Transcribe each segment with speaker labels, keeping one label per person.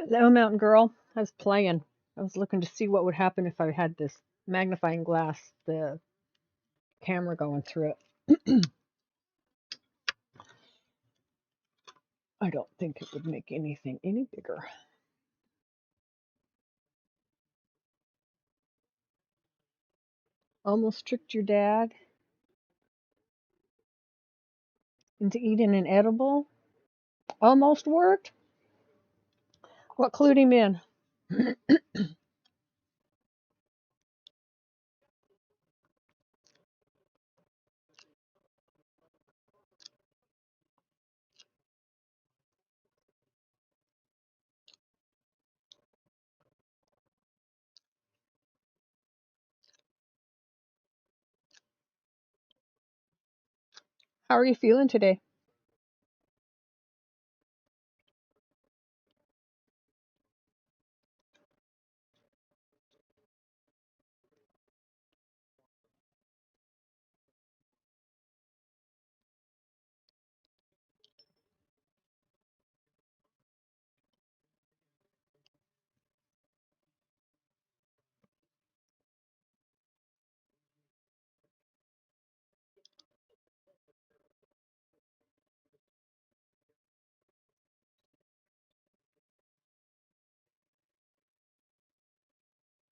Speaker 1: Hello, Mountain Girl. I was playing. I was looking to see what would happen if I had this magnifying glass, the camera going through it. I don't think it would make anything any bigger. Almost tricked your dad into eating an edible. Almost worked. What clued him in? How are you feeling today?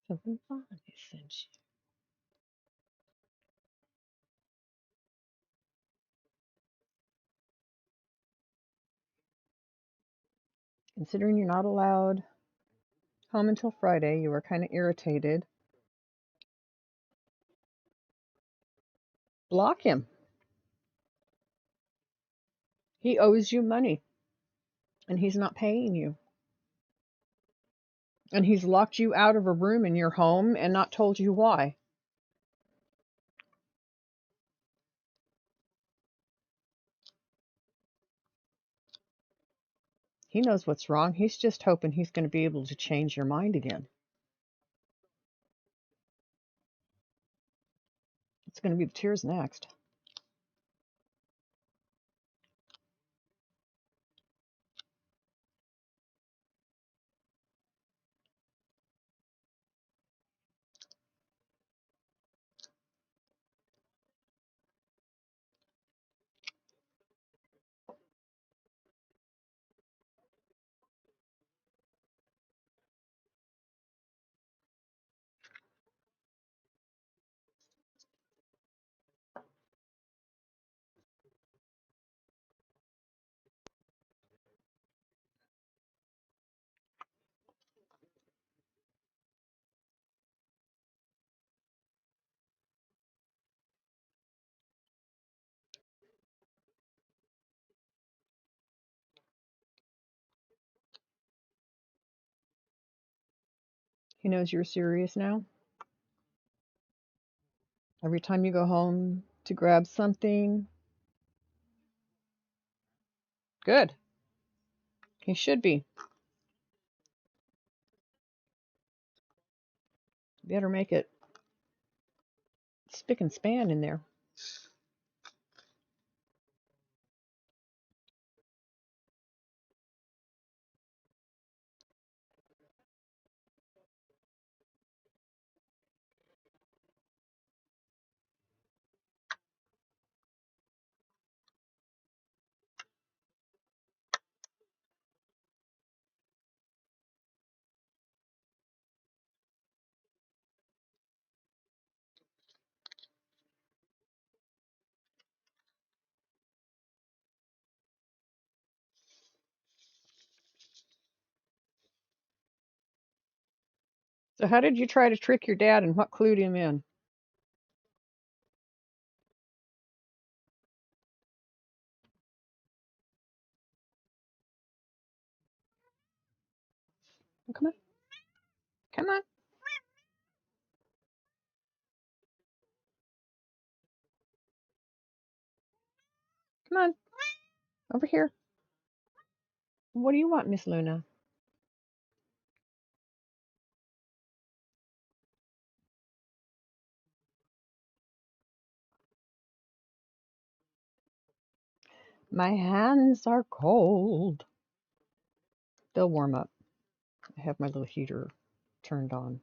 Speaker 1: Something fun I sent you. Considering you're not allowed home until Friday, you were kind of irritated. Block him. He owes you money, and he's not paying you. And he's locked you out of a room in your home and not told you why. He knows what's wrong. He's just hoping he's going to be able to change your mind again. It's going to be the tears next. He knows you're serious now. Every time you go home to grab something, good. He should be. Better make it spick and span in there. So how did you try to trick your dad, and what clued him in? Oh, come on. Come on. Come on. Over here. What do you want, Miss Luna? My hands are cold. They'll warm up. I have my little heater turned on.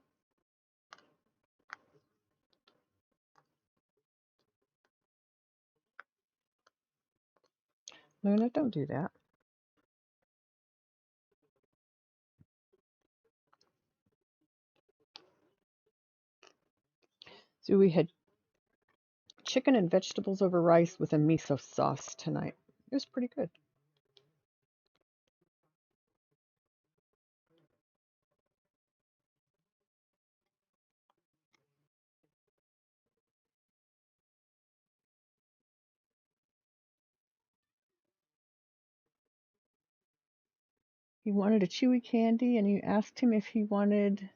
Speaker 1: Luna, don't do that. So we had chicken and vegetables over rice with a miso sauce tonight. It was pretty good. He wanted a chewy candy, and you asked him if he wanted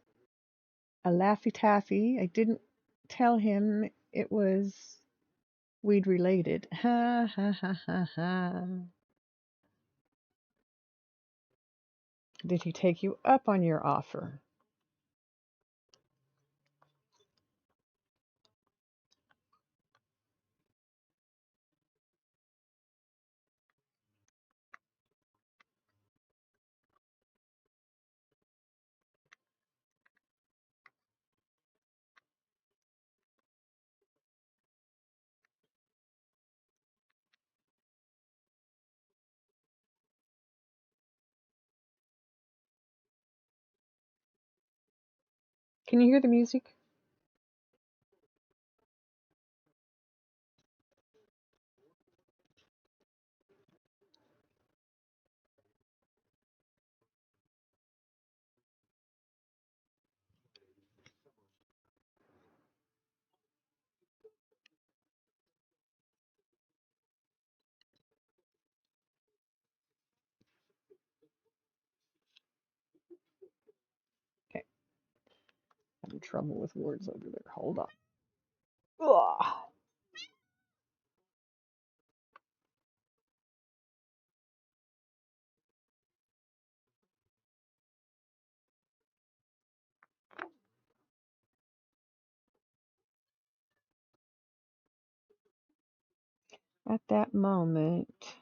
Speaker 1: a Laffy Taffy. I didn't tell him it was weed related. Ha ha ha ha ha. Did he take you up on your offer? Can you hear the music? Okay, having trouble with words over there. Hold on. Ugh. At that moment,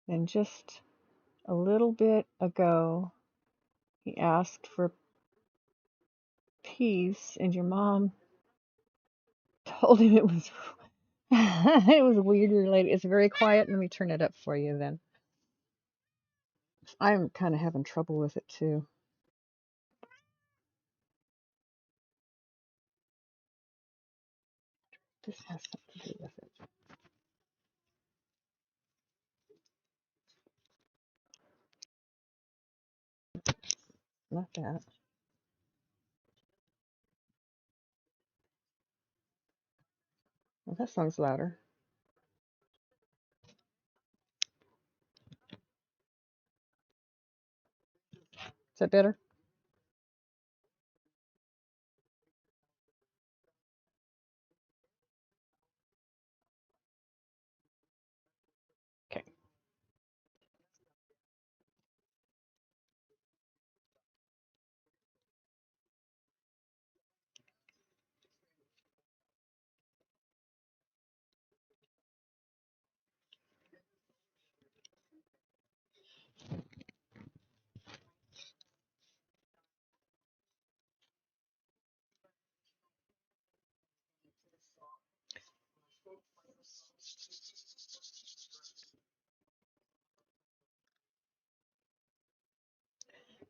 Speaker 1: and just a little bit ago, he asked for peace, and your mom told him it was it was weed related. It's very quiet. Let me turn it up for you then. I'm kind of having trouble with it too. This has something to do with it. Not that. Well, that sounds louder. Is that better? Okay.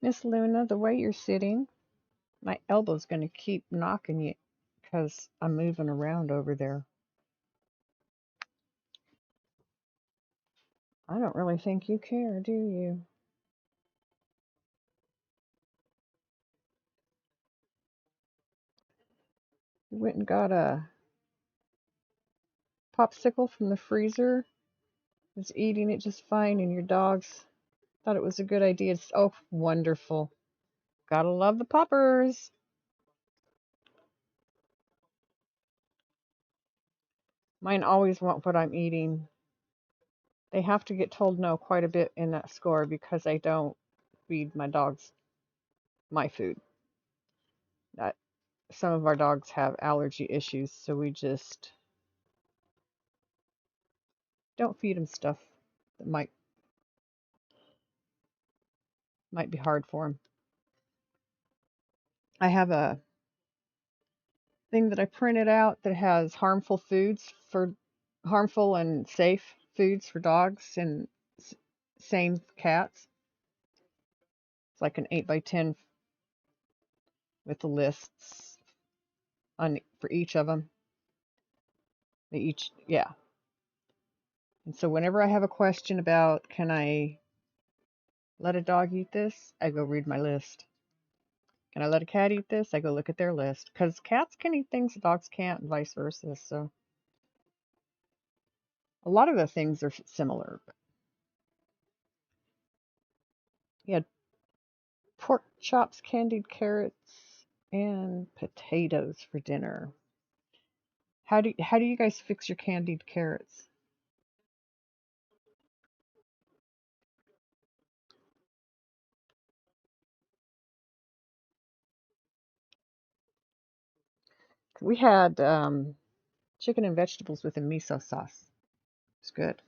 Speaker 1: Miss Luna, the way you're sitting, my elbow's going to keep knocking you because I'm moving around over there. I don't really think you care, do you? You went and got a popsicle from the freezer. It's eating it just fine, and your dogs thought it was a good idea. It's, oh, wonderful. Gotta love the poppers. Mine always want what I'm eating. They have to get told no quite a bit in that score because I don't feed my dogs my food. That some of our dogs have allergy issues, so we just don't feed them stuff It might be hard for him. I have a thing that I printed out that has harmful and safe foods for dogs and sane cats. It's like an 8x10 with the lists on for each of them. Yeah. And so whenever I have a question about can I let a dog eat this, I go read my list. Can I let a cat eat this? I go look at their list. Because cats can eat things dogs can't, and vice versa. So a lot of the things are similar. He had pork chops, candied carrots, and potatoes for dinner. How do you guys fix your candied carrots? We had chicken and vegetables with a miso sauce. It's good.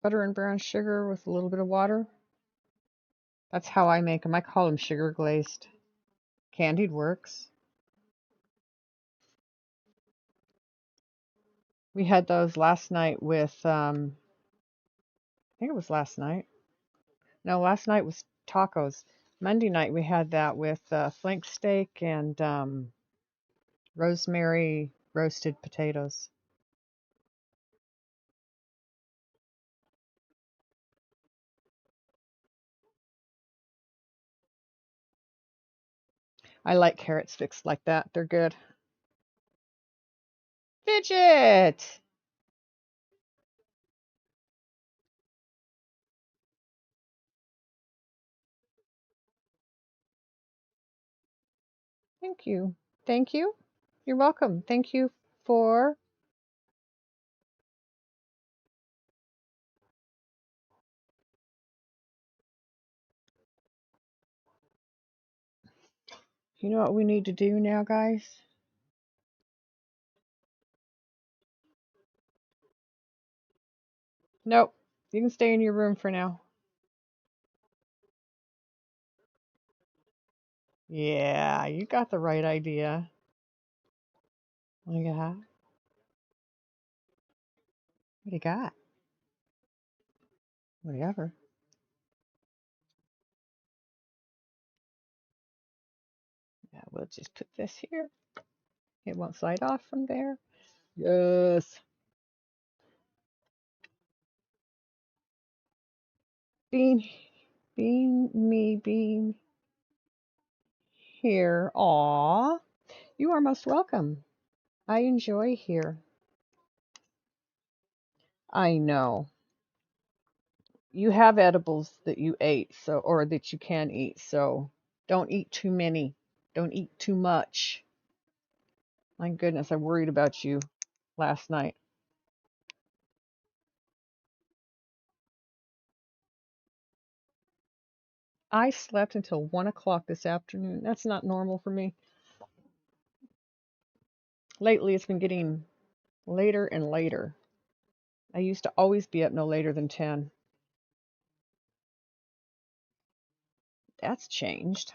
Speaker 1: Butter and brown sugar with a little bit of water. That's how I make them. I call them sugar glazed. Candied works. We had those last night with, I think it was last night. No, last night was tacos. Monday night we had that with flank steak and rosemary roasted potatoes. I like carrots fixed like that. They're good. Fidget! Thank you. Thank you. You're welcome. Thank you for. You know what we need to do now, guys? Nope. You can stay in your room for now. Yeah, you got the right idea. What do you got? What do you got? Whatever. Yeah, we'll just put this here. It won't slide off from there. Yes. Being, being here. Aw, you are most welcome. I enjoy here. I know. You have edibles that you ate, so or that you can eat, so don't eat too many. Don't eat too much. My goodness, I worried about you last night. I slept until 1 o'clock this afternoon. That's not normal for me. Lately, it's been getting later and later. I used to always be up no later than 10. That's changed.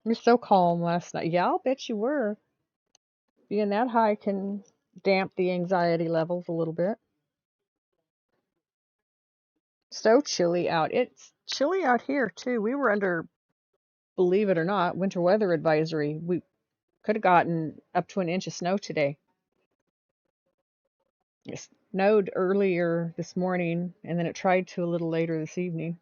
Speaker 1: You're so calm last night. Yeah, I'll bet you were. Being that high can damp the anxiety levels a little bit. So chilly out. It's chilly out here too. We were under, believe it or not, winter weather advisory. We could have gotten up to an inch of snow today. It snowed earlier this morning, and then it tried to a little later this evening.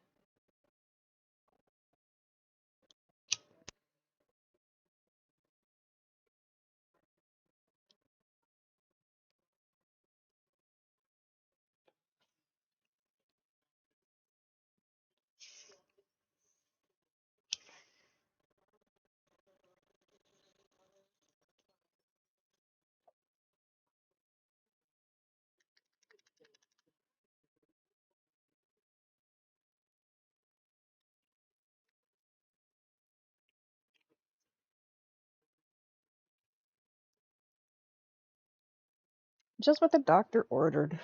Speaker 1: Just what the doctor ordered.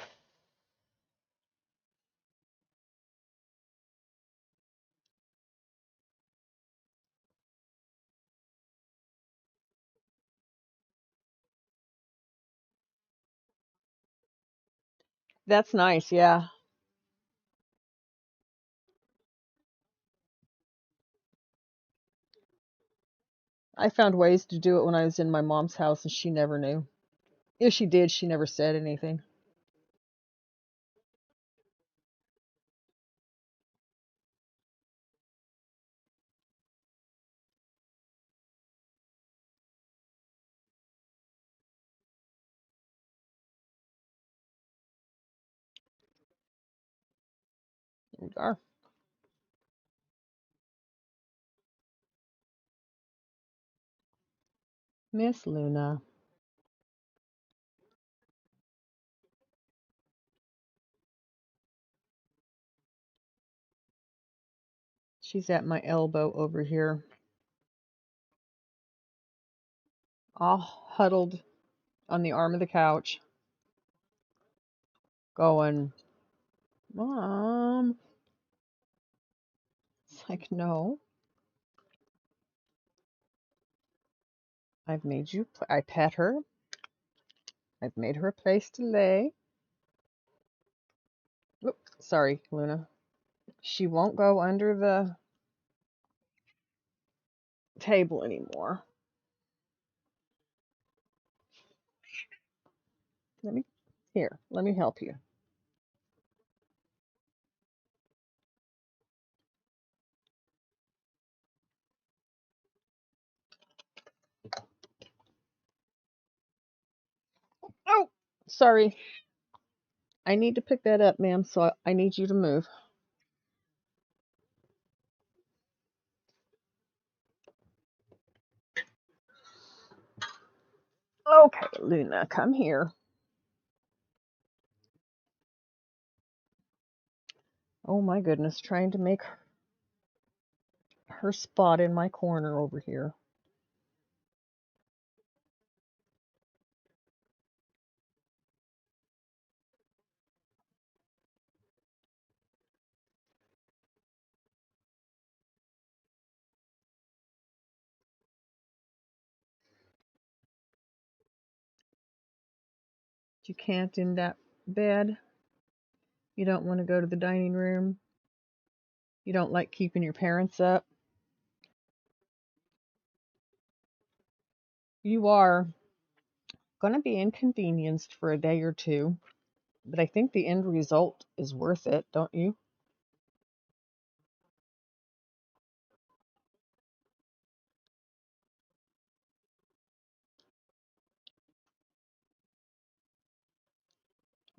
Speaker 1: That's nice, yeah. I found ways to do it when I was in my mom's house and she never knew. If she did, she never said anything. Here we are. Miss Luna. She's at my elbow over here, all huddled on the arm of the couch, going, Mom. It's like, no, I've made you. I pet her. I've made her a place to lay. Oop, sorry, Luna. She won't go under the table anymore. Let me, here, let me help you. Oh, sorry. I need to pick that up, ma'am, so I need you to move. Okay, Luna, come here. Oh my goodness, trying to make her spot in my corner over here. You can't in that bed. You don't want to go to the dining room. You don't like keeping your parents up. You are going to be inconvenienced for a day or two, but I think the end result is worth it, don't you?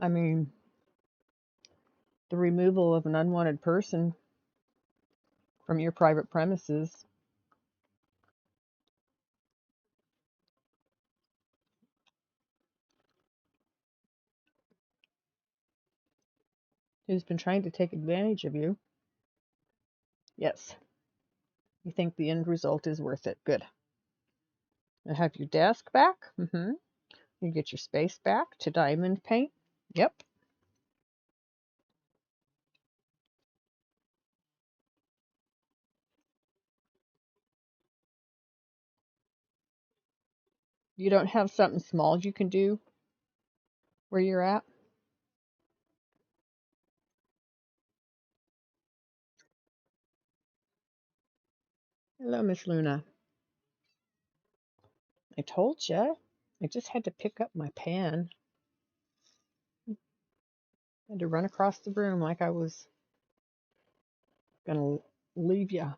Speaker 1: I mean, the removal of an unwanted person from your private premises who's been trying to take advantage of you. Yes, you think the end result is worth it. Good. Now have your desk back. You get your space back to diamond paint. Yep. You don't have something small you can do where you're at? Hello, Miss Luna. I told you. I just had to pick up my pen. I had to run across the room like I was going to leave you.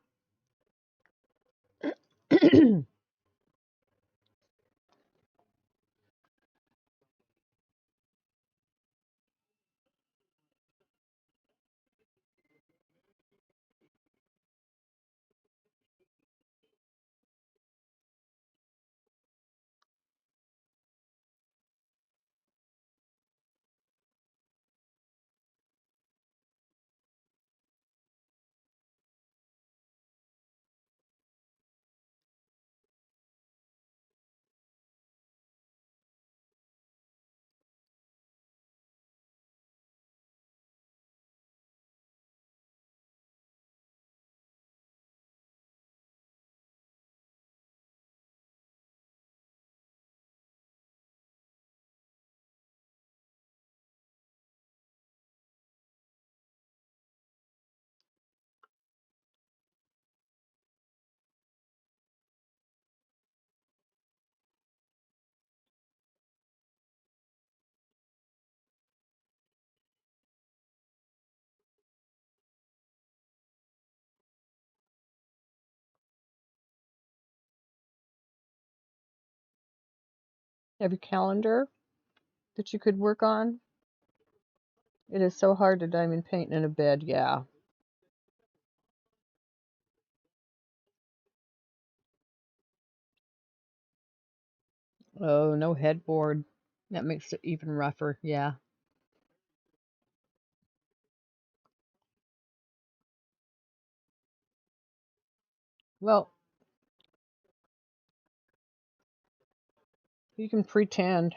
Speaker 1: Have your calendar that you could work on? It is so hard to diamond paint in a bed, yeah. Oh, no headboard. That makes it even rougher, yeah. Well, you can pretend.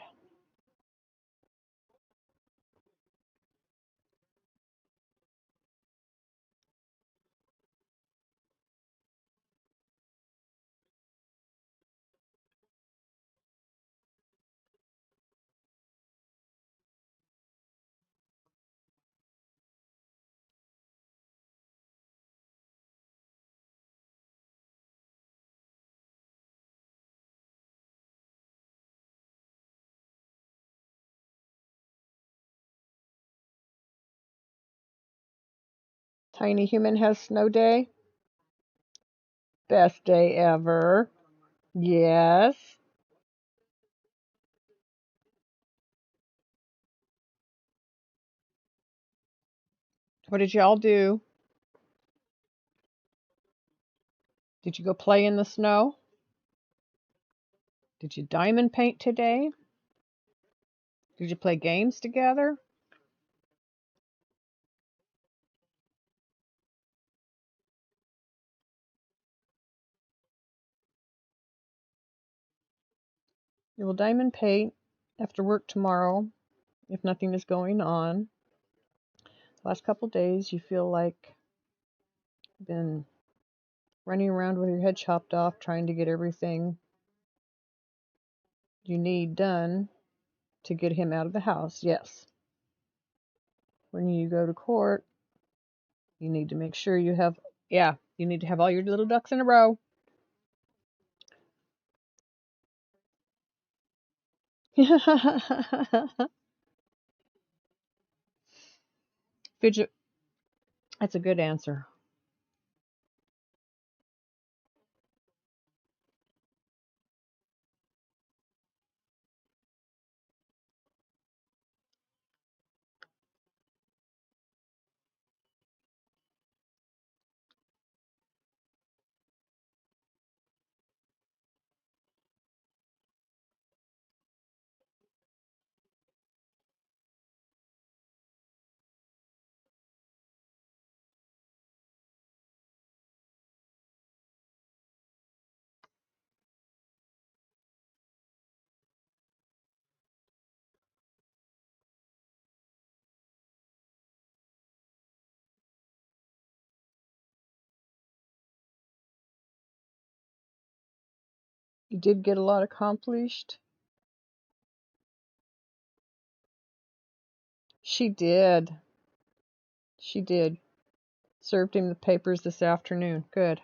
Speaker 1: Tiny Human has snow day. Best day ever. Yes. What did y'all do? Did you go play in the snow? Did you diamond paint today? Did you play games together? You will diamond paint after work tomorrow if nothing is going on. The last couple days you feel like you've been running around with your head chopped off trying to get everything you need done to get him out of the house. Yes. When you go to court, you need to make sure you have, yeah, you need to have all your little ducks in a row. Fidget, that's a good answer. You did get a lot accomplished. She did. She did. Served him the papers this afternoon. Good.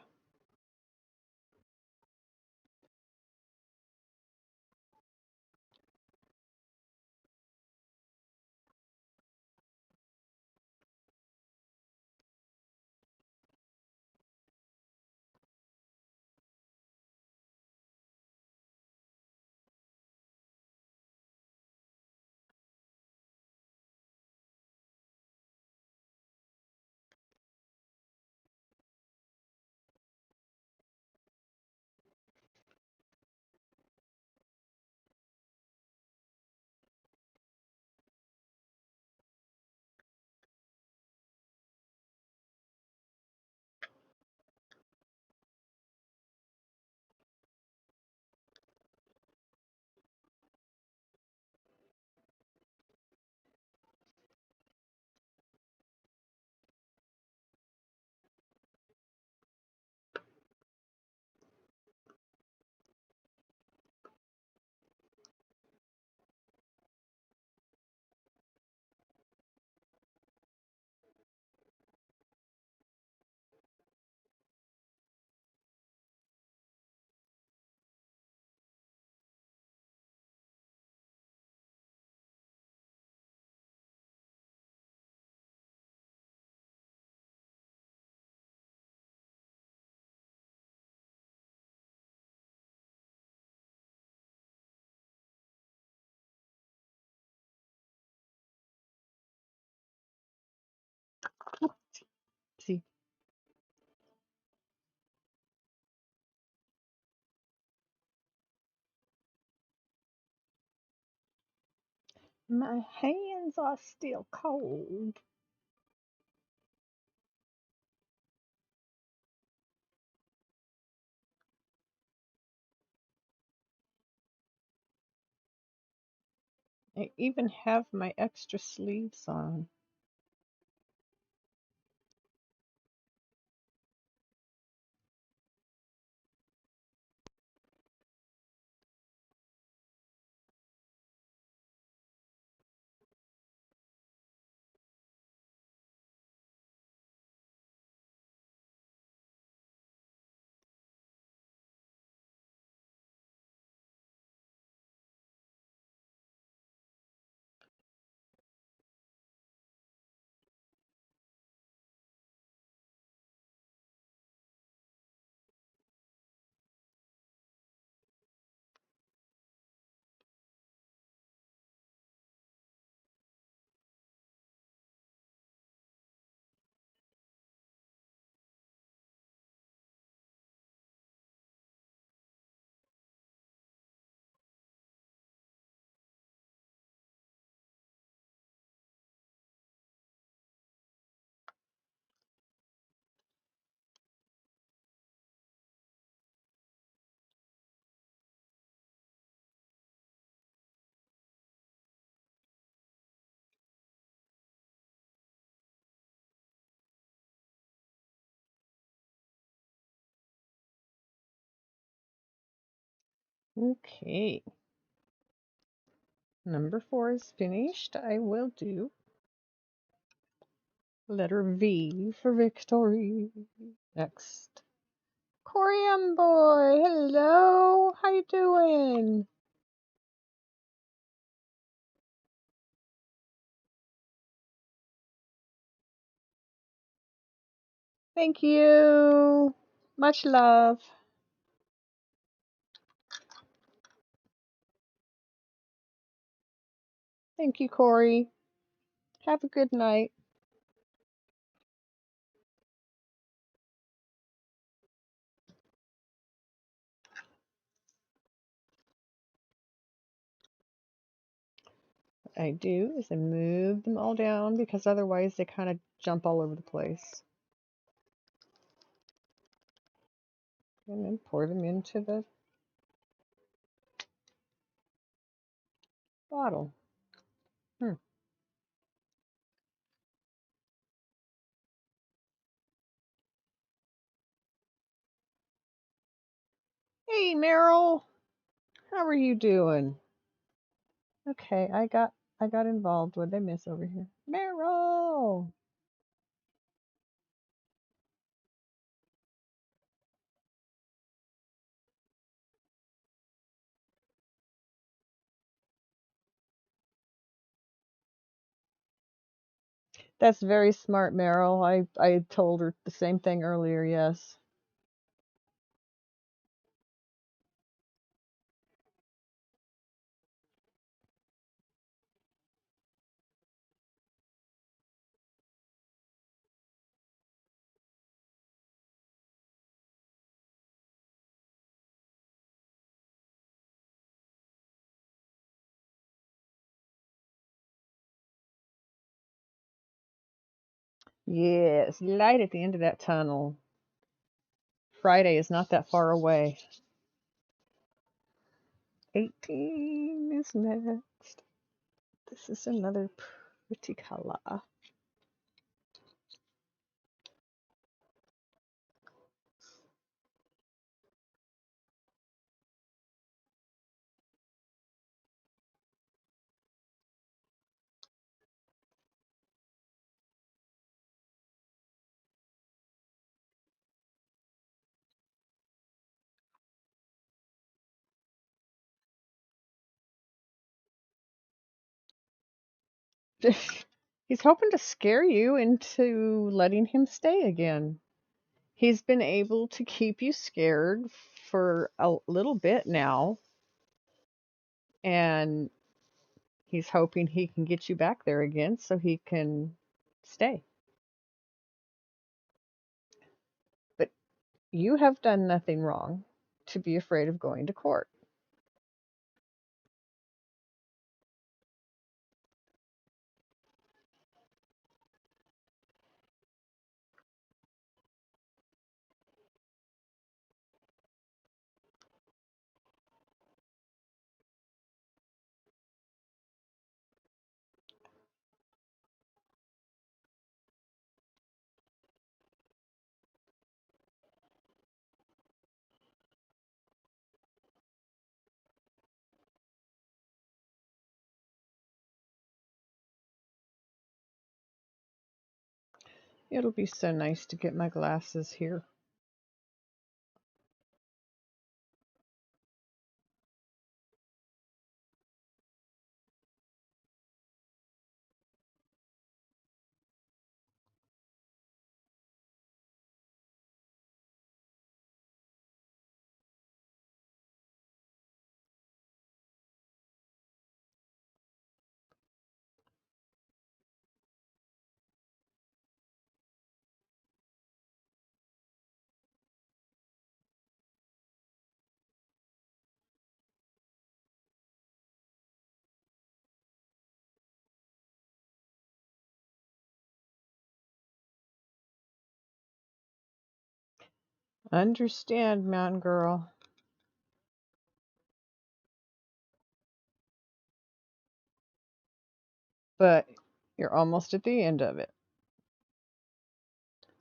Speaker 1: My hands are still cold. I even have my extra sleeves on. Okay, number 4 is finished. I will do letter V for victory. Next. Corium boy, hello. How you doing? Thank you. Much love. Thank you, Corey. Have a good night. What I do is I move them all down because otherwise they kind of jump all over the place. And then pour them into the bottle. Hmm. Hey, Meryl. How are you doing? Okay, I got involved. What did I miss over here? Meryl. That's very smart, Meryl. I told her the same thing earlier, yes. Yes, light at the end of that tunnel. Friday is not that far away. 18 is next. This is another pretty color. He's hoping to scare you into letting him stay again. He's been able to keep you scared for a little bit now, and he's hoping he can get you back there again so he can stay. But you have done nothing wrong to be afraid of going to court. It'll be so nice to get my glasses here. Understand, Mountain Girl. But you're almost at the end of it.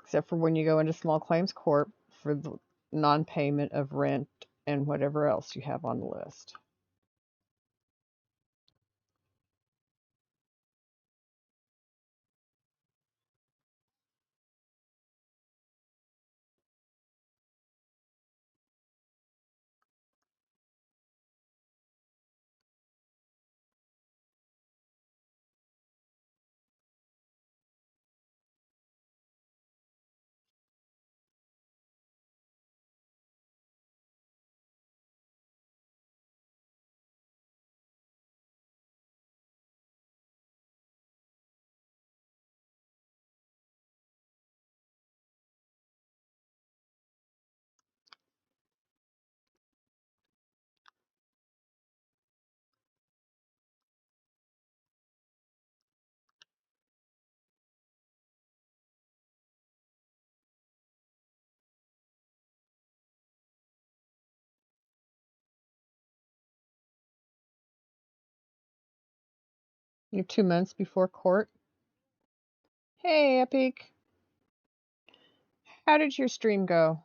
Speaker 1: Except for when you go into small claims court for the non-payment of rent and whatever else you have on the list. You're 2 months before court. Hey, Epic. How did your stream go?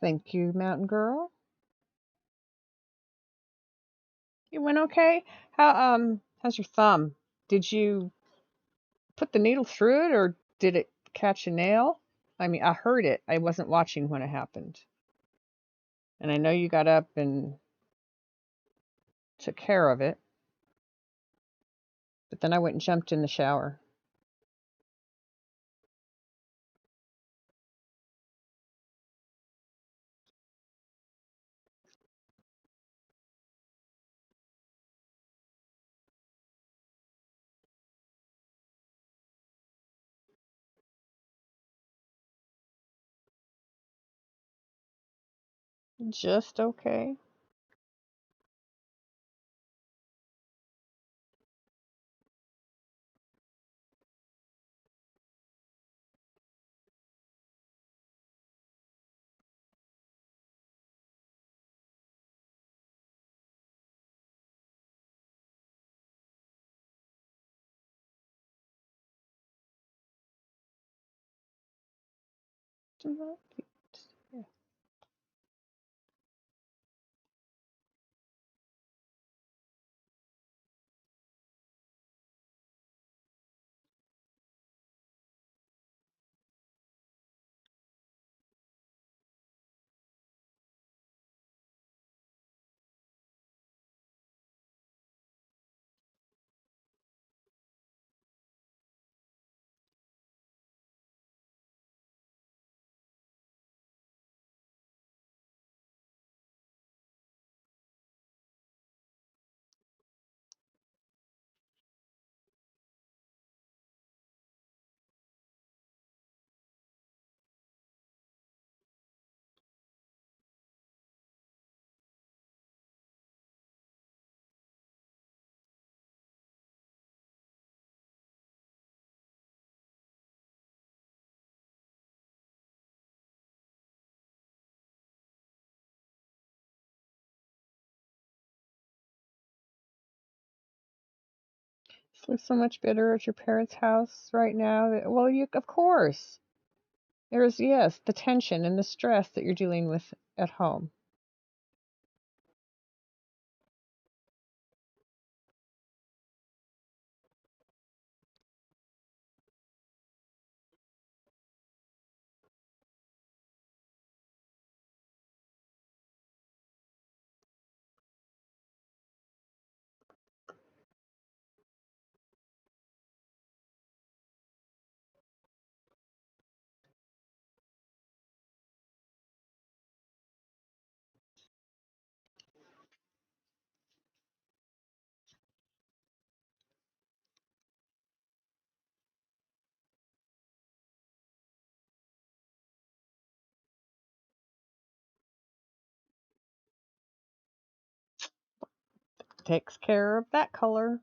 Speaker 1: Thank you, Mountain Girl. You went okay? How's your thumb? Did you put the needle through it or did it catch a nail? I mean, I heard it. I wasn't watching when it happened. And I know you got up and took care of it. But then I went and jumped in the shower. Just okay. live so much better at your parents' house right now. Well, you, of course. There's, yes, the tension and the stress that you're dealing with at home. Takes care of that color.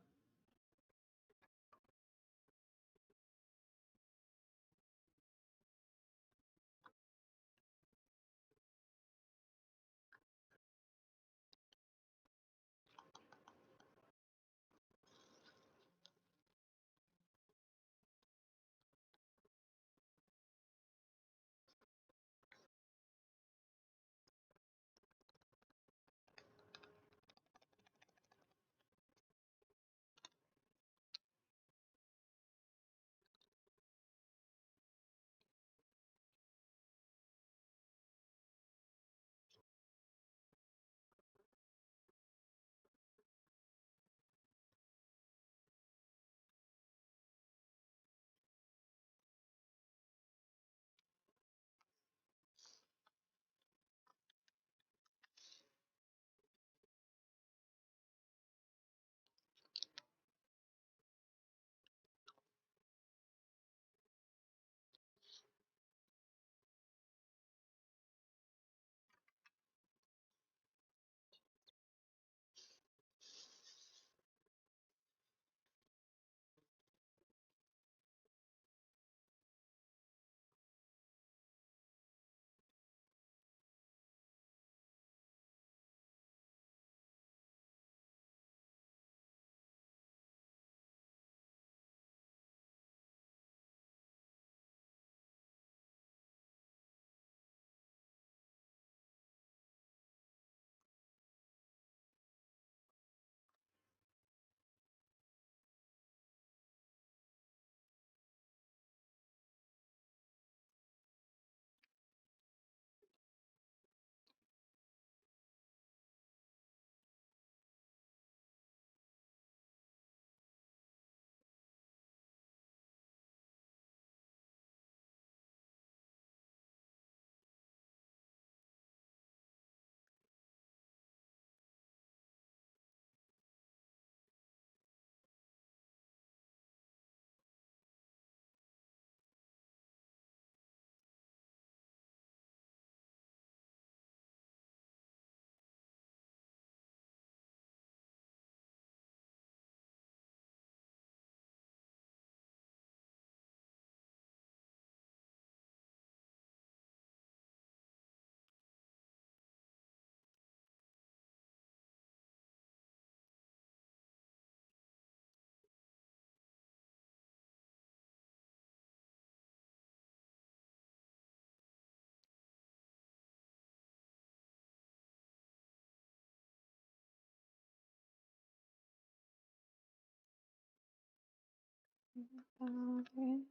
Speaker 1: When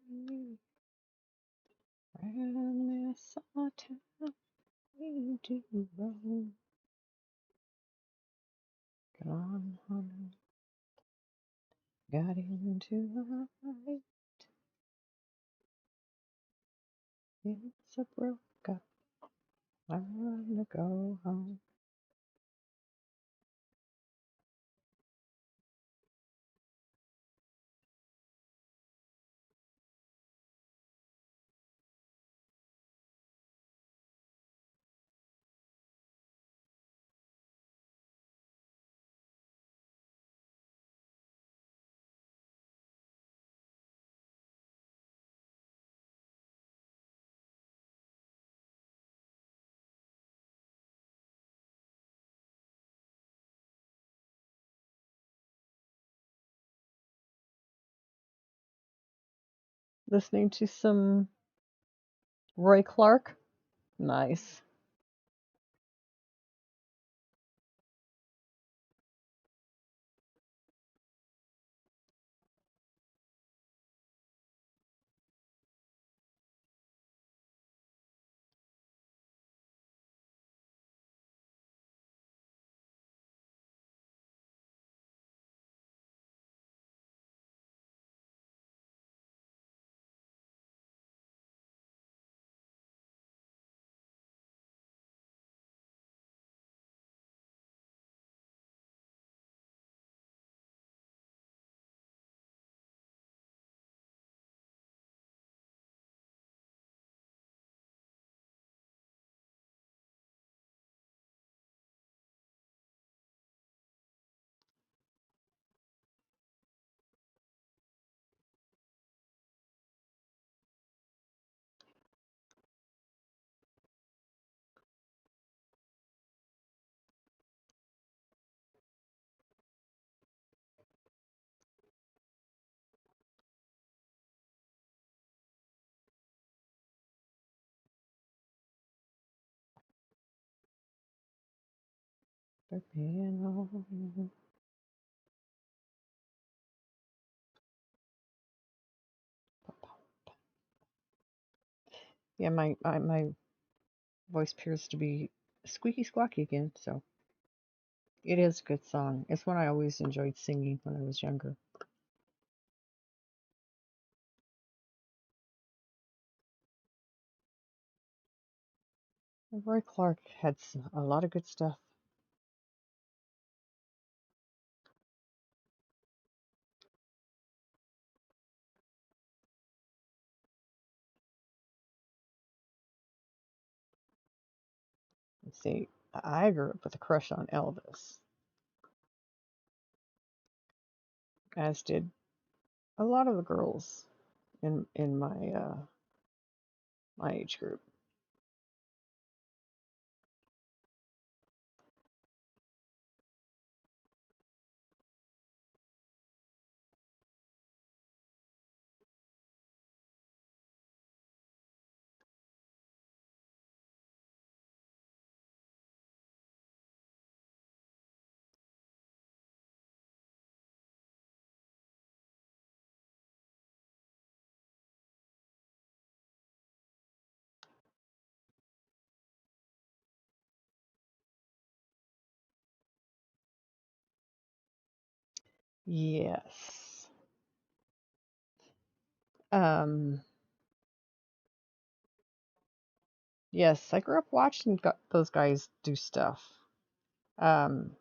Speaker 1: this autumn we do roll, got on, got into a fight. It's a broke up. I wanna go home. Listening to some Roy Clark. Nice. Yeah, my voice appears to be squeaky squawky again, so it is a good song. It's one I always enjoyed singing when I was younger. Roy Clark had a lot of good stuff. Let's see, I grew up with a crush on Elvis, as did a lot of the girls in my age group. Yes. Um, yes, I grew up watching those guys do stuff. Um,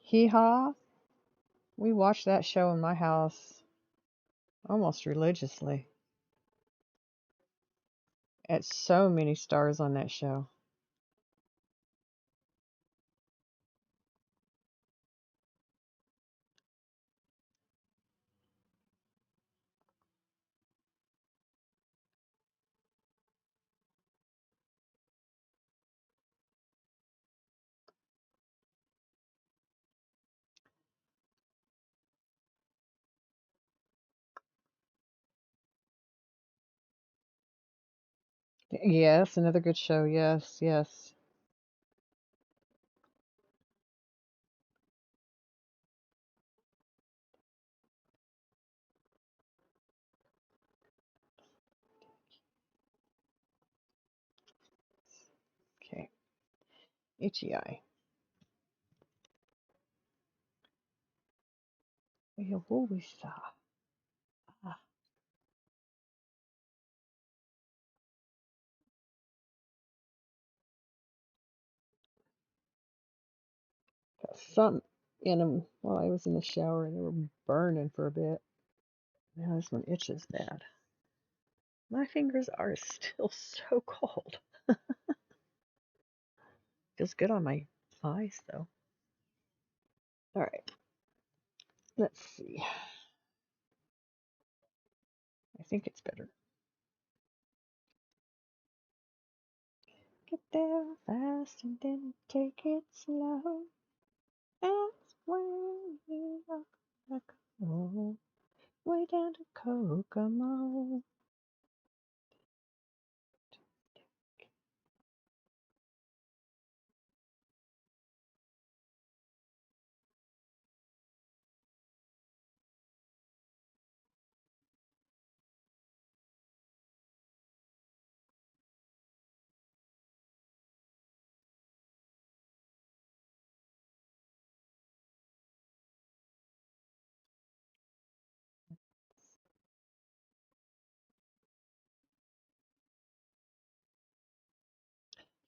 Speaker 1: Hee Haw, we watched that show in my house almost religiously. At so many stars on that show. Yes, another good show. Yes, yes. Okay. Itchy eye. Ah, got some in them while I was in the shower and they were burning for a bit. Now this one itches bad. My fingers are still so cold. Feels good on my eyes though. All right, let's see. I think it's better. Get there fast and then take it slow. That's when you look back home. way down to Kokomo.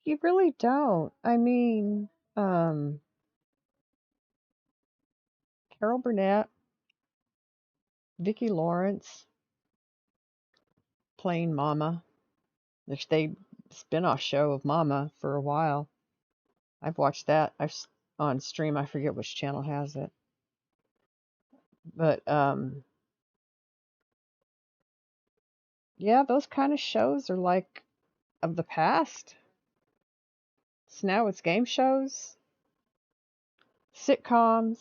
Speaker 1: You really don't. I mean, um, Carol Burnett, Vicki Lawrence playing Mama. There's they spin-off show of Mama for a while. I've watched that. On stream. I forget which channel has it, but yeah, those kind of shows are like of the past. So now it's game shows, sitcoms,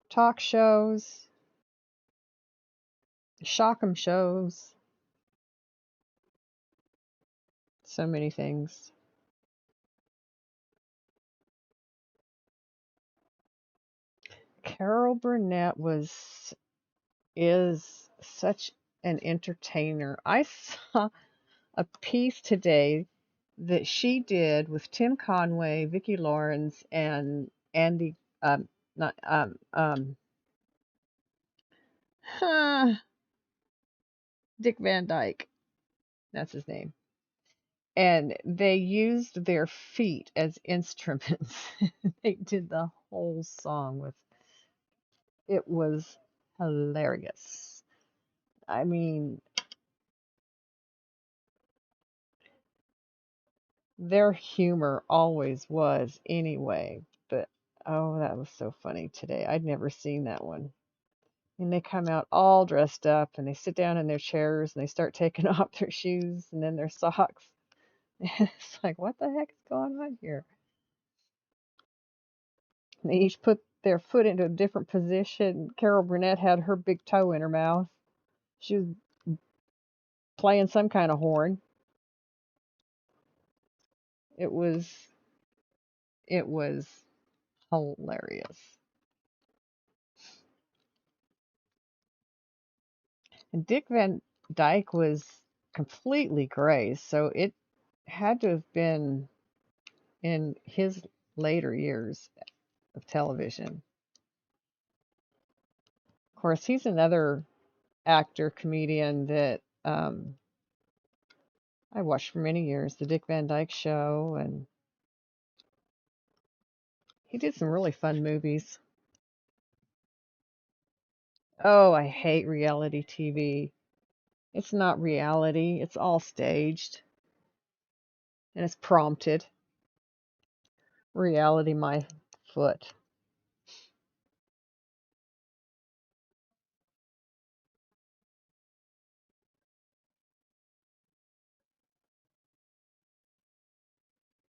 Speaker 1: talk shows, shock 'em shows, so many things. Carol Burnett is such an entertainer. I saw a piece today that she did with Tim Conway, Vicki Lawrence, and Andy, not Dick Van Dyke. That's his name. And they used their feet as instruments. They did the whole song with. It was hilarious. I mean, their humor always was anyway, but oh, that was so funny today. I'd never seen that one. And they come out all dressed up and they sit down in their chairs and they start taking off their shoes and then their socks. It's like, what the heck is going on here? And they each put their foot into a different position. Carol Burnett had her big toe in her mouth. She was playing some kind of horn. It was it was hilarious. And Dick Van Dyke was completely gray, so it had to have been in his later years of television. Of course, he's another actor, comedian that I watched for many years, The Dick Van Dyke Show, and he did some really fun movies. Oh, I hate reality TV. It's not reality, it's all staged and it's prompted. Reality, my foot.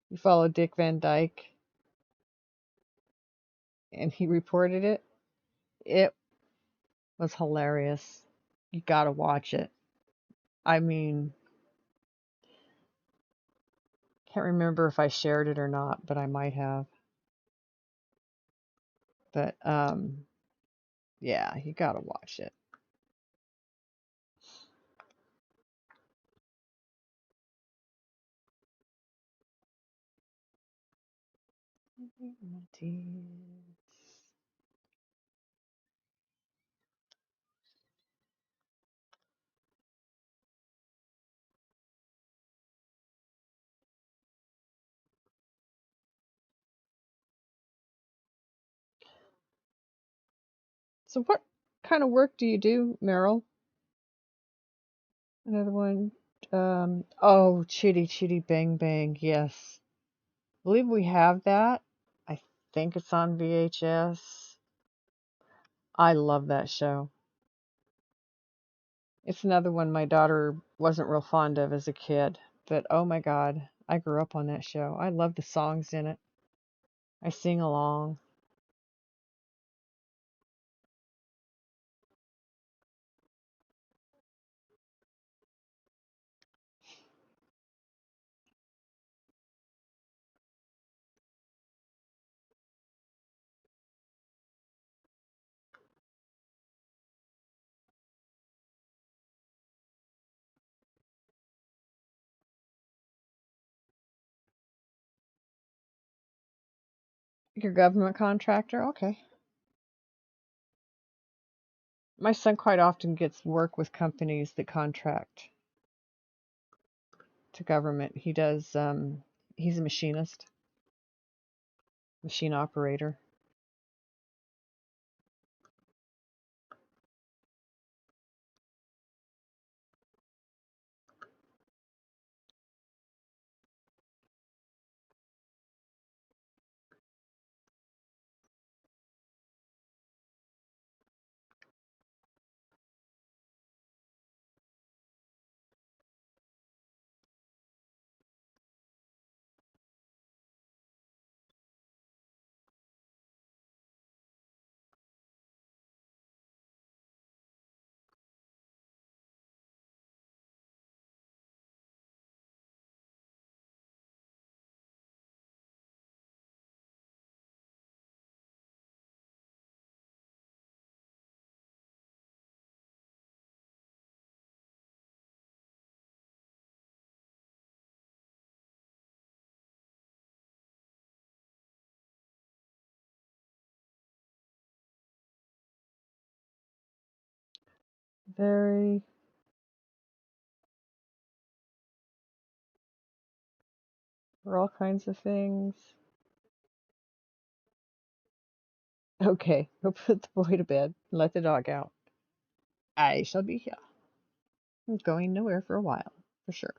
Speaker 1: You follow Dick Van Dyke, and he reported it. It was hilarious. You gotta watch it. I mean, can't remember if I shared it or not, but I might have. But yeah, you gotta watch it. So what kind of work do you do, Meryl? Another one. Oh, Chitty Chitty Bang Bang. Yes. I believe we have that. I think it's on VHS. I love that show. It's another one my daughter wasn't real fond of as a kid, but oh my God, I grew up on that show. I love the songs in it. I sing along. Your government contractor? Okay. My son quite often gets work with companies that contract to government. He does, he's a machinist, machine operator. Very, for all kinds of things. Okay, go put the boy to bed and let the dog out. I shall be here. I'm going nowhere for a while, for sure.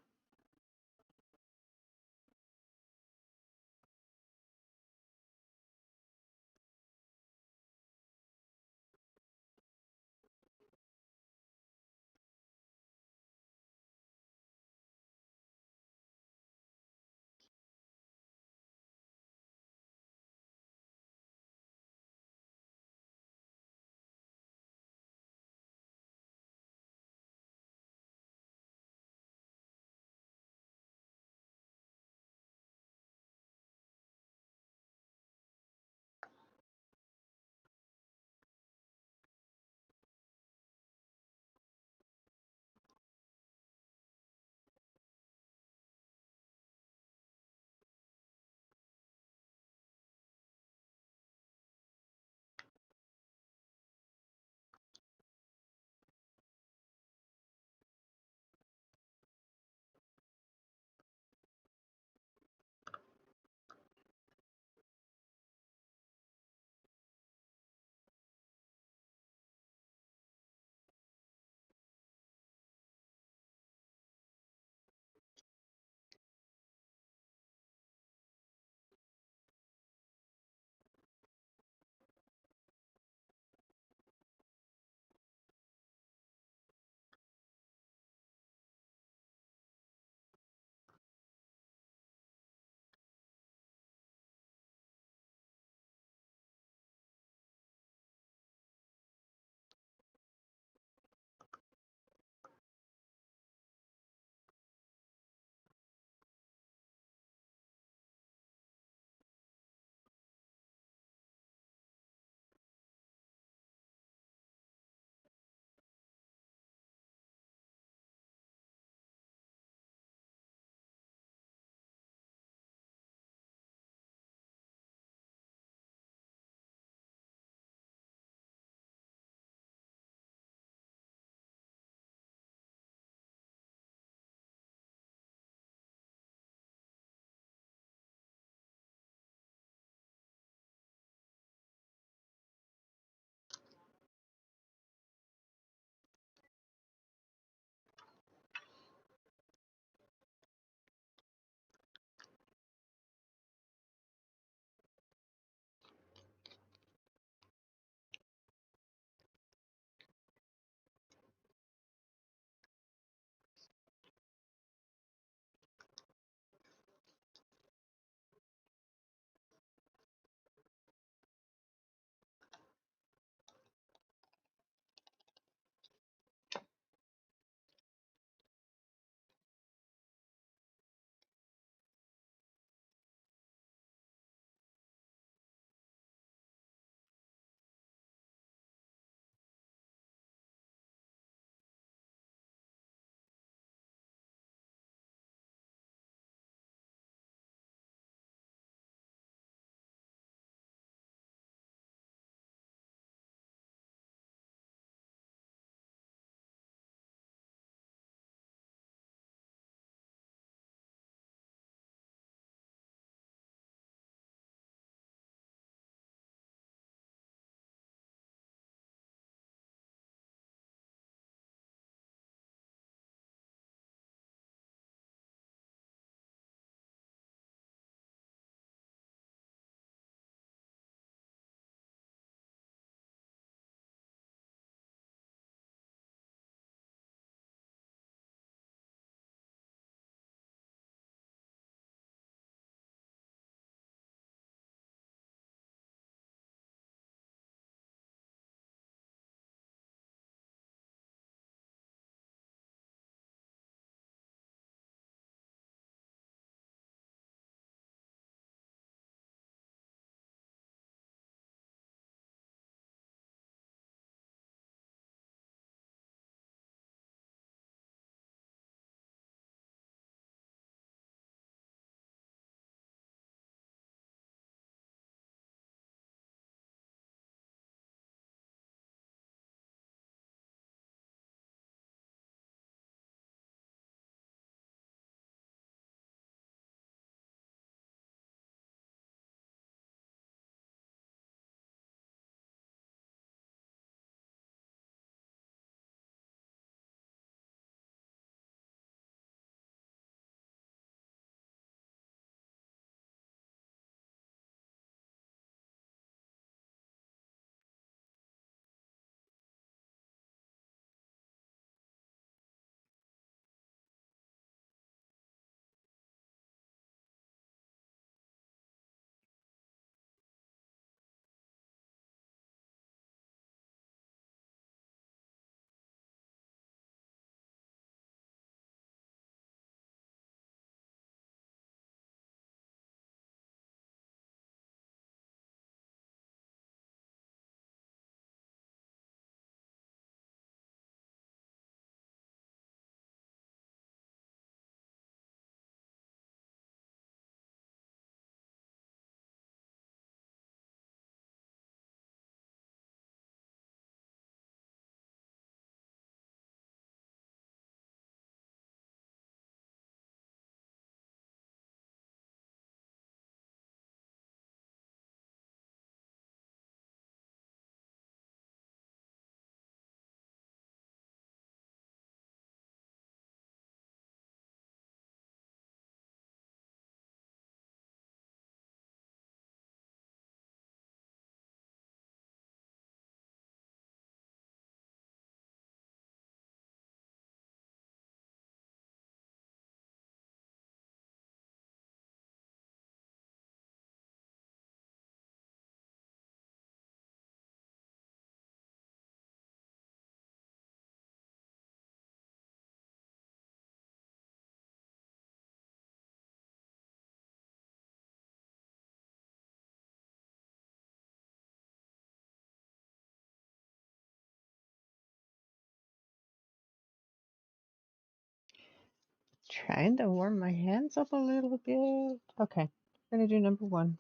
Speaker 1: Trying to warm my hands up a little bit. Okay, we're gonna do number one.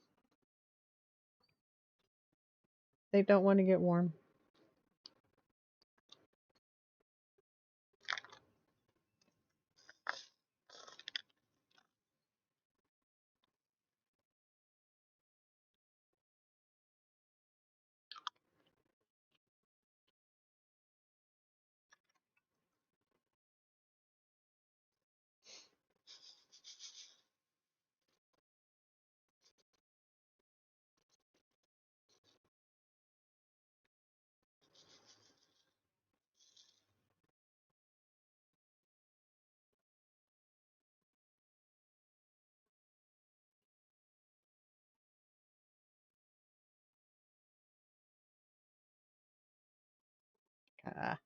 Speaker 1: They don't want to get warm. Ah.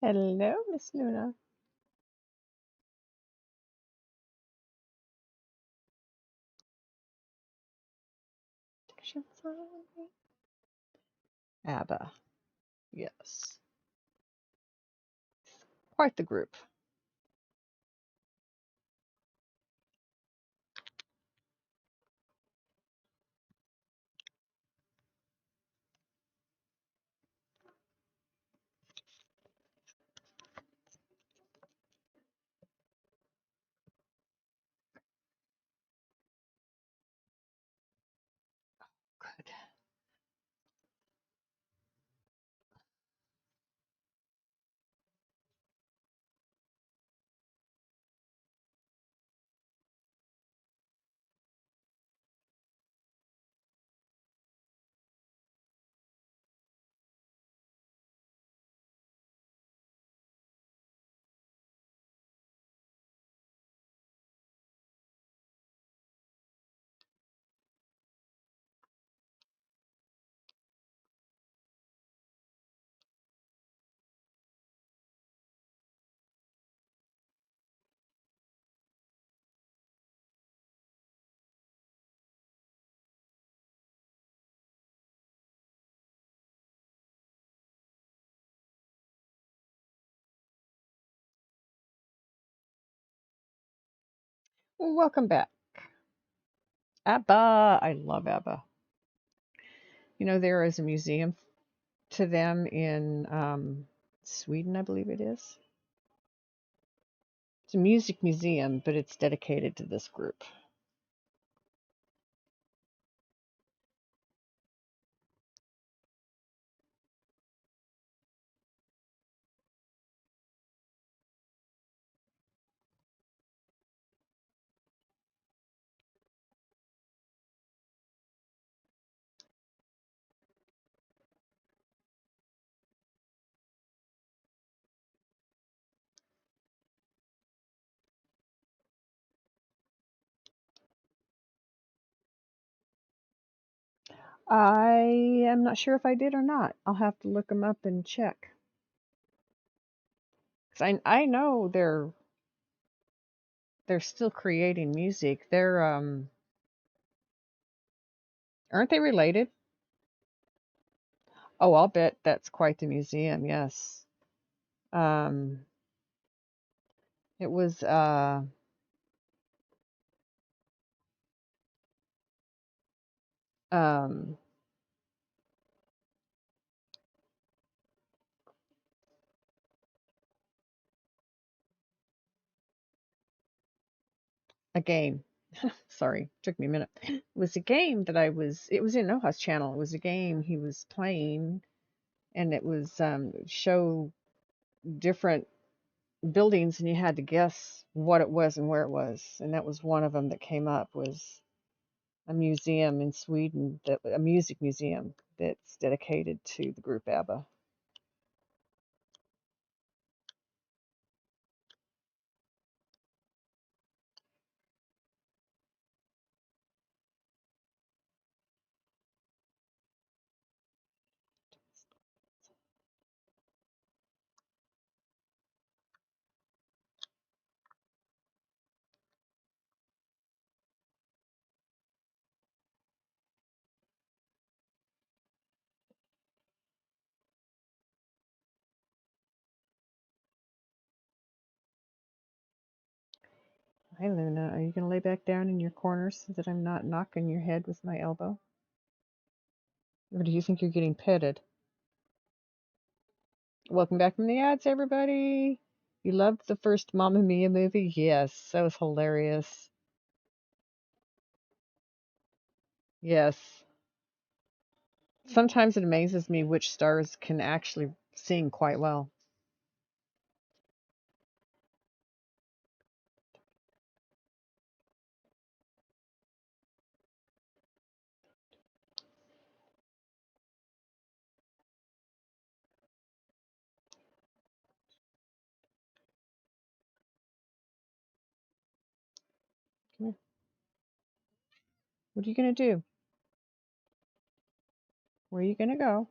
Speaker 1: Hello, Miss Luna. ABBA. Yes. Quite the group. Good. Well, welcome back. ABBA. I love ABBA. You know, there is a museum to them in Sweden, I believe it is. It's a music museum, but it's dedicated to this group. I am not sure if I did or not. I'll have to look them up and check. 'Cause I know they're still creating music. They're aren't they related? Oh, I'll bet that's quite the museum. Yes. Um, it was um a game. Sorry, took me a minute. It was a game that it was in Noah's channel. It was a game he was playing, and it was show different buildings, and you had to guess what it was and where it was. And that was one of them that came up, was a museum in Sweden, a music museum that's dedicated to the group ABBA. Hi, Luna. Are you going to lay back down in your corner so that I'm not knocking your head with my elbow? Or do you think you're getting petted? Welcome back from the ads, everybody. You loved the first Mamma Mia movie? Yes, that was hilarious. Yes. Sometimes it amazes me which stars can actually sing quite well. Come here. What are you going to do? Where are you going to go?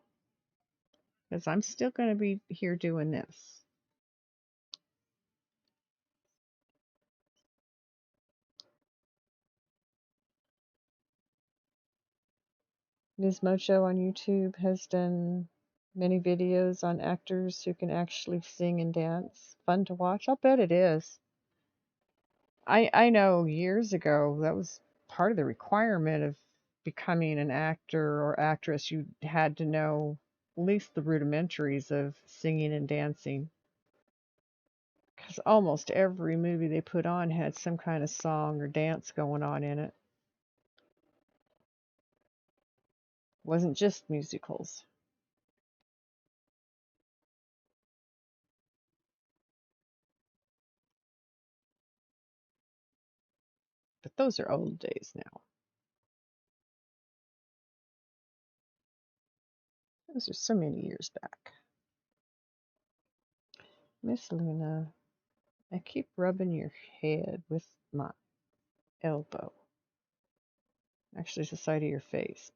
Speaker 1: Because I'm still going to be here doing this. Ms. Mocho on YouTube has done many videos on actors who can actually sing and dance. Fun to watch. I'll bet it is. I know years ago that was part of the requirement of becoming an actor or actress. You had to know at least the rudimentaries of singing and dancing. Because almost every movie they put on had some kind of song or dance going on in it. Wasn't just musicals. But those are old days now. Those are so many years back. Miss Luna, I keep rubbing your head with my elbow. Actually, it's the side of your face.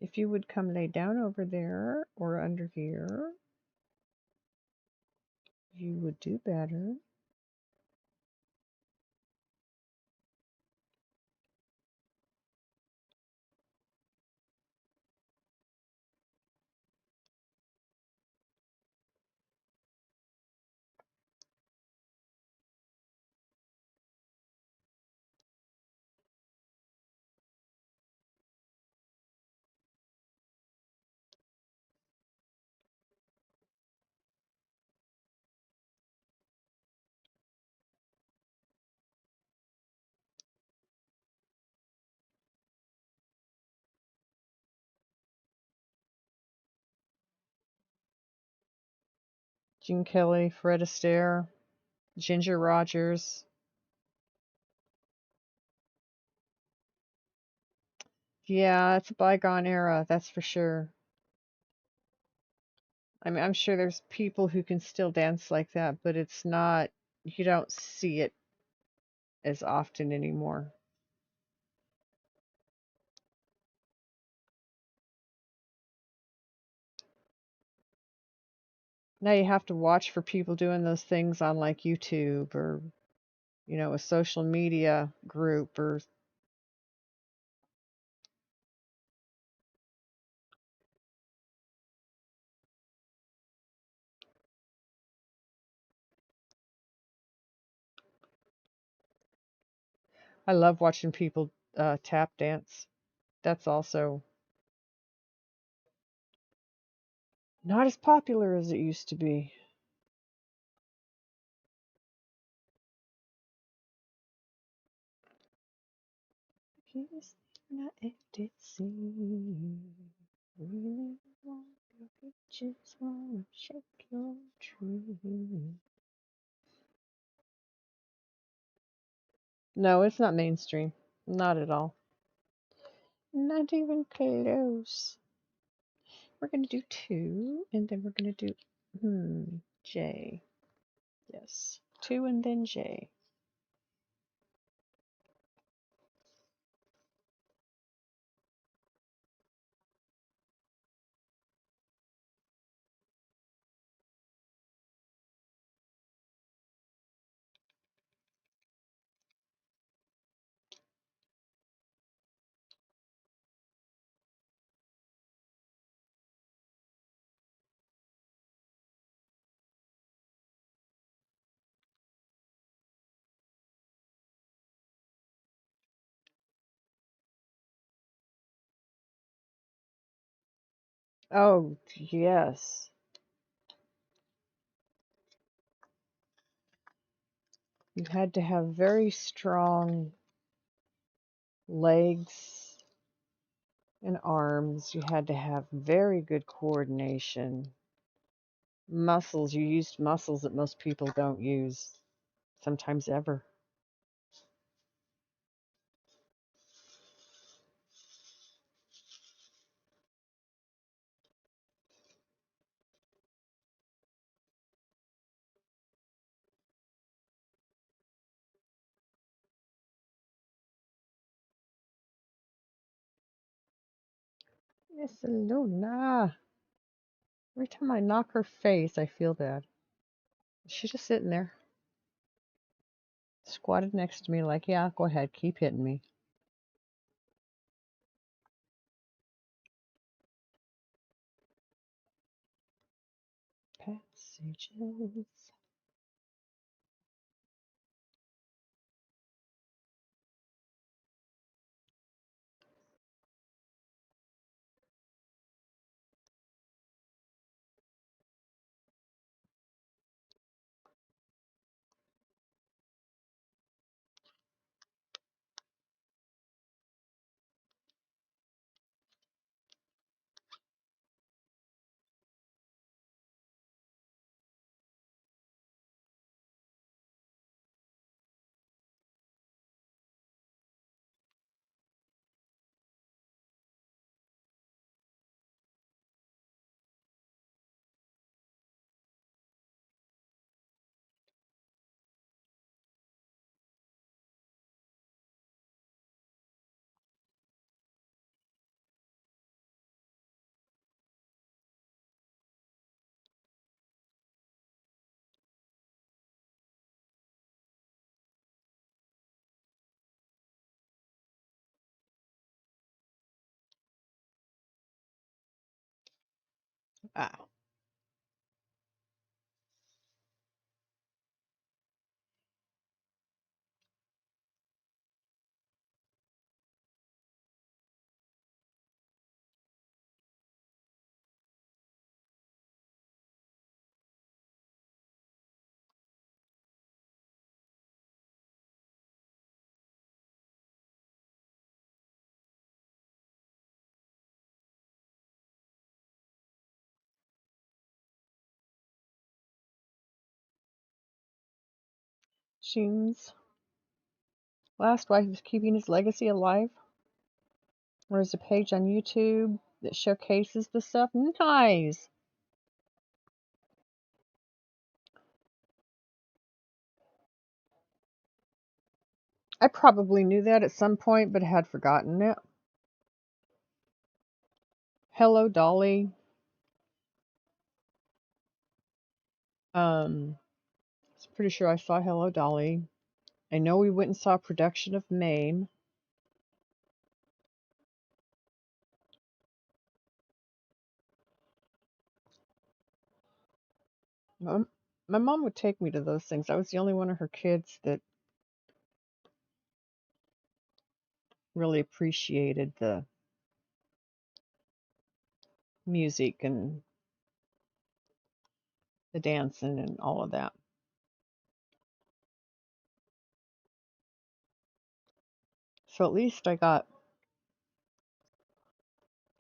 Speaker 1: If you would come lay down over there or under here, you would do better. Gene Kelly, Fred Astaire, Ginger Rogers. Yeah, it's a bygone era, that's for sure. I mean, I'm sure there's people who can still dance like that, but it's not, you don't see it as often anymore. Now you have to watch for people doing those things on like YouTube or, a social media group or I love watching people tap dance. That's also not as popular as it used to be. Kiss not ecstasy. Really want your pictures, wanna shake your tree. No, it's not mainstream. Not at all. Not even close. We're gonna do two, and then we're gonna do J. Yes, two and then J. Oh, yes. You had to have very strong legs and arms. You had to have very good coordination. Muscles. You used muscles that most people don't use, sometimes ever. Miss Luna. Every time I knock her face, I feel bad. She's just sitting there, squatted next to me, like, yeah, go ahead, keep hitting me. messages. Ah. Shune's last wife is keeping his legacy alive. There's a page on YouTube that showcases the stuff. Nice. I probably knew that at some point, but had forgotten it. Hello, Dolly. I'm pretty sure I saw Hello, Dolly. I know we went and saw a production of Mame. My mom would take me to those things. I was the only one of her kids that really appreciated the music and the dancing and all of that. So at least I got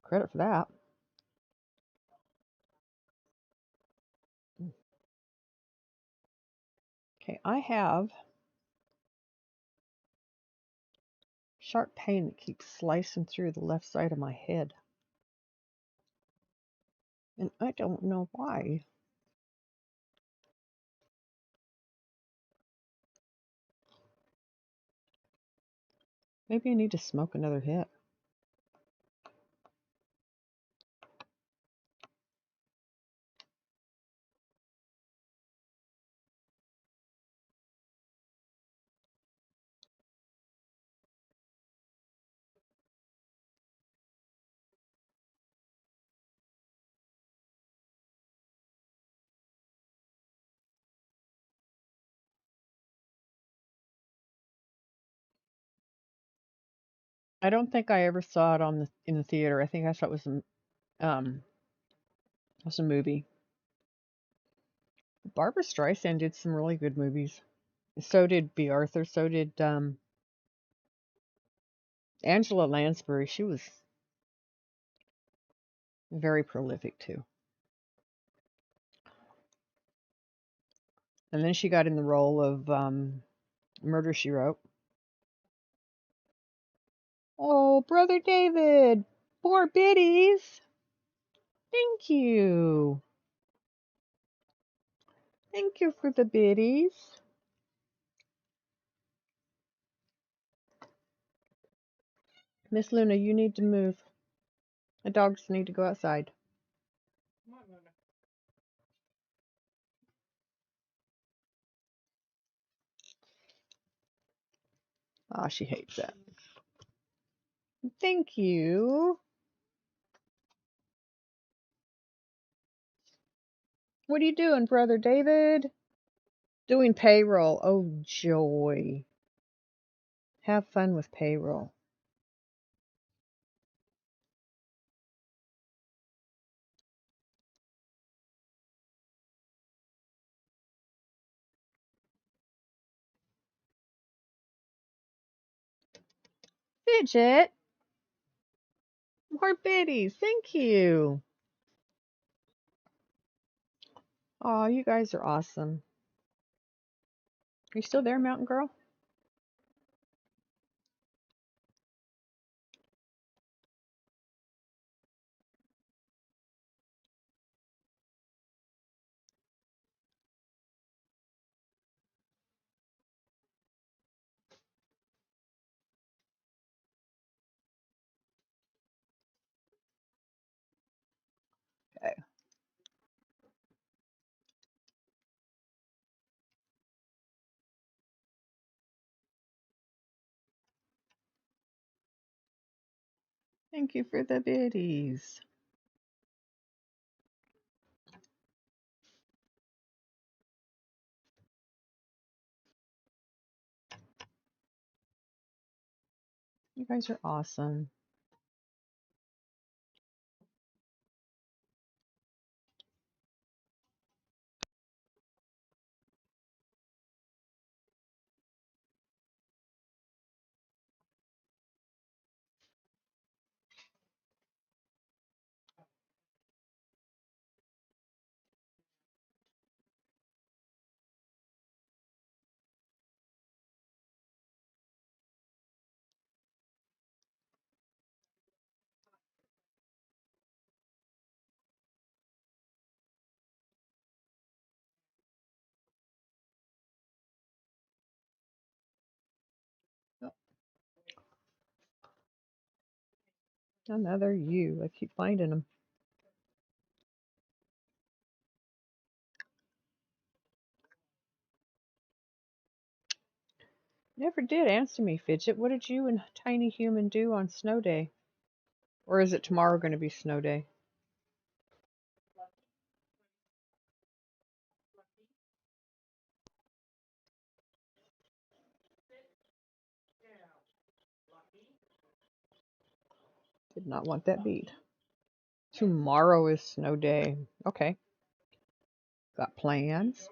Speaker 1: credit for that. Okay, I have sharp pain that keeps slicing through the left side of my head. And I don't know why. Maybe I need to smoke another hit. I don't think I ever saw it in the theater. I think I saw it was a movie. Barbara Streisand did some really good movies. So did B. Arthur. So did Angela Lansbury. She was very prolific too. And then she got in the role of Murder, She Wrote. Oh, Brother David, more biddies. Thank you. Thank you for the biddies. Miss Luna, you need to move. The dogs need to go outside. Ah, she hates that. Thank you. What are you doing, Brother David? Doing payroll. Oh, joy. Have fun with payroll. Fidget. More biddies. Thank you. Oh, you guys are awesome. Are you still there, Mountain Girl? Okay. Thank you for the biddies. You guys are awesome. Oh, another you. I keep finding them. Never did answer me, Fidget. What did you and Tiny Human do on snow day? Or is it tomorrow going to be snow day? Did not want that beat. Tomorrow is snow day. Okay. Got plans?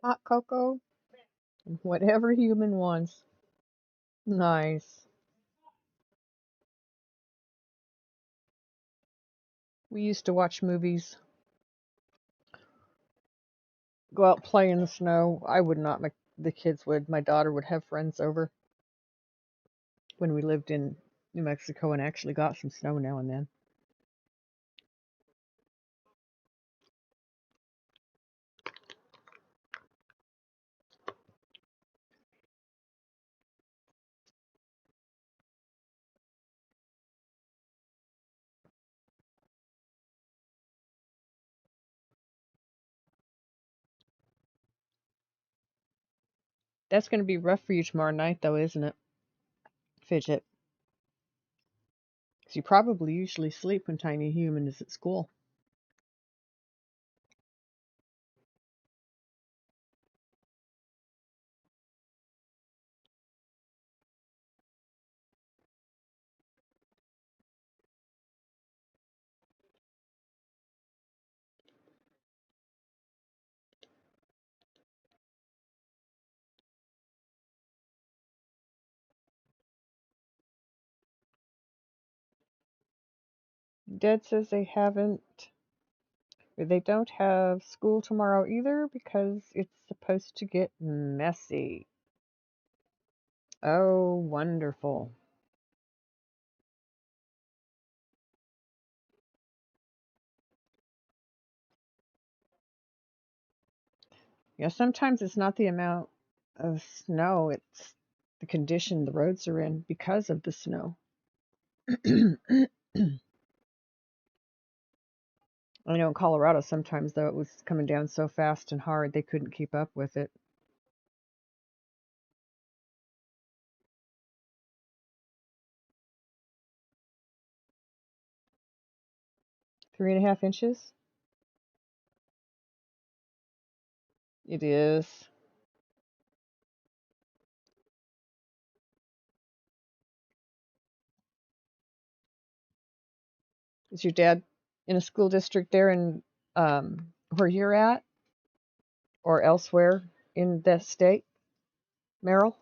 Speaker 1: Hot cocoa? Whatever human wants. Nice. We used to watch movies, go out play in the snow. I would not. The kids would. My daughter would have friends over when we lived in New Mexico and actually got some snow now and then. That's going to be rough for you tomorrow night, though, isn't it, Fidget? Because you probably usually sleep when Tiny Human is at school. Dad says they don't have school tomorrow either because it's supposed to get messy. Oh, wonderful. Yeah, sometimes it's not the amount of snow, it's the condition the roads are in because of the snow. I know in Colorado sometimes, though, it was coming down so fast and hard they couldn't keep up with it. 3.5 inches? It is. Is your dad in a school district there in where you're at or elsewhere in the state, Merrill?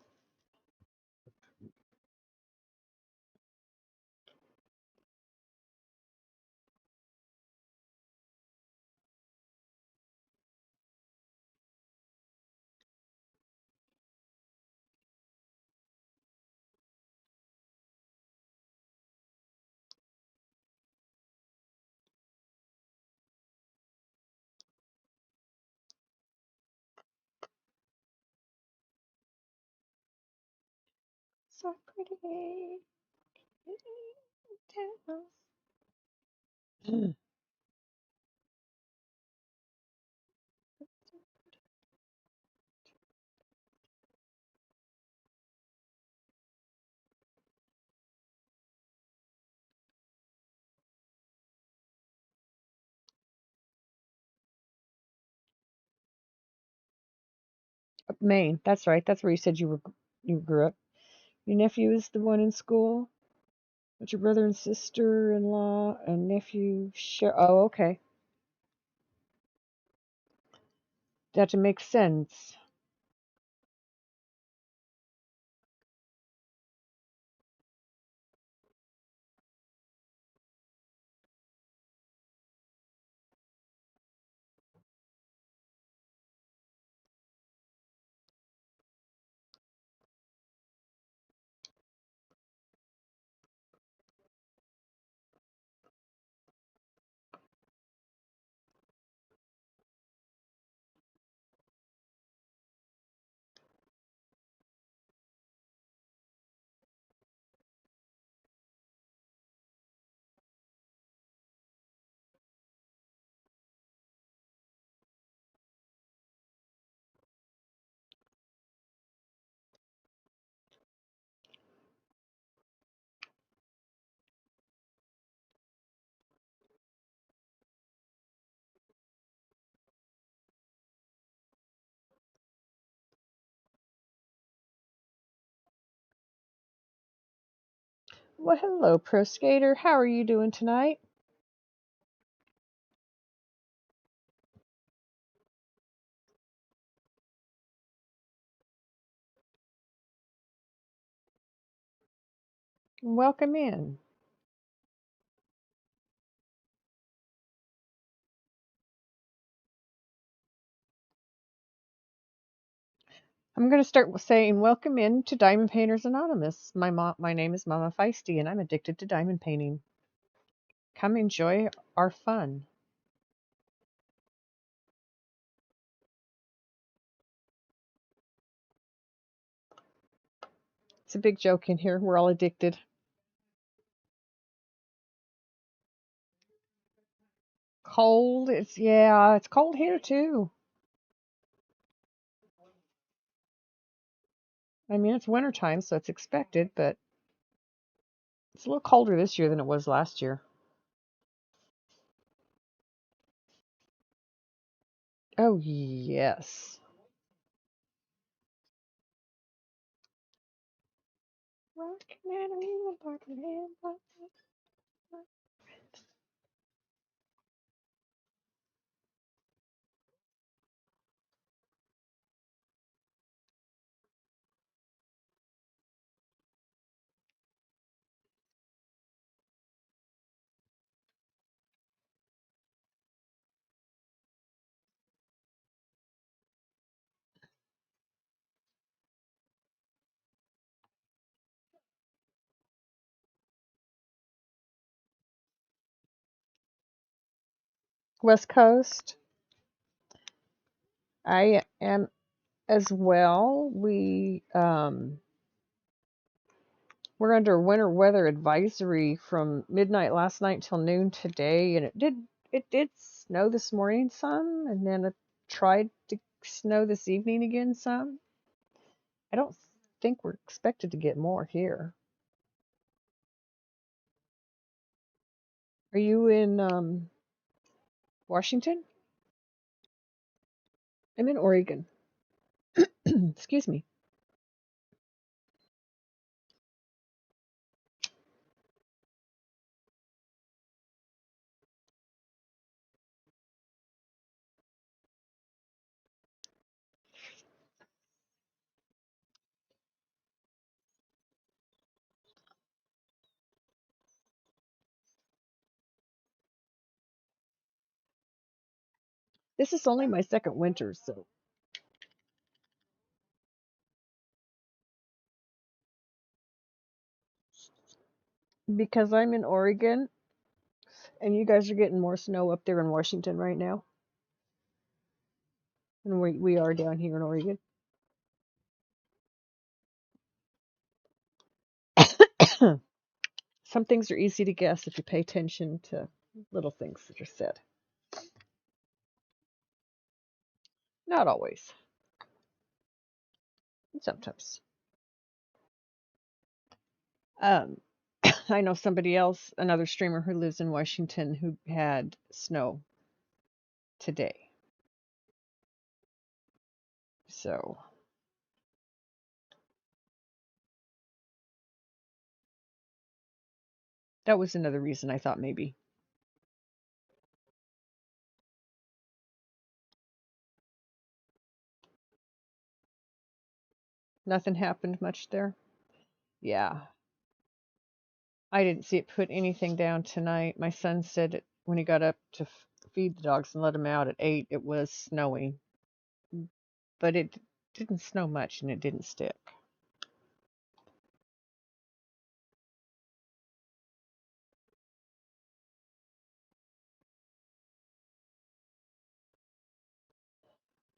Speaker 1: So pretty. Maine. That's right. That's where you said you grew up. Your nephew is the one in school. But your brother and sister-in-law and nephew share. Oh, okay. That makes sense. Well, hello, Pro Skater. How are you doing tonight? Welcome in. I'm going to start with saying welcome in to Diamond Painters Anonymous. My name is Mama Feisty, and I'm addicted to diamond painting. Come enjoy our fun. It's a big joke in here. We're all addicted. Cold. It's cold here too. I mean, it's wintertime, so it's expected, but it's a little colder this year than it was last year. Oh, yes. West Coast. I am as well. We're under winter weather advisory from midnight last night till noon today, and it did snow this morning some, and then it tried to snow this evening again some. I don't think we're expected to get more here. Are you in Washington? I'm in Oregon. Excuse me. This is only my second winter, so because I'm in Oregon and you guys are getting more snow up there in Washington right now than we are down here in Oregon. Some things are easy to guess if you pay attention to little things that are said. Not always. Sometimes. Um, I know somebody else, another streamer who lives in Washington, who had snow today. So that was another reason I thought maybe. Nothing happened much there. Yeah. I didn't see it put anything down tonight. My son said when he got up to feed the dogs and let them out at 8, it was snowing. But it didn't snow much and it didn't stick.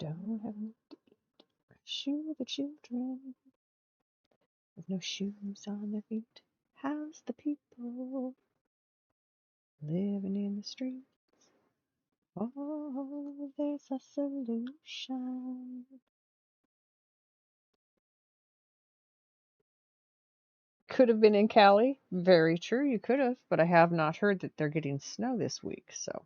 Speaker 1: Don't have enough to eat. Shoe the children with no shoes on their feet. How's the people living in the street? Oh, there's a solution. Could have been in Cali. Very true, you could have, but I have not heard that they're getting snow this week, so.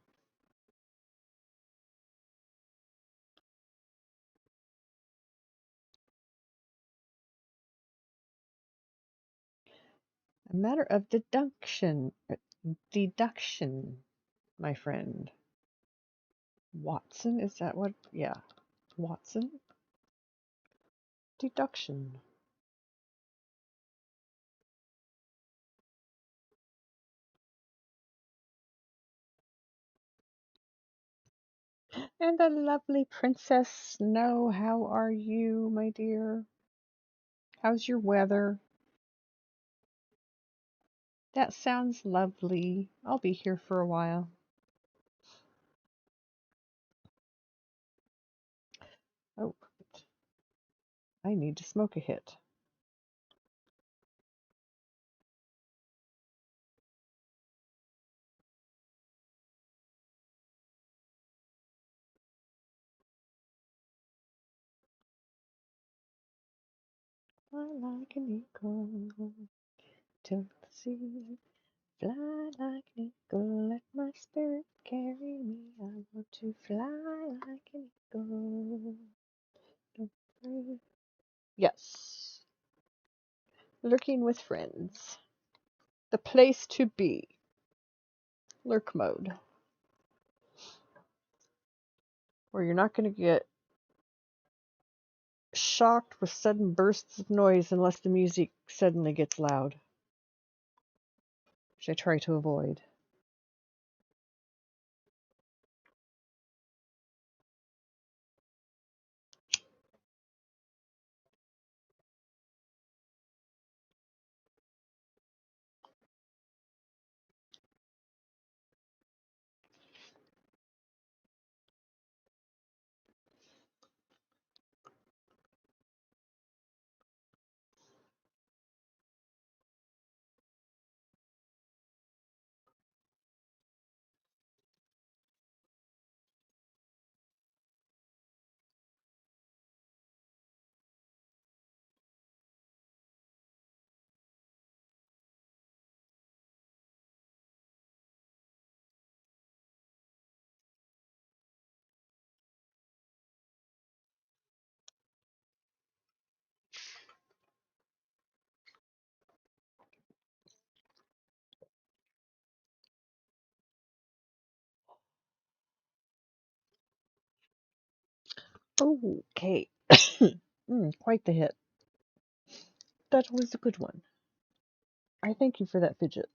Speaker 1: A matter of deduction, my friend. Watson, is that what? Yeah, Watson. Deduction. And the lovely Princess Snow, how are you, my dear? How's your weather? That sounds lovely. I'll be here for a while. Oh, I need to smoke a hit. Fly like an eagle to the sea. Fly like an eagle, let my spirit carry me. I want to fly like an eagle. Don't worry. Yes. Lurking with friends. The place to be. Lurk mode. Where you're not going to get shocked with sudden bursts of noise unless the music suddenly gets loud, which I try to avoid.
Speaker 2: Okay. Quite the hit. That was a good one. I thank you for that fidget.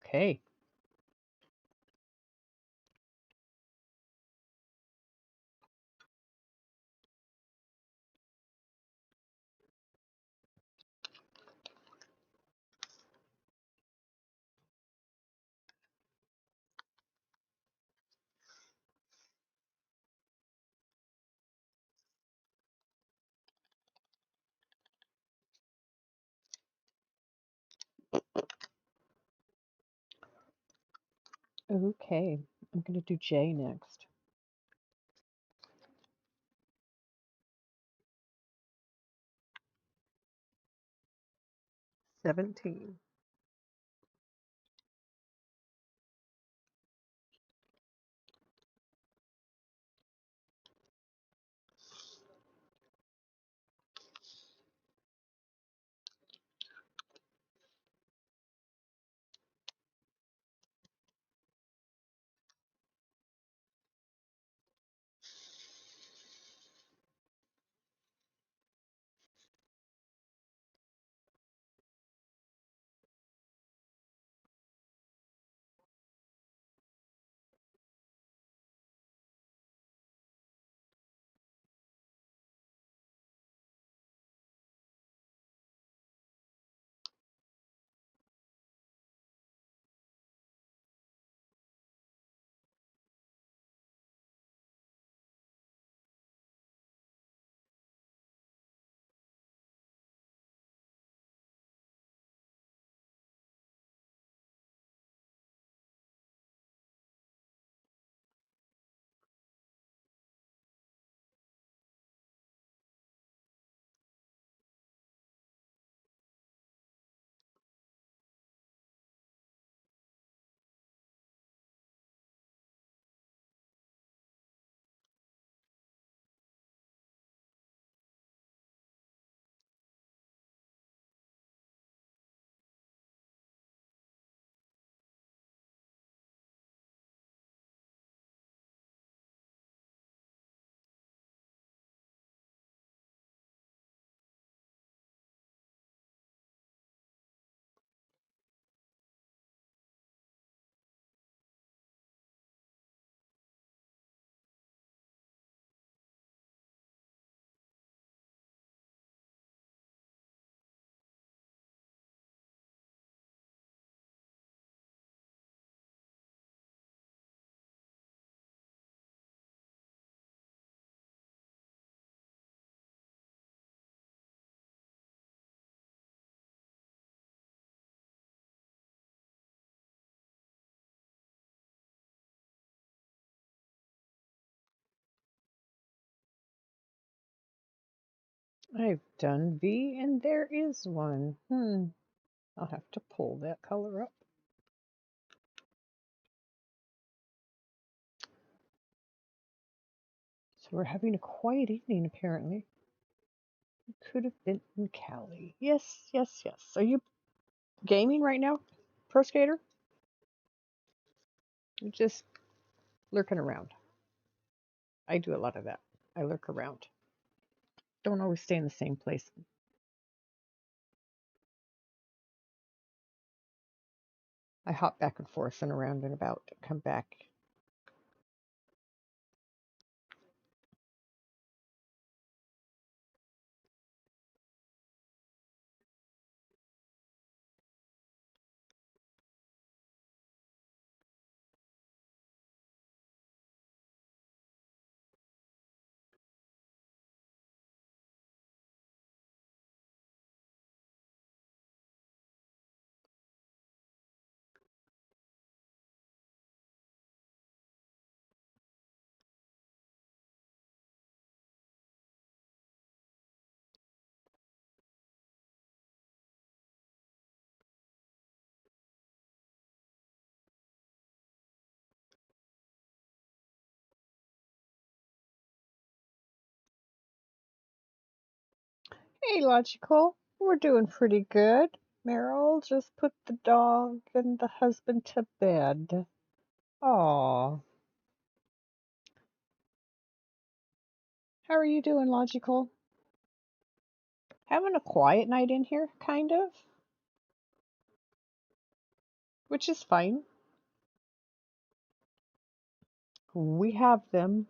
Speaker 1: Okay.
Speaker 2: Okay. I'm going to do J next. 17.
Speaker 1: I've done V and there is one. I'll have to pull that color up. So we're having a quiet evening apparently. We could have been in Cali. Yes, yes, yes. Are you gaming right now, Pro Skater? You're just lurking around. I do a lot of that. I lurk around. Don't always stay in the same place. I hop back and forth and around and about, come back. Hey, Logical. We're doing pretty good. Meryl just put the dog and the husband to bed. Aw. How are you doing, Logical? Having a quiet night in here, kind of, which is fine. We have them.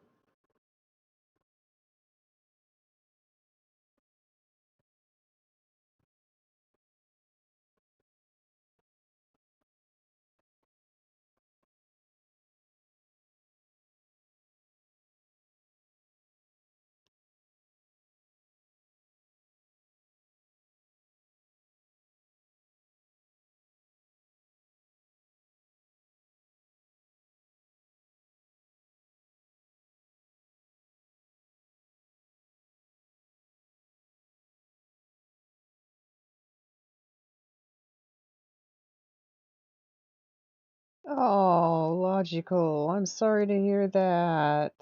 Speaker 1: Oh, Logical. I'm sorry to hear that.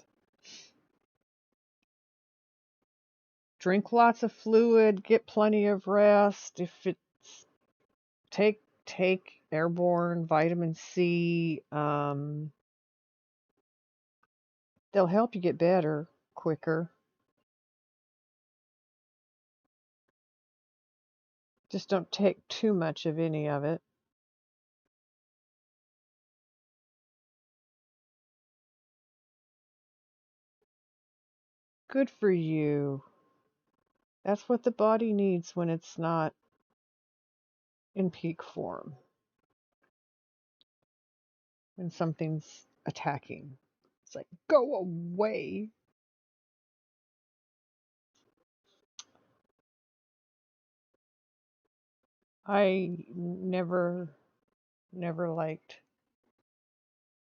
Speaker 1: Drink lots of fluid, get plenty of rest. If it's take airborne vitamin C. They'll help you get better quicker. Just don't take too much of any of it. Good for you. That's what the body needs when it's not in peak form, when something's attacking. It's like, go away. I never liked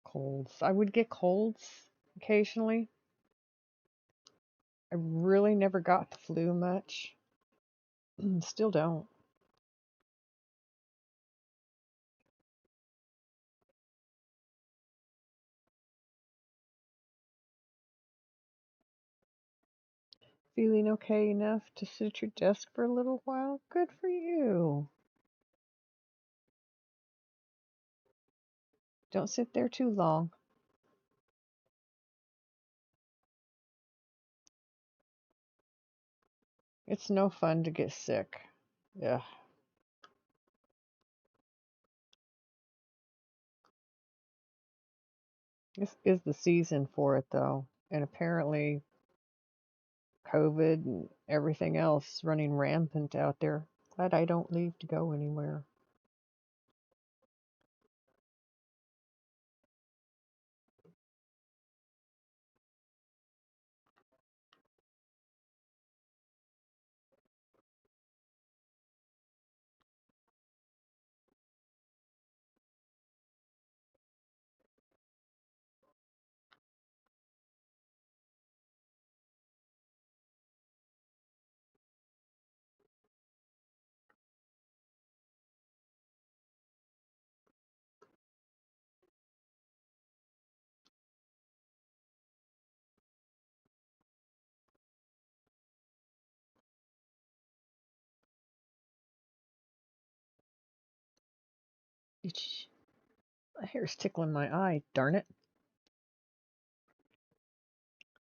Speaker 1: colds. I would get colds occasionally. I really never got the flu much. Still don't. Feeling okay enough to sit at your desk for a little while? Good for you. Don't sit there too long. It's no fun to get sick. Yeah. This is the season for it, though. And apparently, COVID and everything else running rampant out there. Glad I don't leave to go anywhere.
Speaker 2: Itch. My hair's tickling my eye, darn it.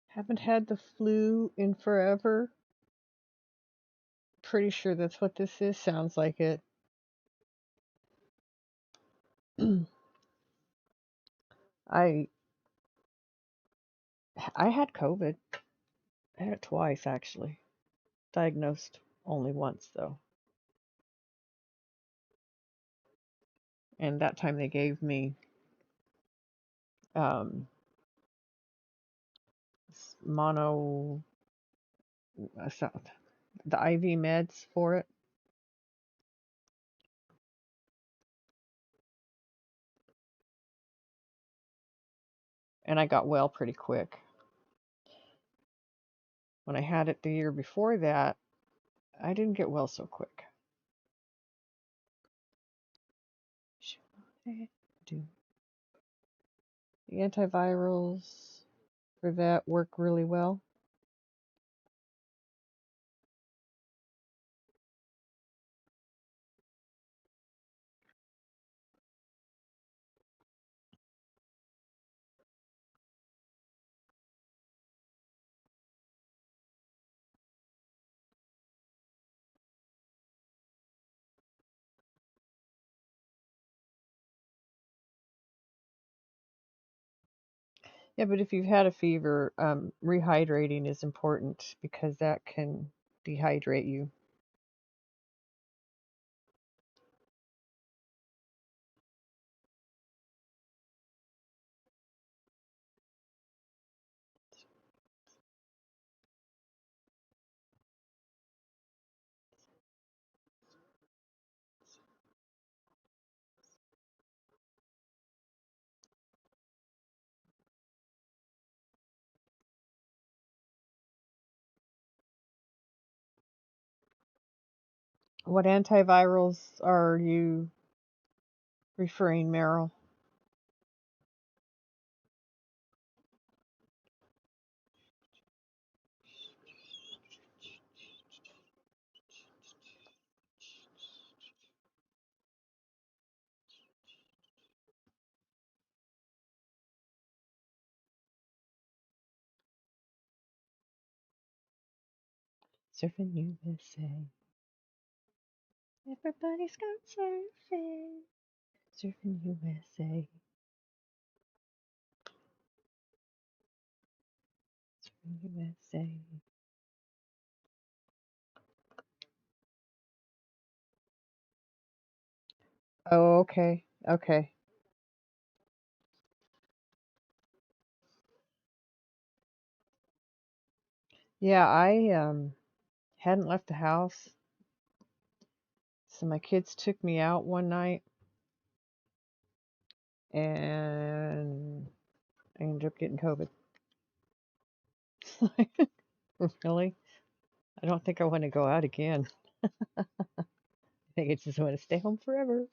Speaker 2: Haven't had the flu in forever. Pretty sure that's what this is. Sounds like it. I I had COVID. I had it twice actually. Diagnosed only once though. And that time they gave me um, mono, the IV meds for it, and I got well pretty quick. When I had it the year before that, I didn't get well so quick. The antivirals for that work really well. Yeah, but if you've had a fever, rehydrating is important because that can dehydrate you. What antivirals are you referring, Meryl? Surfing USA. Everybody's gone surfing. Surfing USA. Surfing USA. Oh, okay. Okay. Yeah, I hadn't left the house, so my kids took me out one night and I ended up getting COVID. Really? I don't think I want to go out again. I think I just want to stay home forever.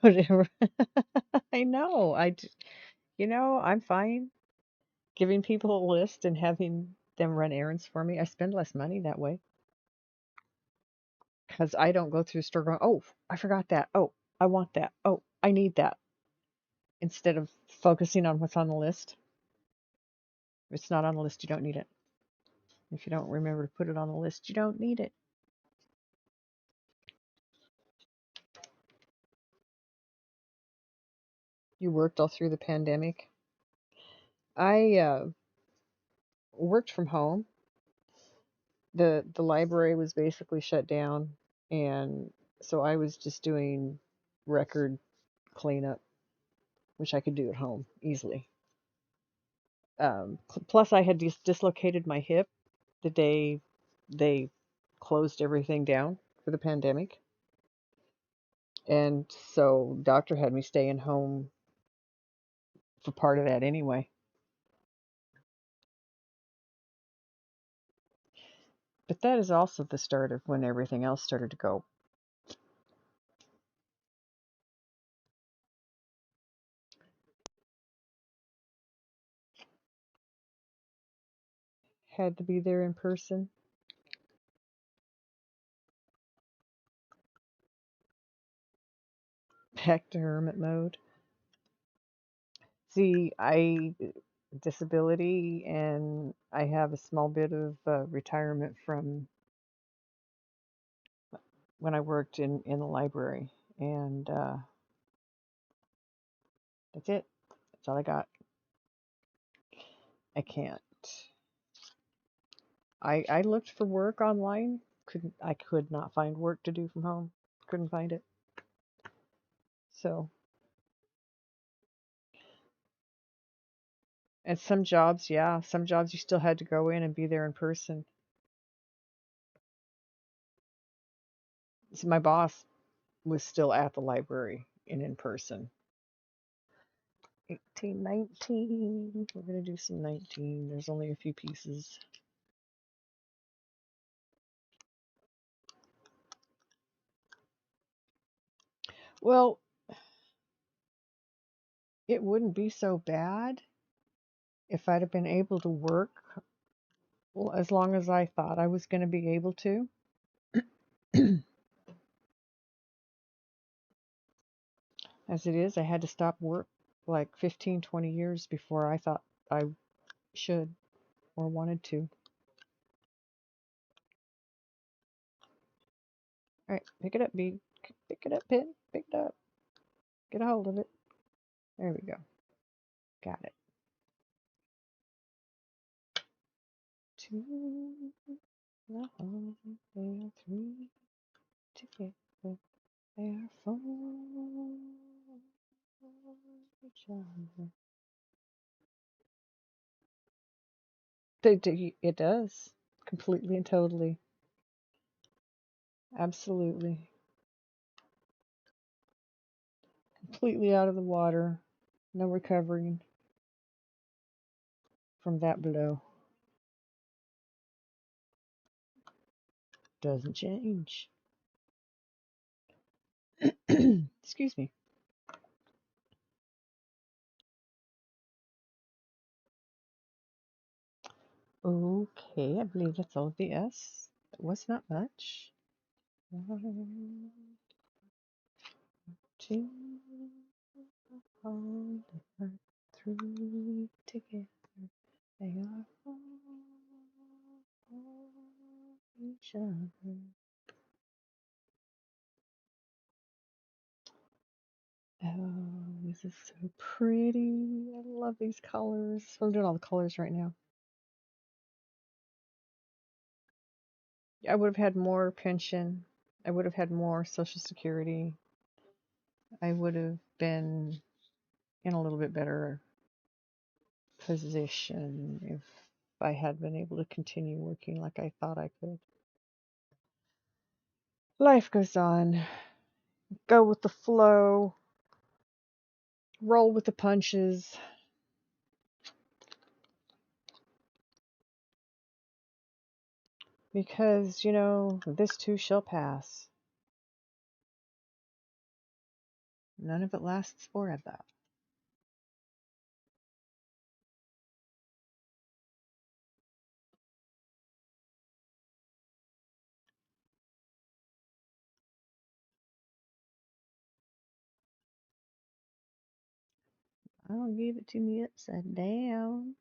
Speaker 2: Don't ever. I know. I'm fine giving people a list and having them run errands for me. I spend less money that way because I don't go through the store going, oh, I forgot that. Oh, I want that. Oh, I need that. Instead of focusing on what's on the list. If it's not on the list, you don't need it. If you don't remember to put it on the list, you don't need it. You worked all through the pandemic. I worked from home. The library was basically shut down, and so I was just doing record cleanup, which I could do at home easily. Plus, I had dislocated my hip the day they closed everything down for the pandemic, and so doctor had me staying home for part of that anyway. But that is also the start of when everything else started to go. had to be there in person. Back to hermit mode. See, I disability and I have a small bit of retirement from when I worked in the library, and that's it. That's all I got. I can't. I looked for work online. I could not find work to do from home. Couldn't find it. So, and some jobs, yeah, some jobs you still had to go in and be there in person. So my boss was still at the library and in person. 18, 19. We're gonna do some 19. There's only a few pieces. Well, it wouldn't be so bad if I'd have been able to work as long as I thought I was going to be able to. As it is, I had to stop work like 15, 20 years before I thought I should or wanted to. All right, pick it up, Bee. Pick it up, Pin. Pick it up. Get a hold of it. There we go. Got it. 2, they are 3 together. They are 4 each other. It does. Completely and totally. Absolutely. Completely out of the water. No recovering from that blow. Doesn't change. Excuse me. Okay, I believe that's all of the S. That was not much. 1, 2, 3 together. They are for each other. Oh, this is so pretty. I love these colors. I'm doing all the colors right now. I would have had more pension. I would have had more Social Security. I would have been in a little bit better position if I had been able to continue working like I thought I could. Life goes on. Go with the flow. Roll with the punches. Because, this too shall pass. None of it lasts forever. I'll give it to me upside down.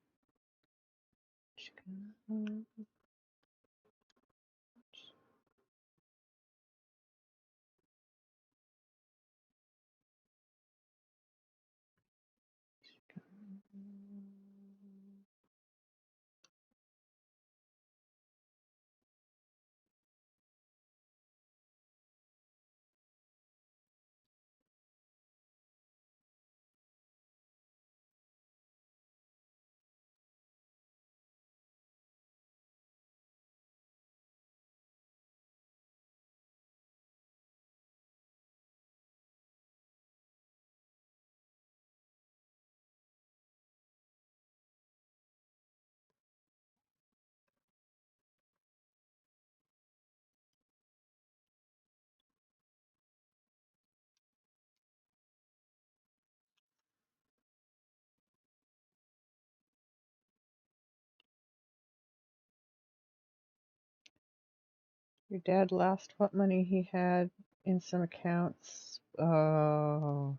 Speaker 2: Your dad lost what money he had in some accounts. Oh,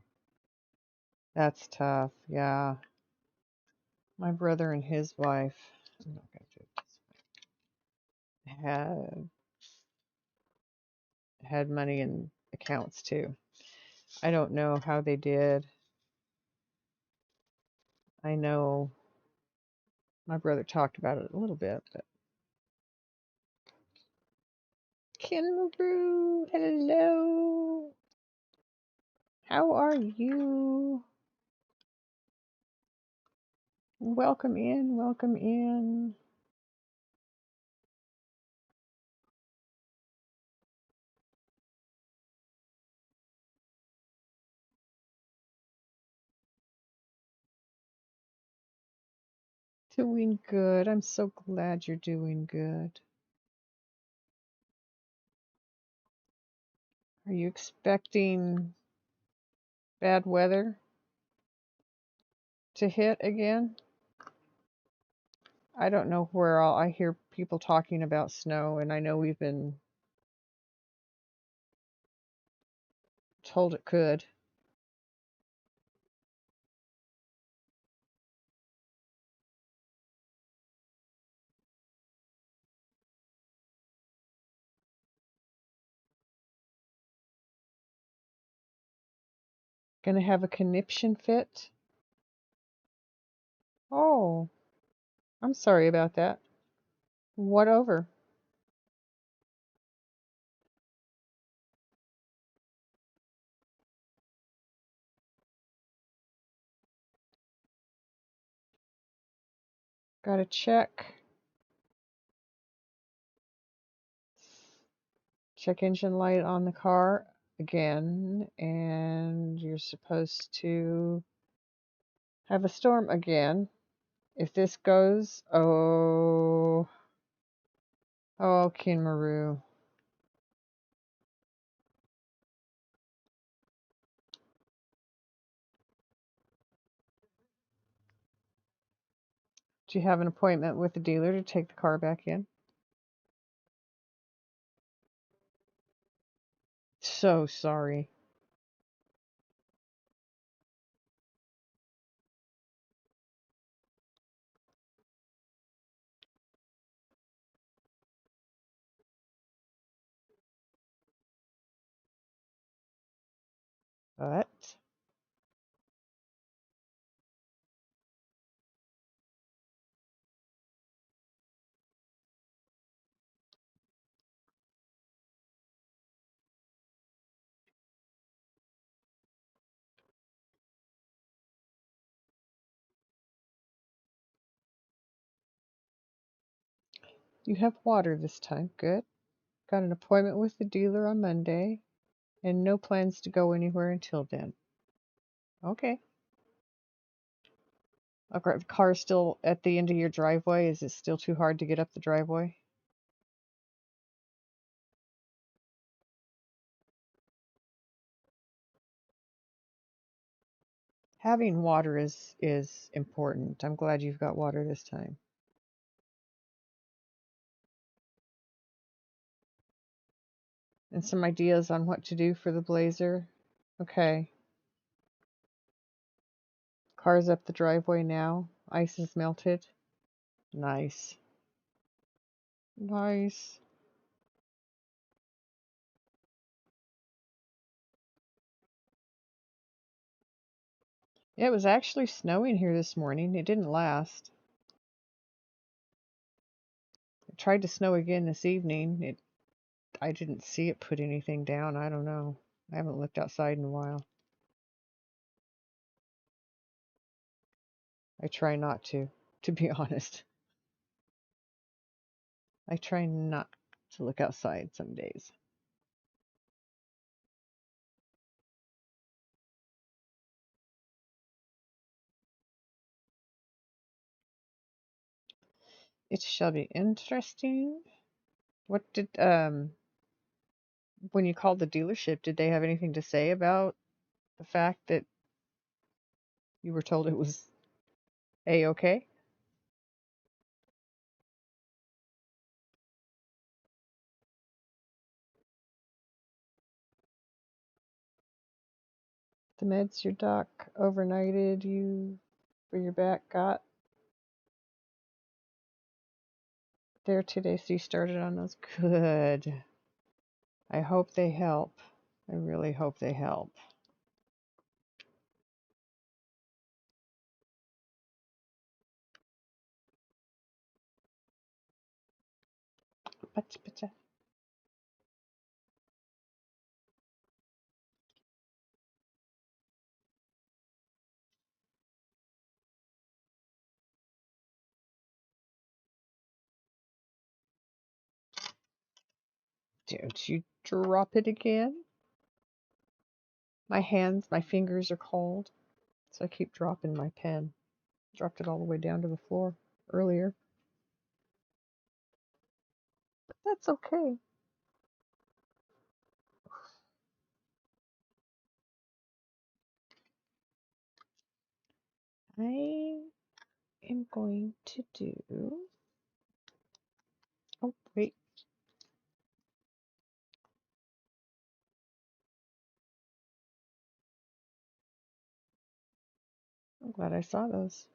Speaker 2: that's tough. Yeah. My brother and his wife, I'm not gonna do it this way, had money in accounts too. I don't know how they did. I know my brother talked about it a little bit, but Kenru, hello. How are you? Welcome in, welcome in. Doing good. I'm so glad you're doing good. Are you expecting bad weather to hit again? I don't know where all I hear people talking about snow, and I know we've been told it could. Gonna have a conniption fit? Oh, I'm sorry about that. What over? Gotta check. Check engine light on the car again, and you're supposed to have a storm again. If this goes, oh, Kinmaru. Do you have an appointment with the dealer to take the car back in? So sorry. But you have water this time. Good. Got an appointment with the dealer on Monday, and no plans to go anywhere until then. Okay. Okay, the car's still at the end of your driveway. Is it still too hard to get up the driveway? Having water is important. I'm glad you've got water this time. And some ideas on what to do for the Blazer. Okay. Car's up the driveway now. Ice is melted. Nice. Nice. It was actually snowing here this morning. It didn't last. It tried to snow again this evening. I didn't see it put anything down. I don't know. I haven't looked outside in a while. I try not to be honest. I try not to look outside some days. It shall be interesting. What did when you called the dealership, did they have anything to say about the fact that you were told it was A-okay? The meds your doc overnighted you for your back got. There today, so you started on those. Good. I hope they help. I really hope they help. But don't you drop it again? My fingers are cold, so I keep dropping my pen. Dropped it all the way down to the floor earlier. But that's okay. I am going to do. Oh, wait. I'm glad I saw those.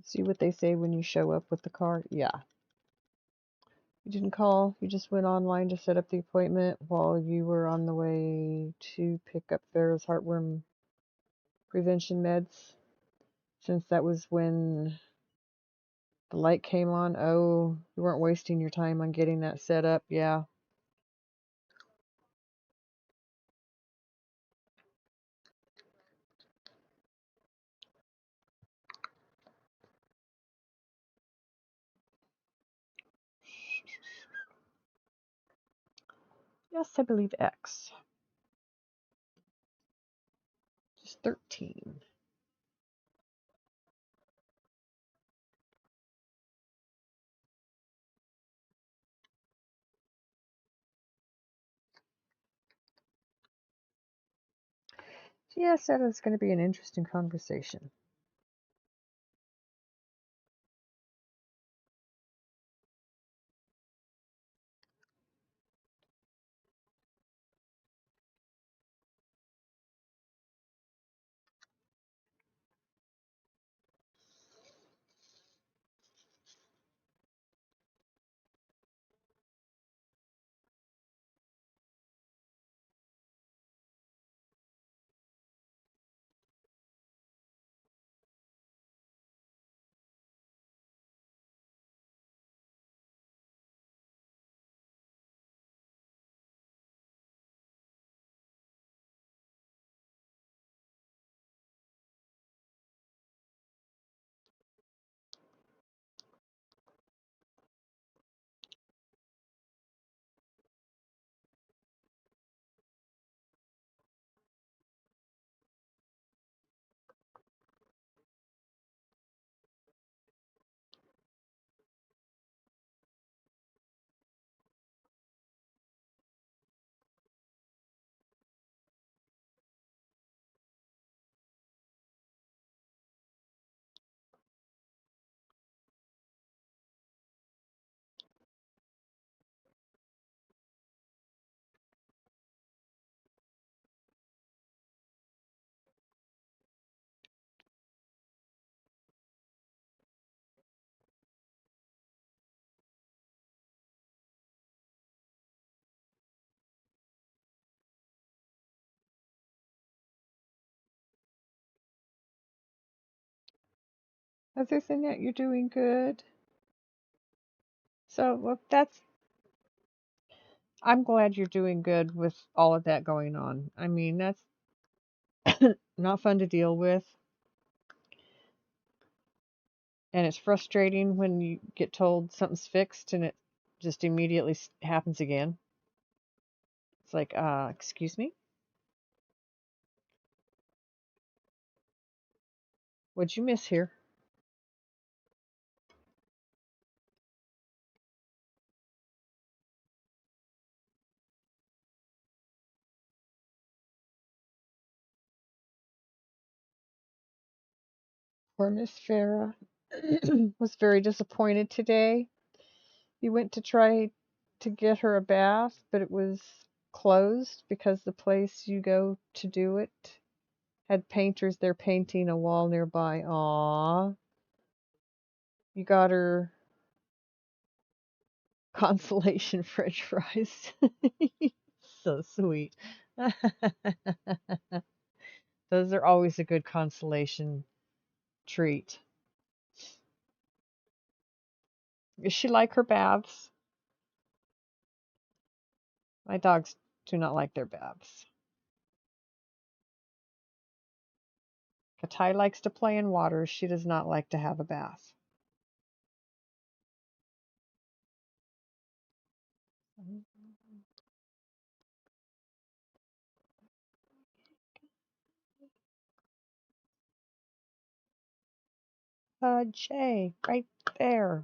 Speaker 2: See what they say when you show up with the car? Yeah. You didn't call, you just went online to set up the appointment while you were on the way to pick up Vera's heartworm prevention meds. Since that was when the light came on. Oh, you weren't wasting your time on getting that set up. Yeah. Yes, I believe X. Just 13. Yes, that is going to be an interesting conversation. Other than that, you're doing good. So, well, I'm glad you're doing good with all of that going on. I mean, that's not fun to deal with. And it's frustrating when you get told something's fixed and it just immediately happens again. It's like, excuse me? What'd you miss here? Poor Miss Farah was very disappointed today. You went to try to get her a bath, but it was closed because the place you go to do it had painters there painting a wall nearby. Aww. You got her consolation french fries. So sweet. Those are always a good consolation treat. Does she like her baths? My dogs do not like their baths. Katai likes to play in water. She does not like to have a bath. Jay, right there.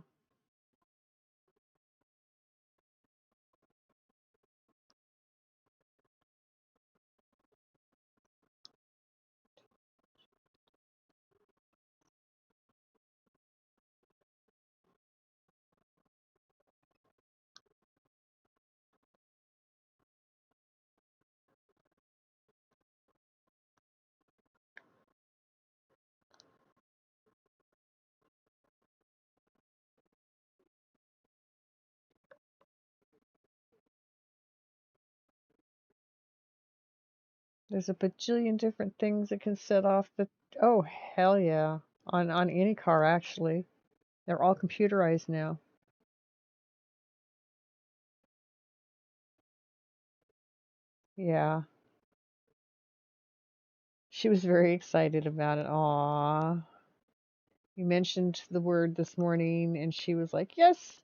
Speaker 2: There's a bajillion different things that can set off the. Oh, hell yeah. On any car, actually. They're all computerized now. Yeah. She was very excited about it. Aww. You mentioned the word this morning, and she was like, yes,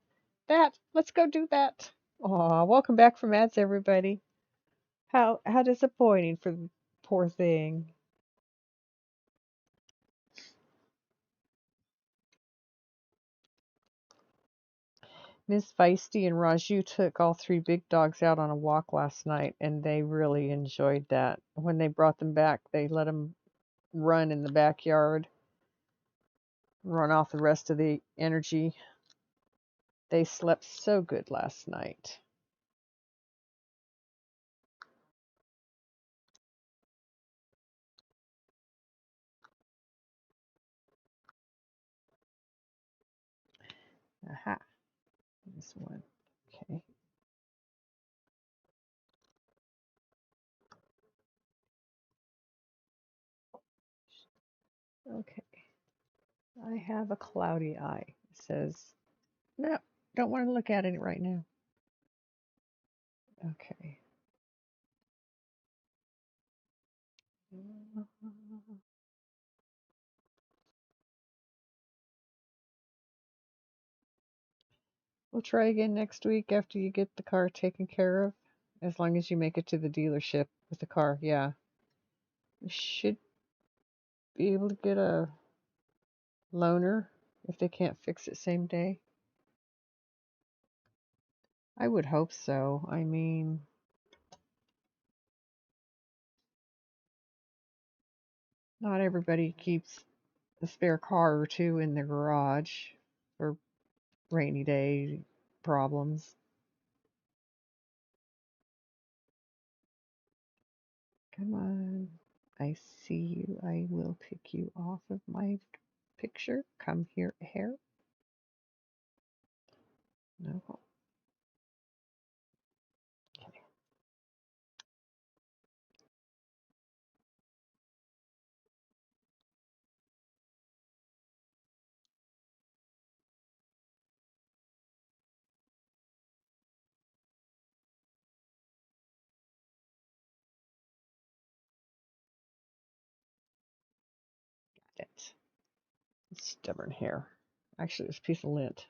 Speaker 2: that. Let's go do that. Aw, welcome back from ads, everybody. How disappointing for the poor thing. Miss Feisty and Raju took all three big dogs out on a walk last night, and they really enjoyed that. When they brought them back, they let them run in the backyard, run off the rest of the energy. They slept so good last night. Aha, this one. Okay. Okay. I have a cloudy eye. It says, no, don't want to look at it right now. Okay. We'll try again next week after you get the car taken care of. As long as you make it to the dealership with the car, yeah. You should be able to get a loaner if they can't fix it same day. I would hope so. I mean, not everybody keeps a spare car or two in their garage for rainy day problems. Come on. I see you. I will pick you off of my picture. Come here. No. Okay. Got it. Stubborn hair. Actually, it's a piece of lint.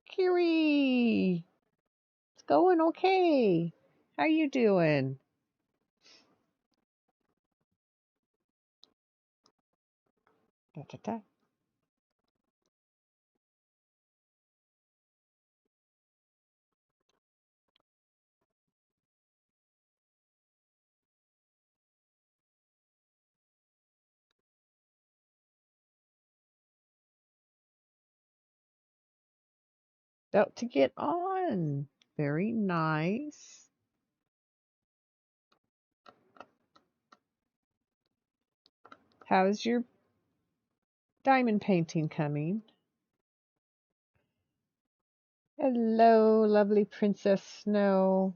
Speaker 2: Kiri! It's going okay. How you doing? Da, da, da. About to get on. Very nice. How's your diamond painting coming? Hello, lovely Princess Snow.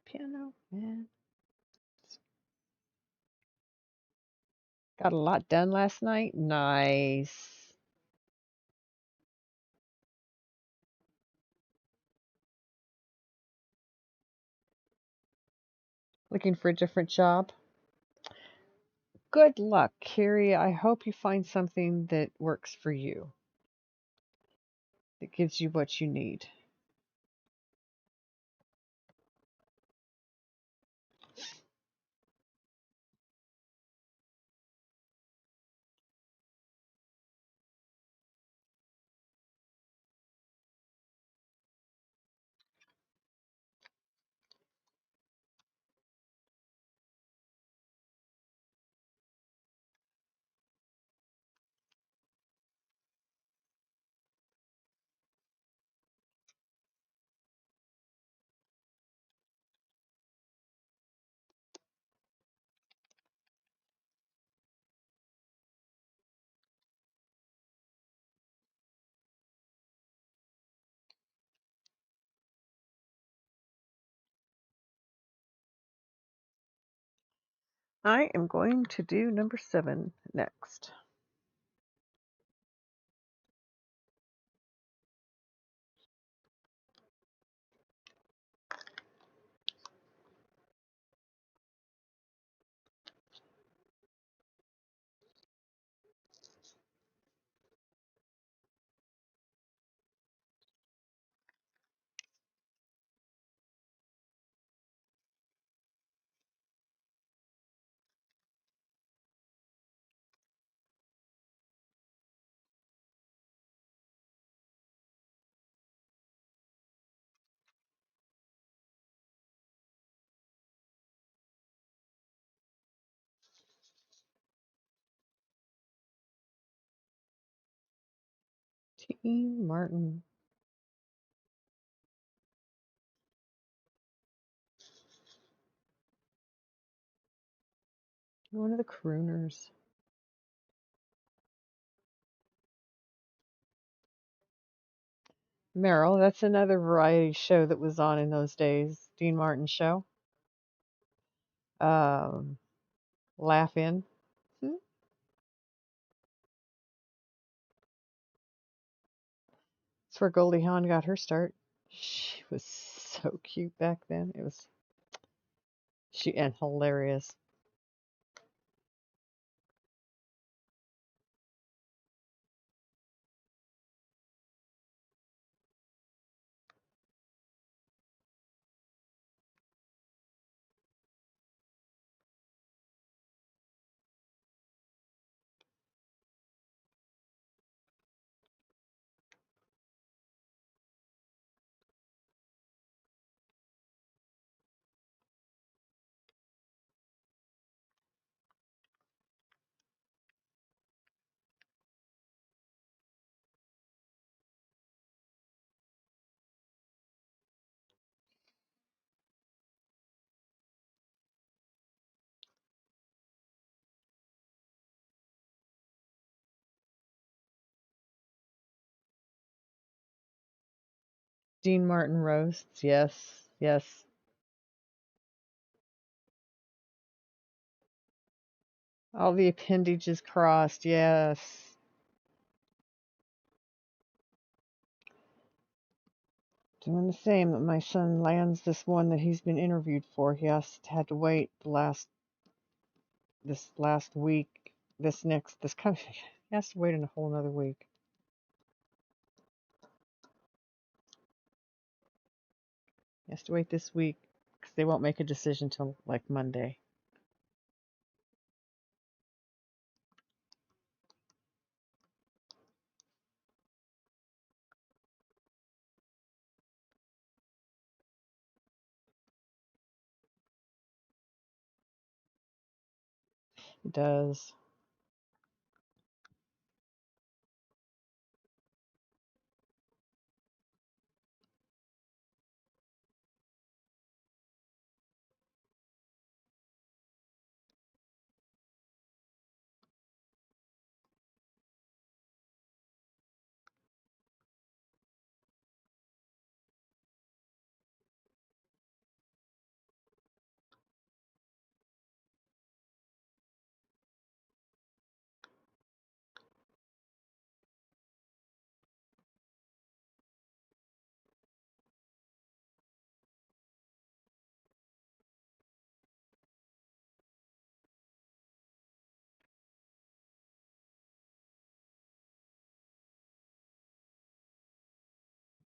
Speaker 2: Piano man. Got a lot done last night. Nice. Looking for a different job? Good luck, Carrie. I hope you find something that works for you, that gives you what you need. I am going to do number 7 next. Dean Martin. One of the crooners. Meryl, that's another variety show that was on in those days. Dean Martin show. Um, Laugh In. Hmm. That's where Goldie Hawn got her start. She was so cute back then. It was she and hilarious. Dean Martin roasts. Yes, yes. All the appendages crossed. Yes. Doing the same that my son lands this one that he's been interviewed for. He had to wait this last week. This coming. He has to wait in a whole another week. He has to wait this week because they won't make a decision till like Monday. It does.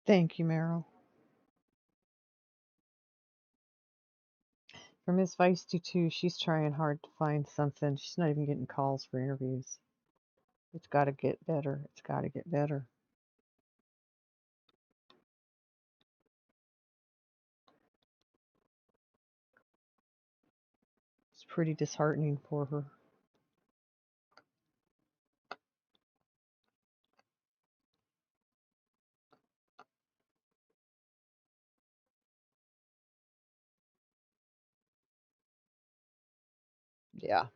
Speaker 2: Thank you, Meryl. For Miss Feisty too, she's trying hard to find something. She's not even getting calls for interviews. It's got to get better. It's got to get better. It's pretty disheartening for her. Yeah.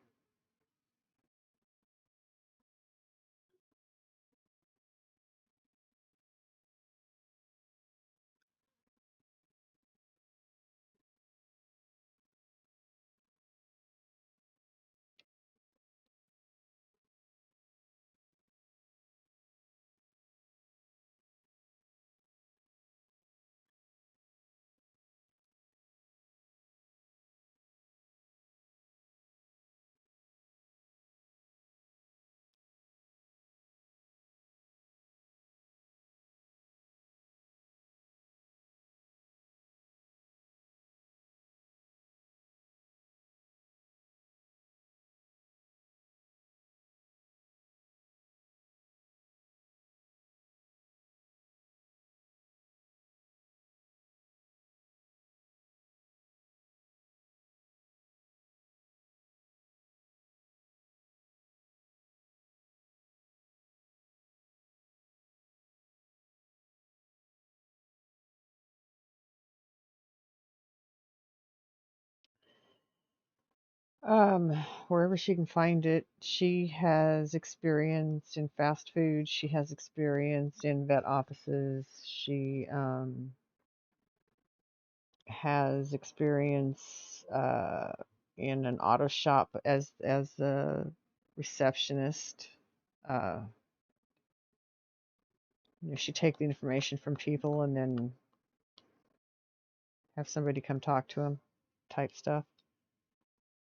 Speaker 2: Um, Wherever she can find it, she has experience in fast food. She has experience in vet offices. She has experience in an auto shop as a receptionist. Uh, she take the information from people and then have somebody come talk to them, type stuff.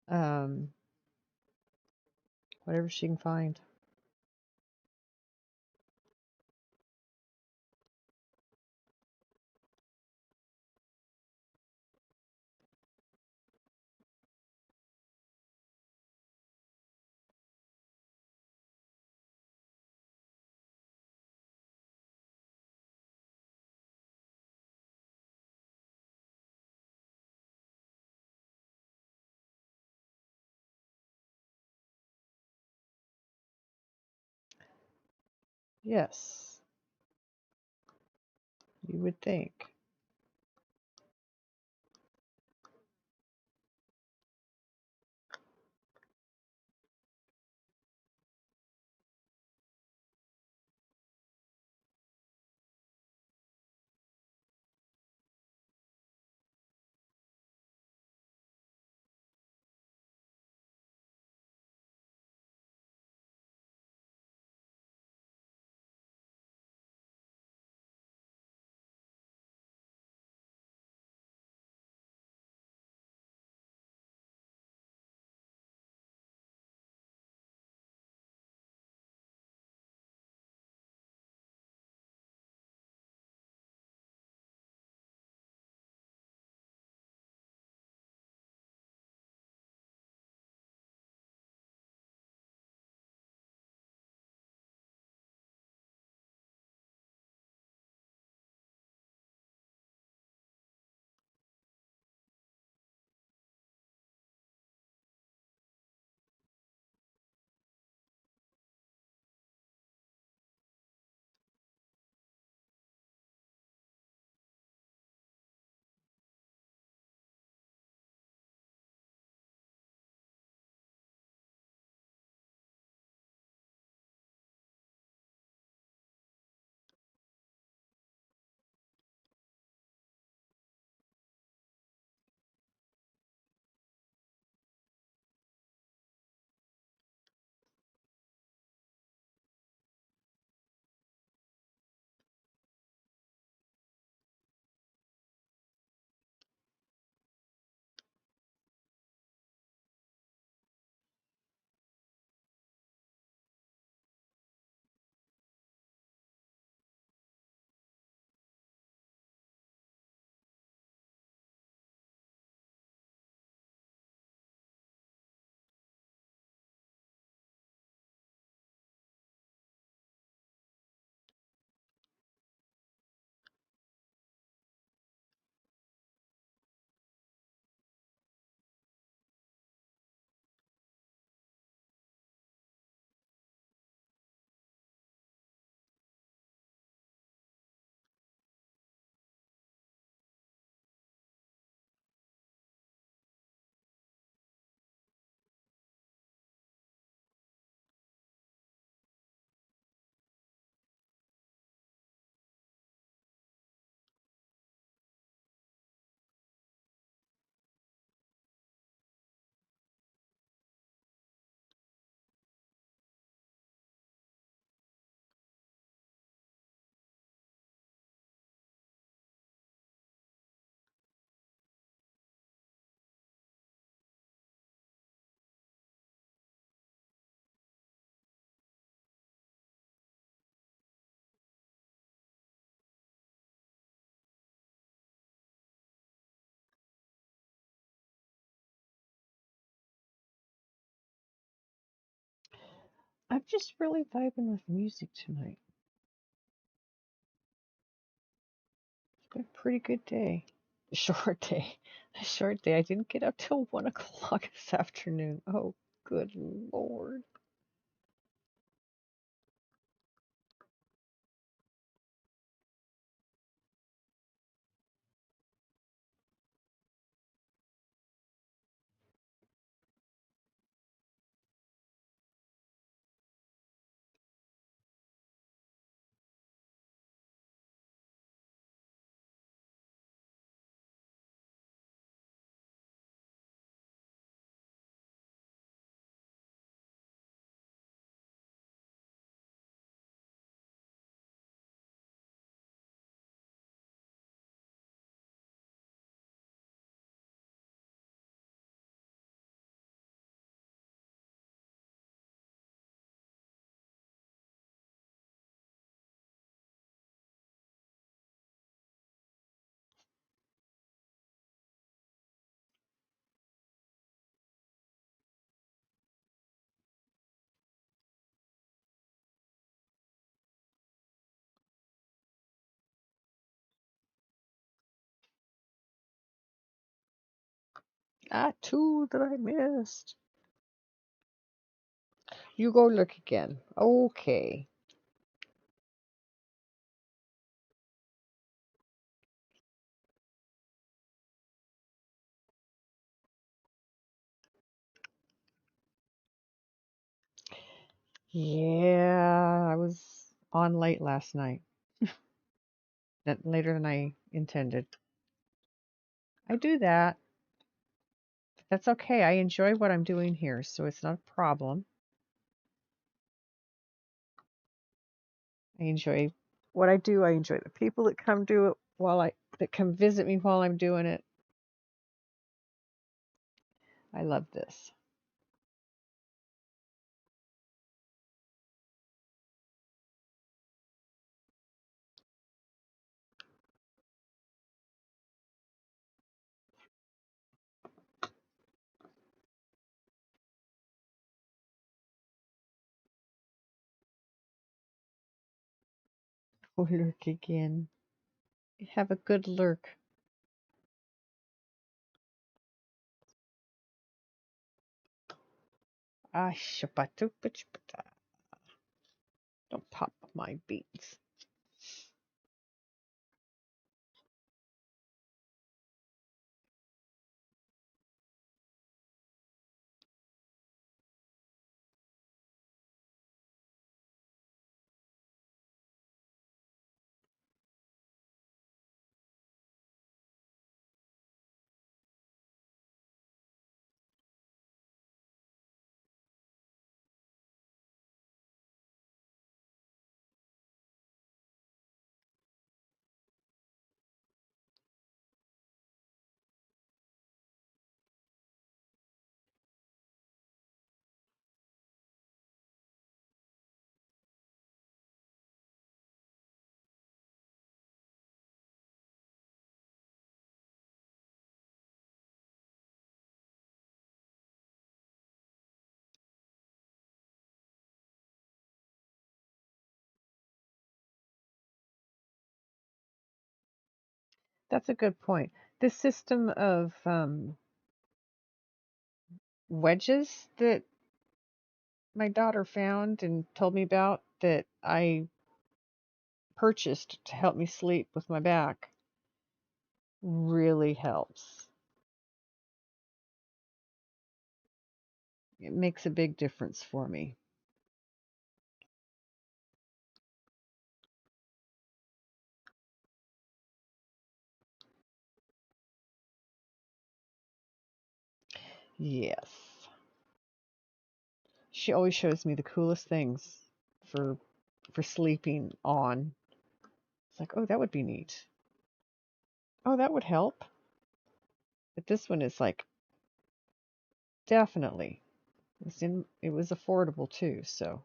Speaker 2: Um, Whatever she can find. Yes, you would think. I'm just really vibing with music tonight. It's been a pretty good day. A short day. A short day. I didn't get up till 1 o'clock this afternoon. Oh, good Lord. Ah, two that I missed. You go look again. Okay. Yeah, I was on late last night. Later than I intended. I do that. That's okay. I enjoy what I'm doing here, so it's not a problem. I enjoy what I do. I enjoy the people that come do it that come visit me while I'm doing it. I love this. Oh, lurk again. Have a good lurk. Ah, shabatu-pachpata. Don't pop my beans. That's a good point. This system of wedges that my daughter found and told me about that I purchased to help me sleep with my back really helps. It makes a big difference for me. Yes. She always shows me the coolest things for for sleeping on. It's like, oh, that would be neat. Oh, that would help. But this one is like definitely. It was affordable too, so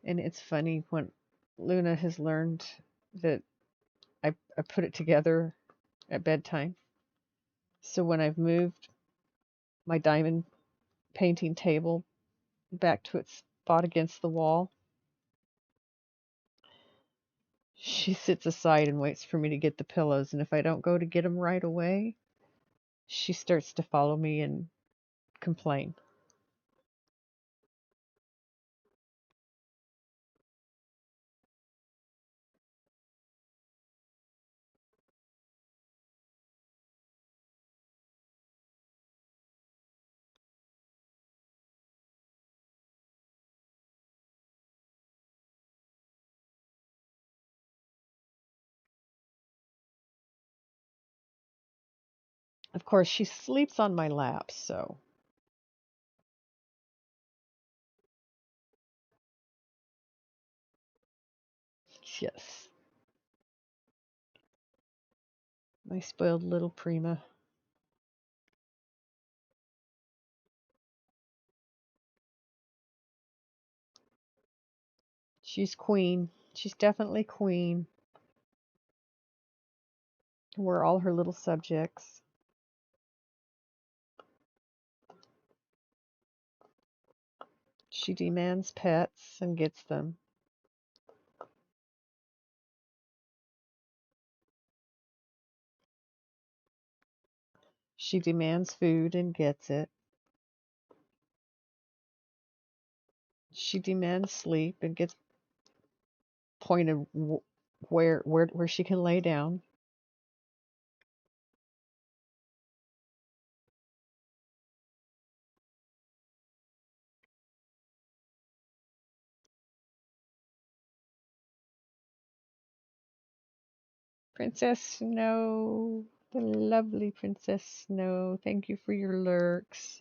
Speaker 2: And it's funny when Luna has learned that I put it together at bedtime. So when I've moved my diamond painting table back to its spot against the wall, she sits aside and waits for me to get the pillows. And if I don't go to get them right away, she starts to follow me and complain. Of course, she sleeps on my lap, so yes, my spoiled little Prima. She's queen. She's definitely queen. We're all her little subjects. She demands pets and gets them. She demands food and gets it. She demands sleep and gets pointed where she can lay down. Princess Snow, the lovely Princess Snow. Thank you for your lurks.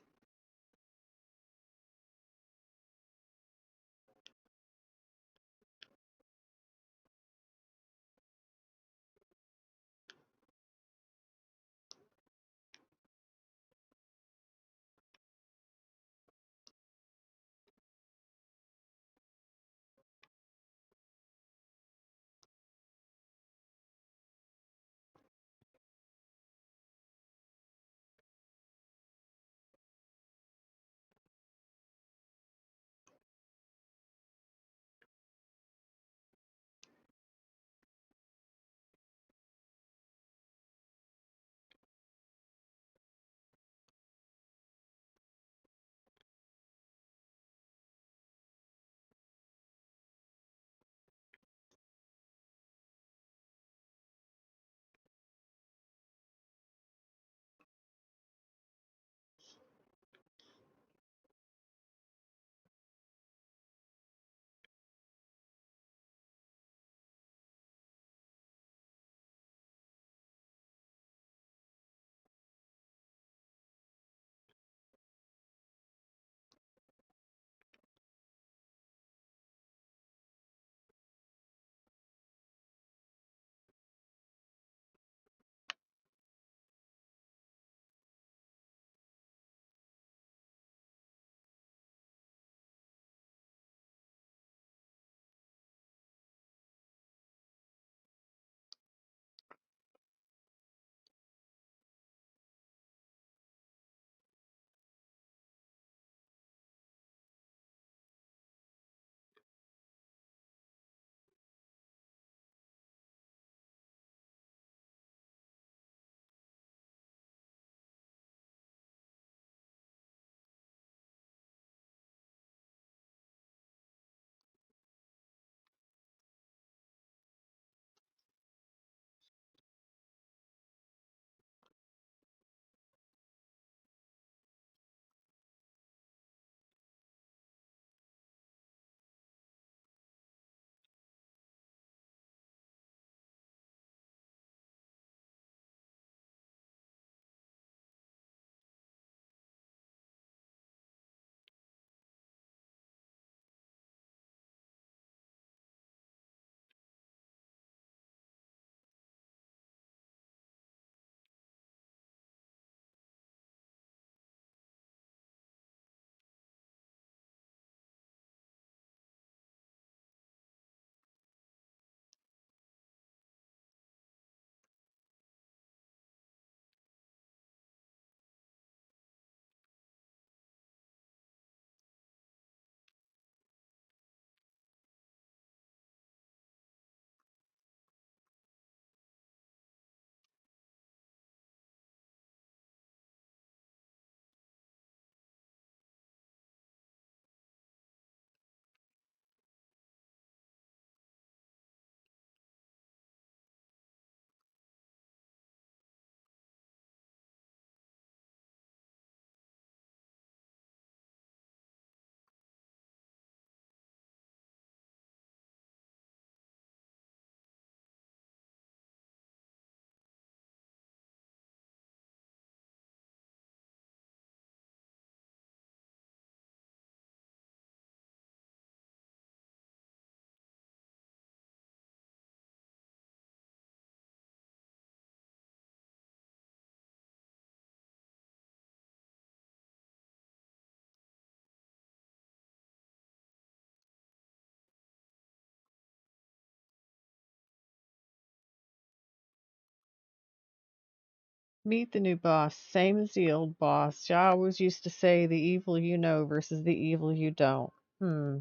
Speaker 2: Meet the new boss, same as the old boss. I always used to say the evil you know versus the evil you don't. Hmm.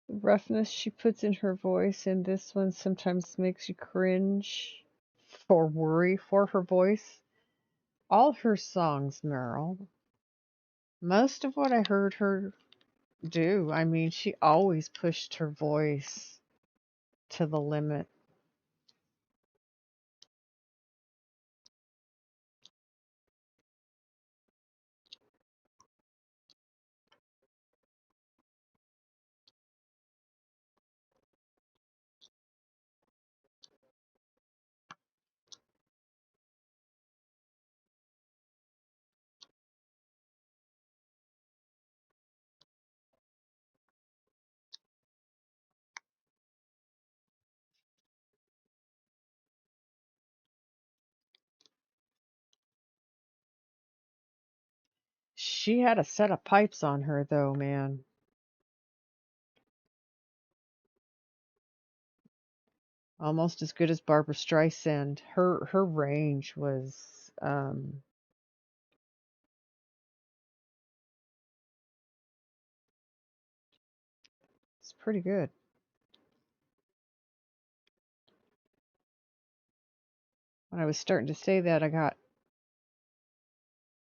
Speaker 2: The roughness she puts in her voice in this one sometimes makes you cringe or worry for her voice. All her songs, Meryl, most of what I heard her do, I mean, she always pushed her voice to the limit. She had a set of pipes on her, though, man. Almost as good as Barbara Streisand. Her range was it's pretty good. When I was starting to say that, I got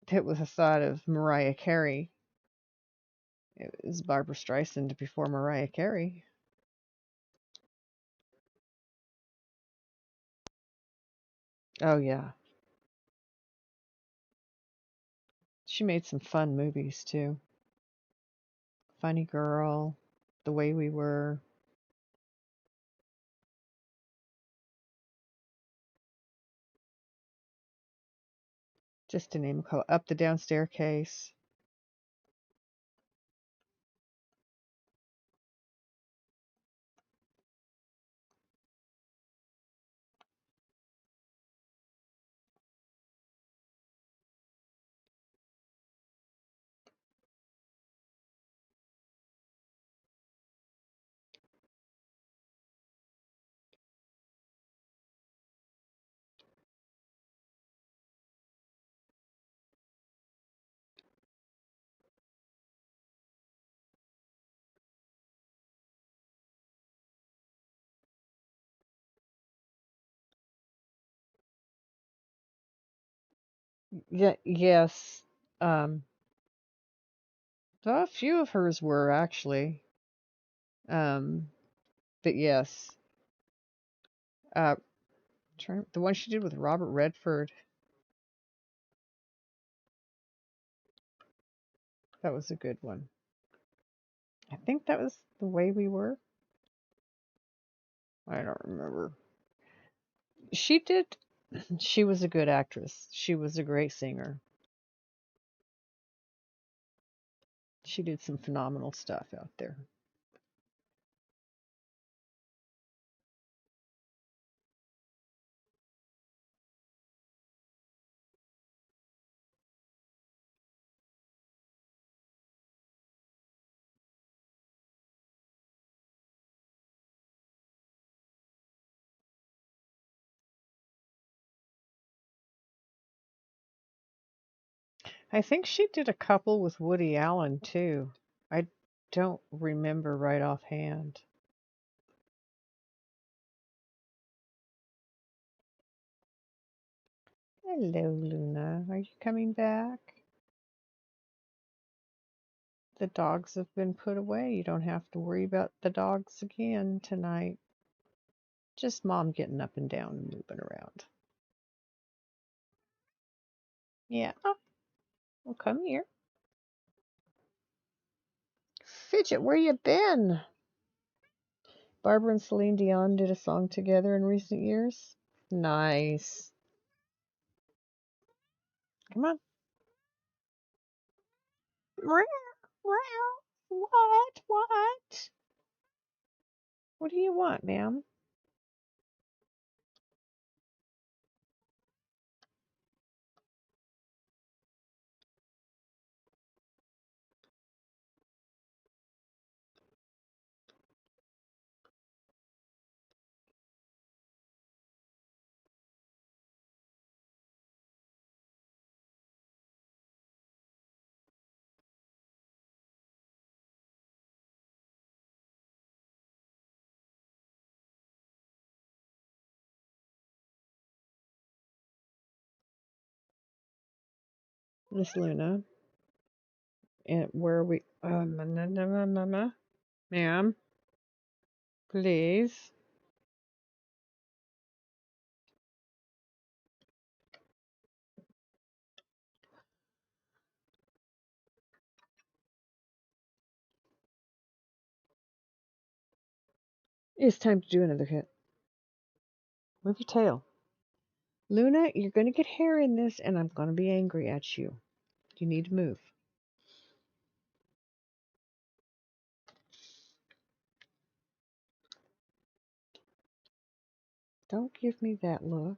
Speaker 2: hit with the thought of Mariah Carey. It was Barbara Streisand before Mariah Carey. Oh yeah. She made some fun movies too. Funny Girl, The Way We Were, just to name a couple. Up the Down Staircase. Yeah, yes. Um, a few of hers were actually. Um, but yes. Uh, the one she did with Robert Redford, that was a good one. I think that was The Way We Were. I don't remember. She did. She was a good actress. She was a great singer. She did some phenomenal stuff out there. I think she did a couple with Woody Allen too. I don't remember right offhand. Hello, Luna. Are you coming back? The dogs have been put away. You don't have to worry about the dogs again tonight. Just Mom getting up and down and moving around. Yeah. Oh, well, come here. Fidget, where you been? Barbara and Celine Dion did a song together in recent years. Nice. Come on. What? What? What do you want, ma'am? Miss Luna. And where are we? Ma'am, please. It's time to do another hit. Move your tail. Luna, you're going to get hair in this, and I'm going to be angry at you. You need to move. Don't give me that look.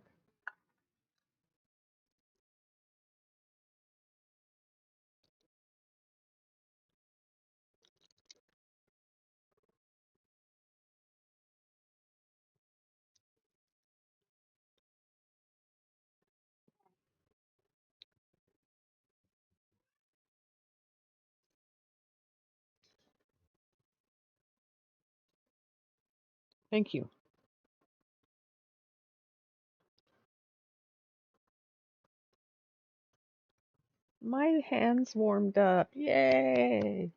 Speaker 2: Thank you. My hands warmed up. Yay!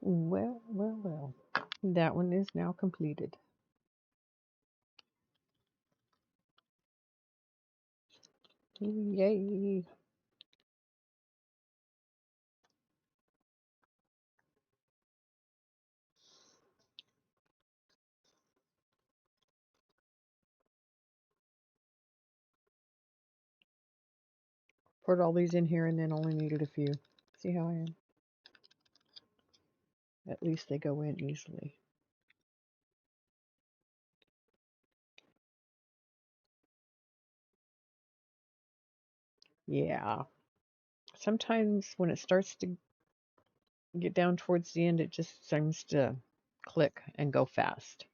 Speaker 2: Well, well, well. That one is now completed. Yay. Poured all these in here and then only needed a few. See how I am? At least they go in easily. Yeah. Sometimes when it starts to get down towards the end, it just seems to click and go fast.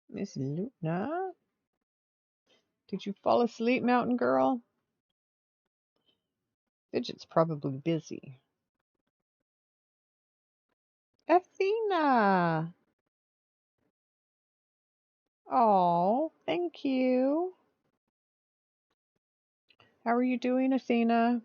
Speaker 2: Miss Luna, did you fall asleep, Mountain Girl? Fidget's probably busy. Athena! Oh, thank you. How are you doing, Athena?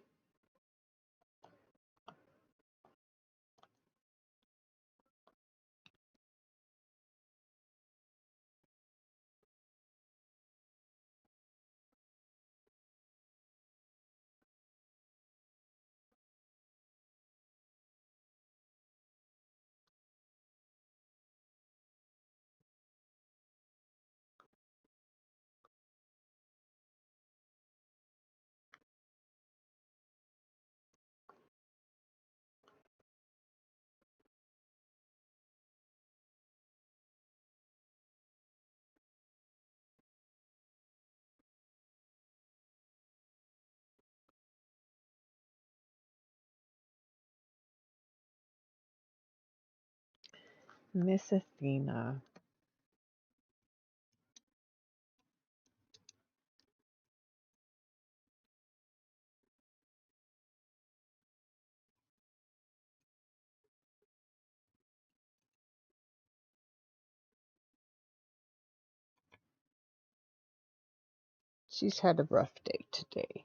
Speaker 2: Miss Athena. She's had a rough day today.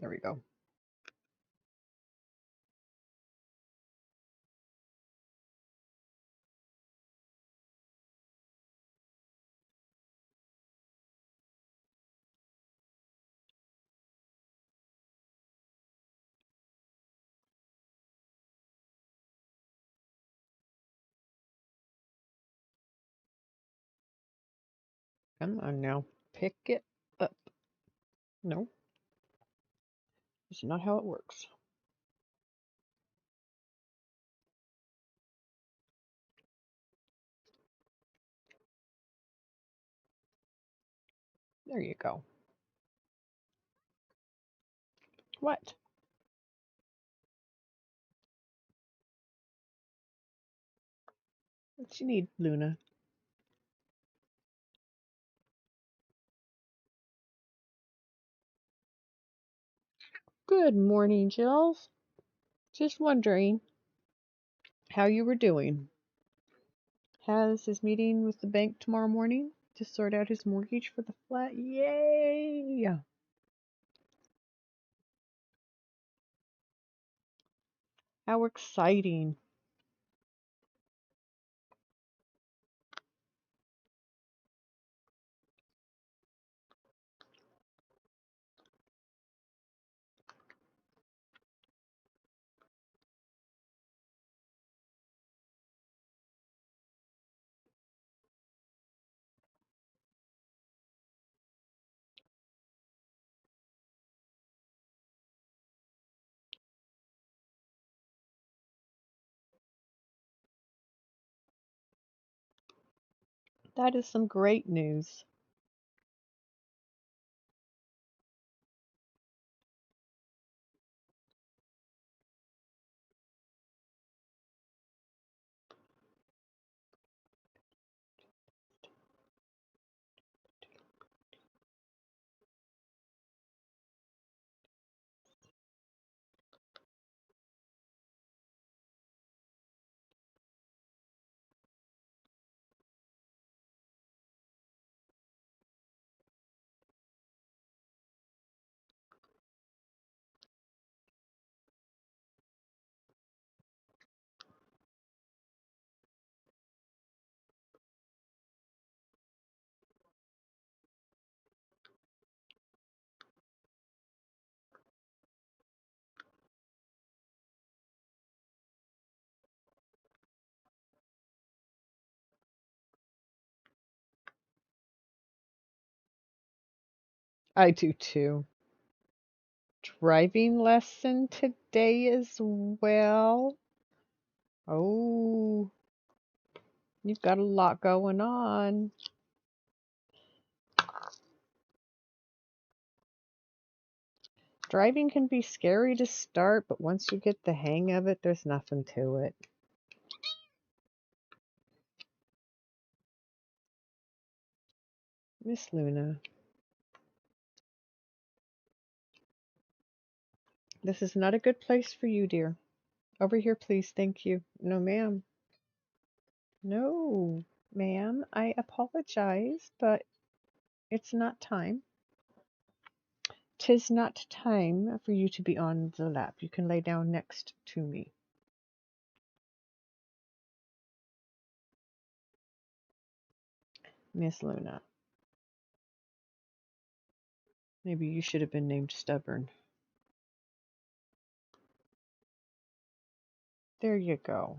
Speaker 2: There we go. Come on now. Pick it up. No, that's not how it works. There you go. What? What you need, Luna? Good morning, Jills. Just wondering how you were doing. Has his meeting with the bank tomorrow morning to sort out his mortgage for the flat? Yay! How exciting. That is some great news. I do too. Driving lesson today as well. Oh, you've got a lot going on. Driving can be scary to start, but once you get the hang of it, there's nothing to it. Miss Luna, this is not a good place for you, dear. Over here, please. Thank you. No, ma'am. No, ma'am. I apologize, but it's not time. 'Tis not time for you to be on the lap. You can lay down next to me. Miss Luna. Maybe you should have been named Stubborn. There you go.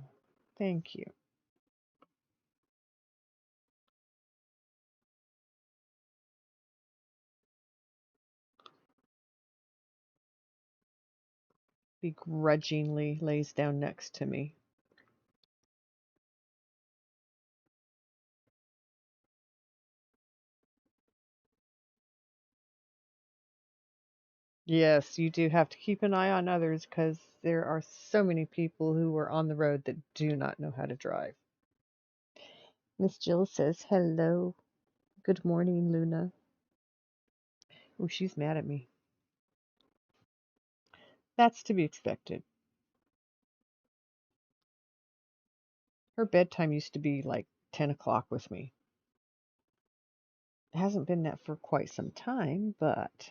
Speaker 2: Thank you. Begrudgingly lays down next to me. Yes, you do have to keep an eye on others because there are so many people who are on the road that do not know how to drive. Miss Jill says, hello. Good morning, Luna. Oh, she's mad at me. That's to be expected. Her bedtime used to be like 10 o'clock with me. It hasn't been that for quite some time, but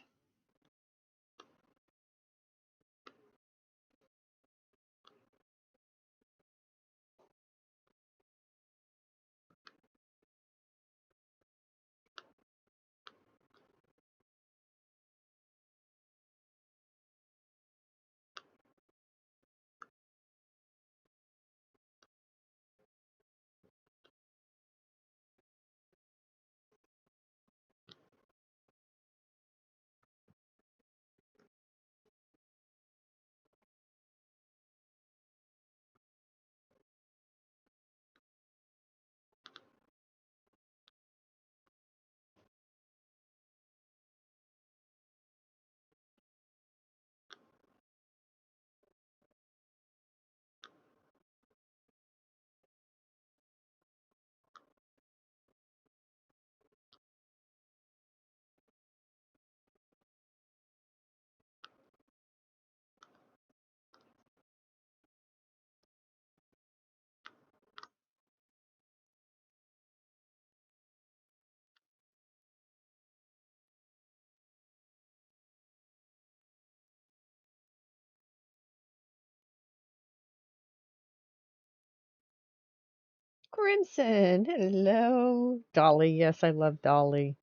Speaker 2: Grinson, hello. Dolly, yes, I love Dolly.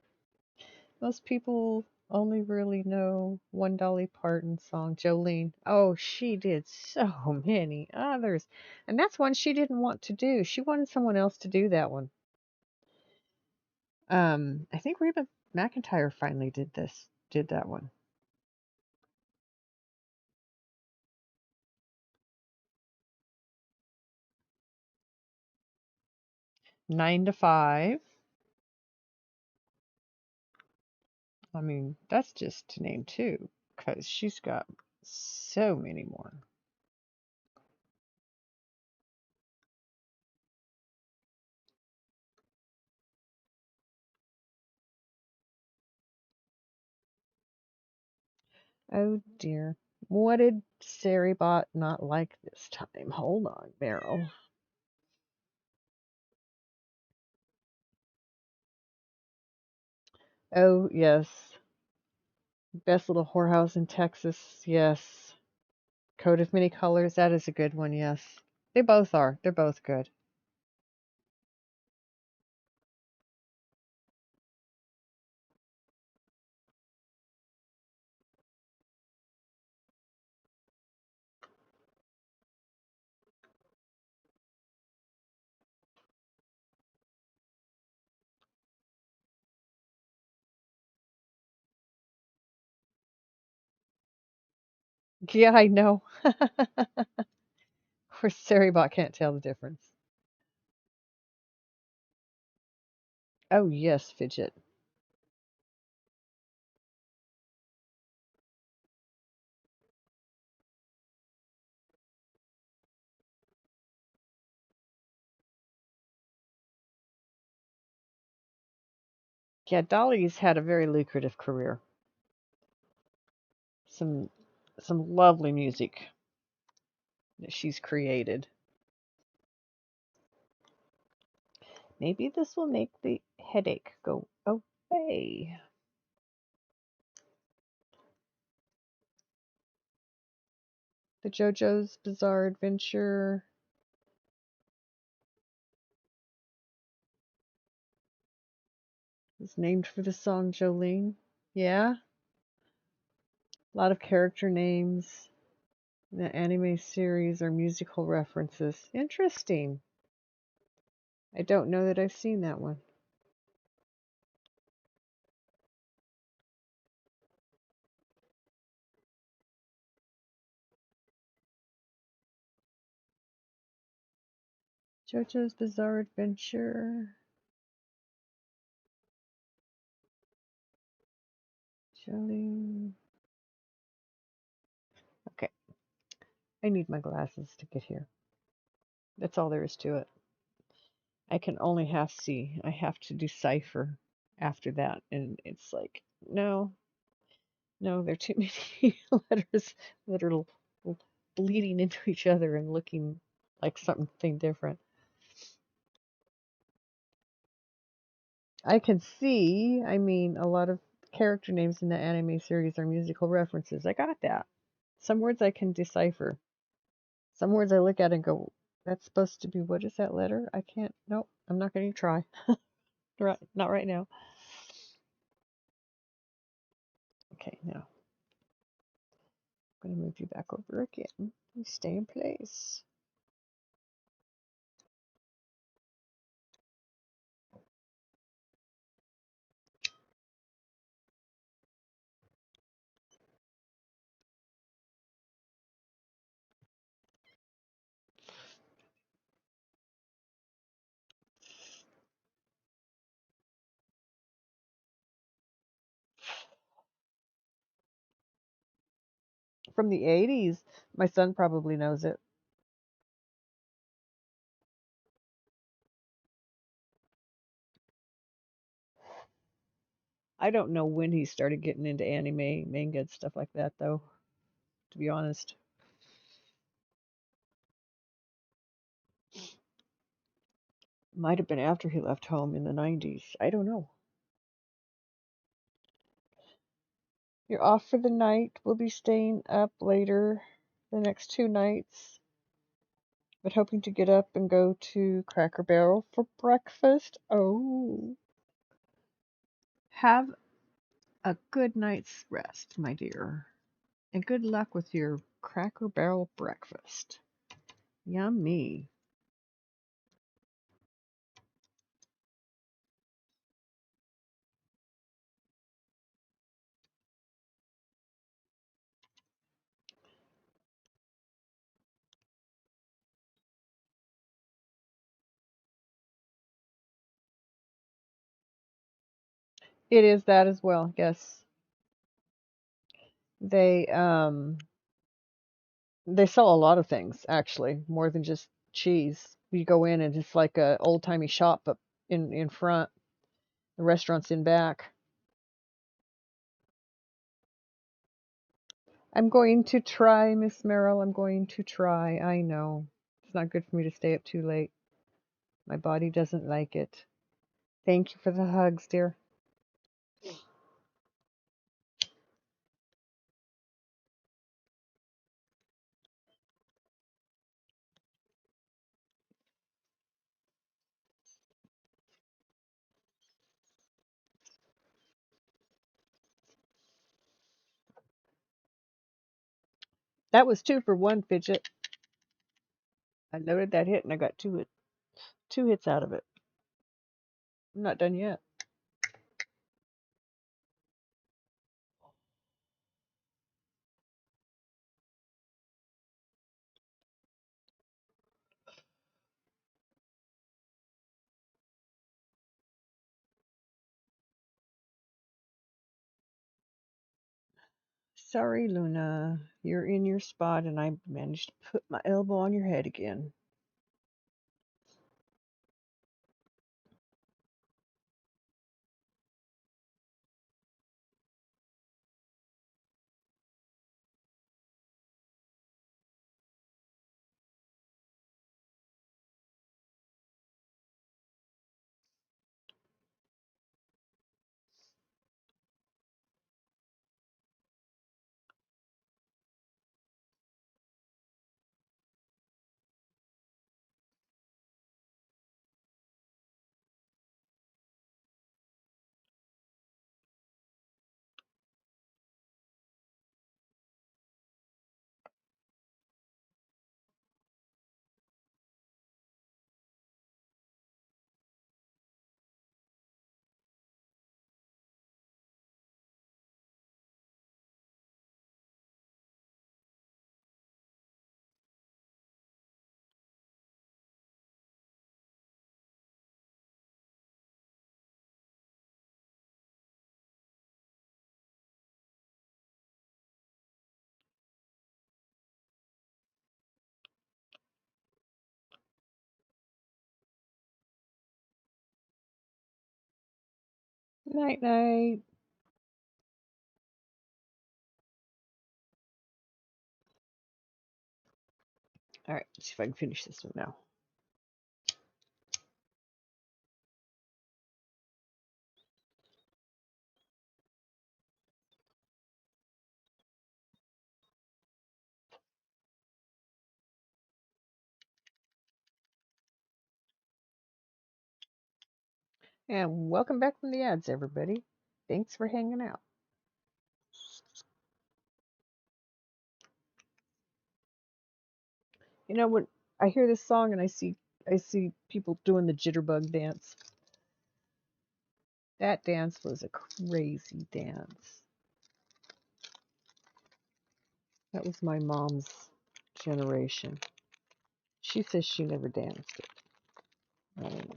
Speaker 2: Most people only really know one Dolly Parton song, Jolene. Oh, she did so many others. And that's one she didn't want to do. She wanted someone else to do that one. I think Reba McEntire finally did that one. 9 to 5. I mean, that's just to name two, because she's got so many more. Oh dear. What did Saribot not like this time? Hold on, Meryl. Oh, yes. Best Little Whorehouse in Texas, yes. Coat of Many Colors, that is a good one, yes. They both are. They're both good. Yeah, I know. Of course, Saribot can't tell the difference. Oh, yes, Fidget. Yeah, Dolly's had a very lucrative career. Some some lovely music that she's created. Maybe this will make the headache go away. The JoJo's Bizarre Adventure is named for the song Jolene. Yeah, a lot of character names in the anime series are musical references. Interesting. I don't know that I've seen that one. JoJo's Bizarre Adventure. Jolene. Okay, I need my glasses to get here. That's all there is to it. I can only half see. I have to decipher after that. And it's like, no, no, there are too many letters that are bleeding into each other and looking like something different. I can see, I mean, a lot of character names in the anime series are musical references. I got that. Some words I can decipher. Some words I look at and go, that's supposed to be, what is that letter? I can't, nope, I'm not going to try. Right, not right now. Okay, now I'm going to move you back over again. You stay in place. From the 80s, my son probably knows it. I don't know when he started getting into anime, manga, and stuff like that, though, to be honest. Might have been after he left home in the 90s. I don't know. You're off for the night. We'll be staying up later the next 2 nights. but hoping to get up and go to Cracker Barrel for breakfast. Oh, have a good night's rest, my dear, and good luck with your Cracker Barrel breakfast. Yummy. It is that as well. Yes, they um they sell a lot of things actually, more than just cheese. You go in and it's like a old timey shop up in front. The restaurant's in back. I'm going to try, Miss Merrill. I'm going to try. I know. It's not good for me to stay up too late. My body doesn't like it. Thank you for the hugs, dear. That was 2 for 1, Fidget. I loaded that hit and I got two hits out of it. I'm not done yet. Sorry, Luna. You're in your spot and I managed to put my elbow on your head again. Night, night. All right, let's see if I can finish this one now. And welcome back from the ads, everybody. Thanks for hanging out. You know when I hear this song and I see people doing the jitterbug dance. That dance was a crazy dance. That was my mom's generation. She says she never danced it. I don't know.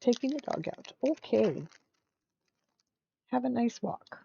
Speaker 2: Taking the dog out. Okay. Have a nice walk.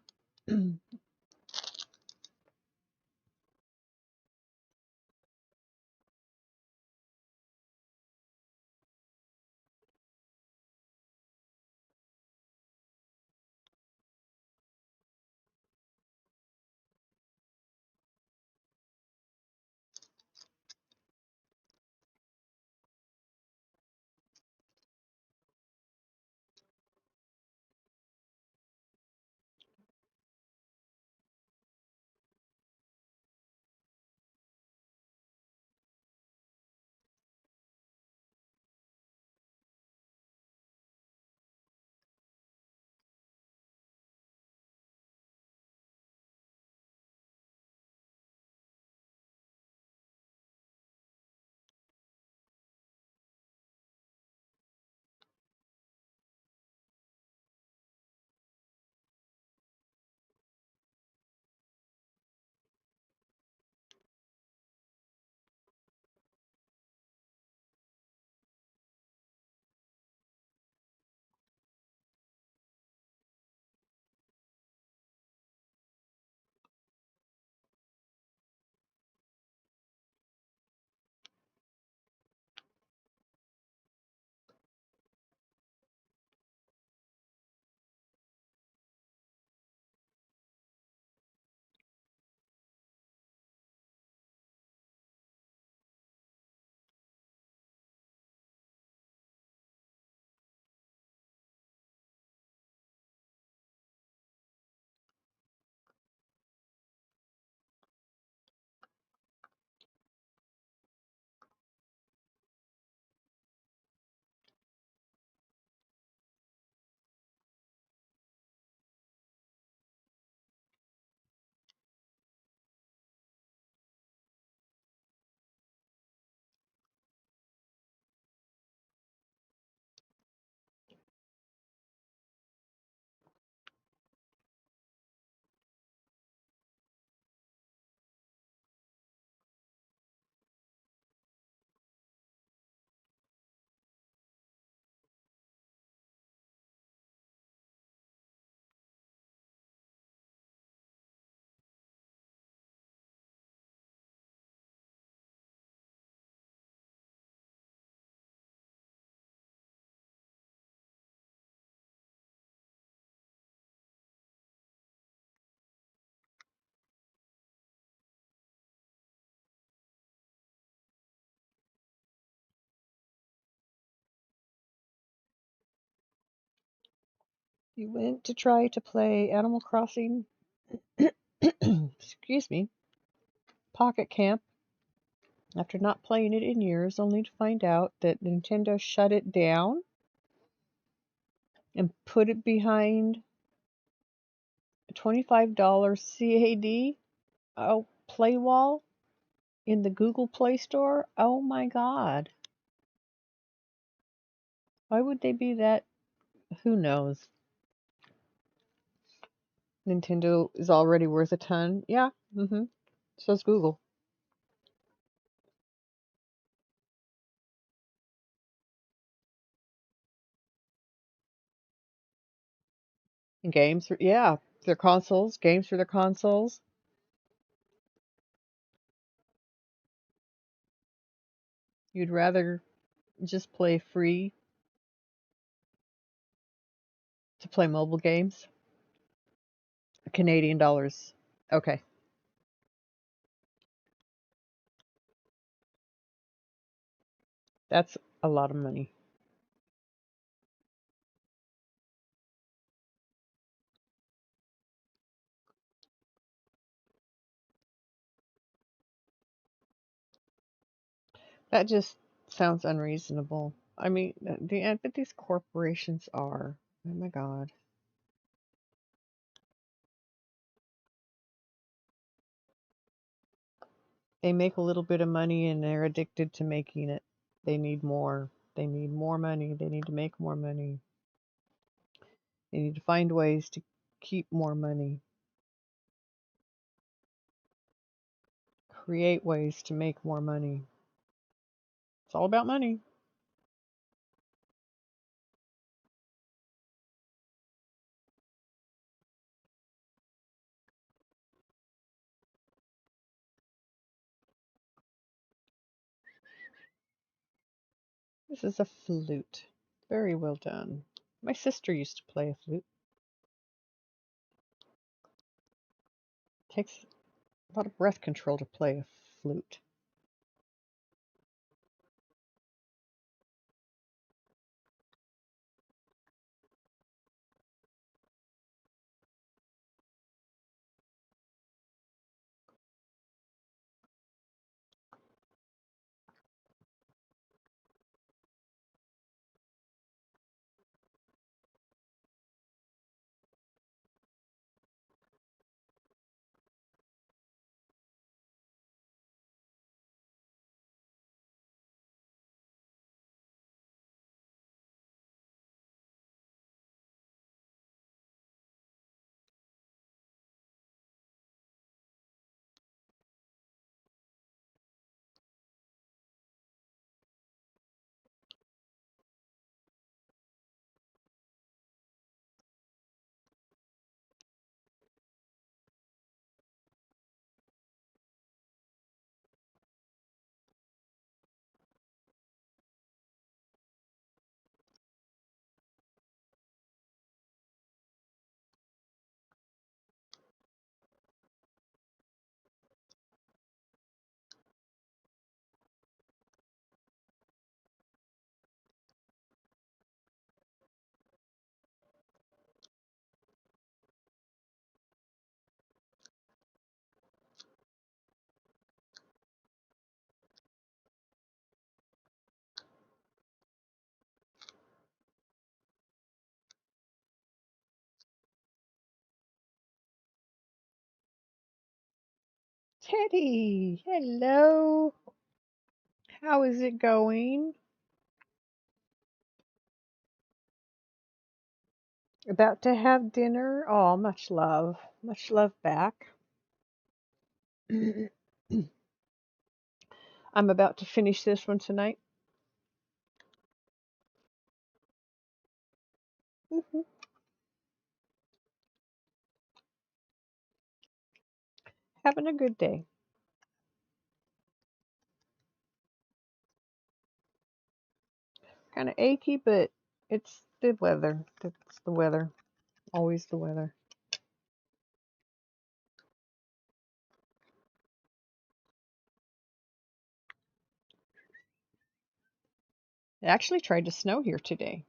Speaker 2: You went to try to play Animal Crossing, excuse me, Pocket Camp after not playing it in years, only to find out that Nintendo shut it down and put it behind a $25 CAD play wall in the Google Play Store. Oh my God. Why would they be that? Who knows? Nintendo is already worth a ton. Yeah, so's Google. And games for, yeah, their consoles, games for their consoles. You'd rather just play free to play mobile games? Canadian dollars. Okay. That's a lot of money. That just sounds unreasonable. I mean, but these corporations are. Oh my God. They make a little bit of money and they're addicted to making it. They need more. They need more money. They need to make more money. They need to find ways to keep more money. Create ways to make more money. It's all about money. This is a flute. Very well done. My sister used to play a flute. Takes a lot of breath control to play a flute. Teddy, hello. How is it going? About to have dinner? Oh, much love. Much love back. I'm about to finish this one tonight. Mhm. Having a good day. Kind of achy, but it's the weather. It's the weather. Always the weather. It actually tried to snow here today.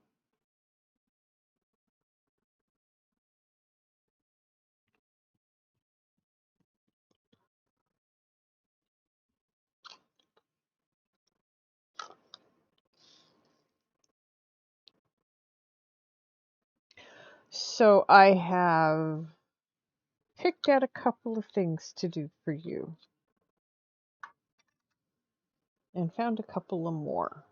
Speaker 1: So I have picked out a couple of things to do for you and found a couple of more.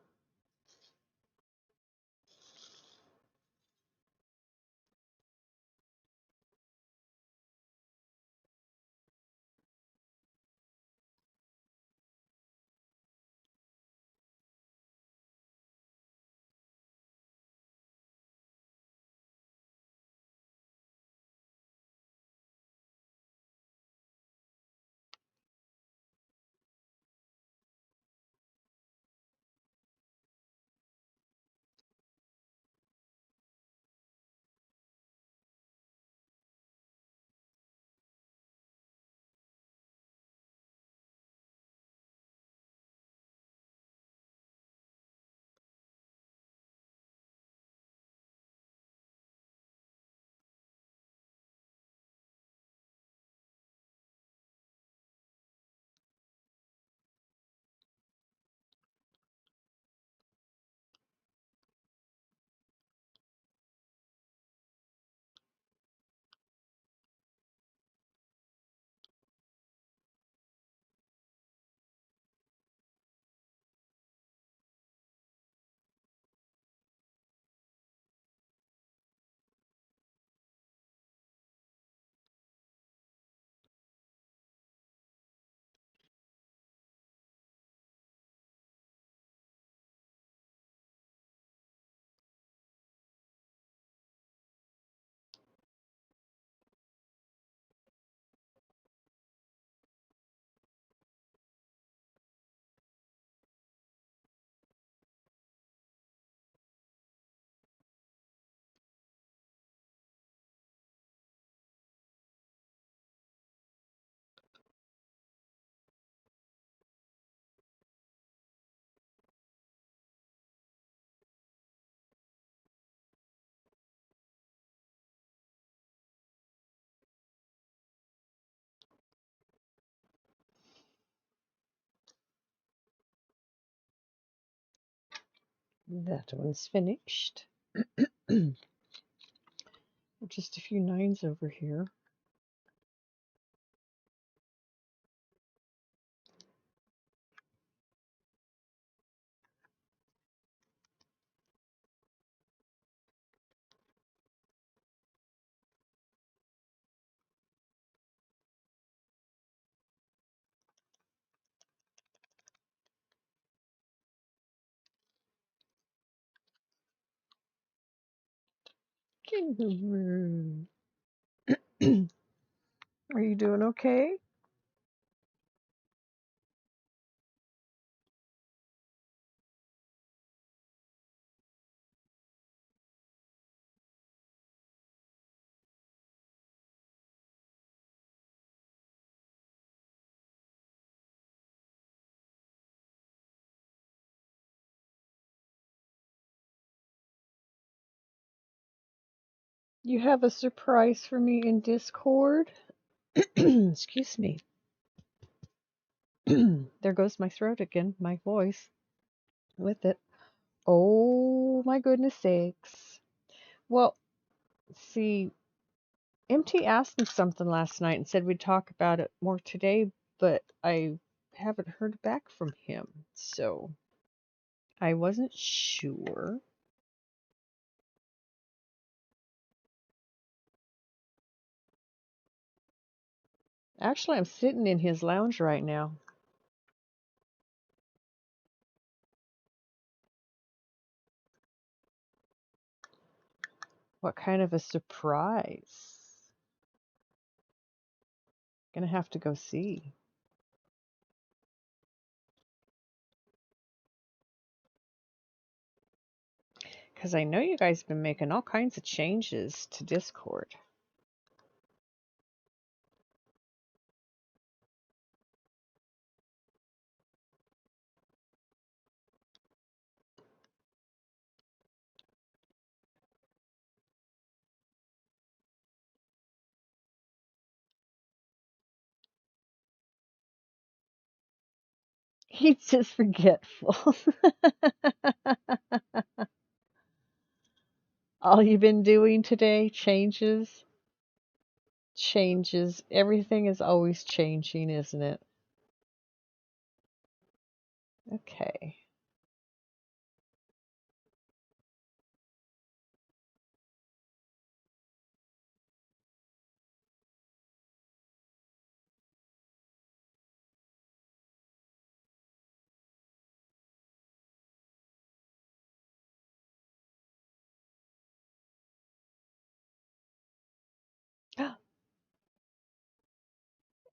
Speaker 1: That one's finished. Just a few nines over here. Kangaroo. Are you doing okay? You have a surprise for me in Discord? Excuse me. There goes my throat again, my voice with it. Oh my goodness sakes. Well, see, MT asked me something last night and said we'd talk about it more today, but I haven't heard back from him, so I wasn't sure. Actually, I'm sitting in his lounge right now. What kind of a surprise? Gonna have to go see. Because I know you guys have been making all kinds of changes to Discord. He's just forgetful.
Speaker 2: All you've been doing today changes, changes. Everything is always changing, isn't it? Okay.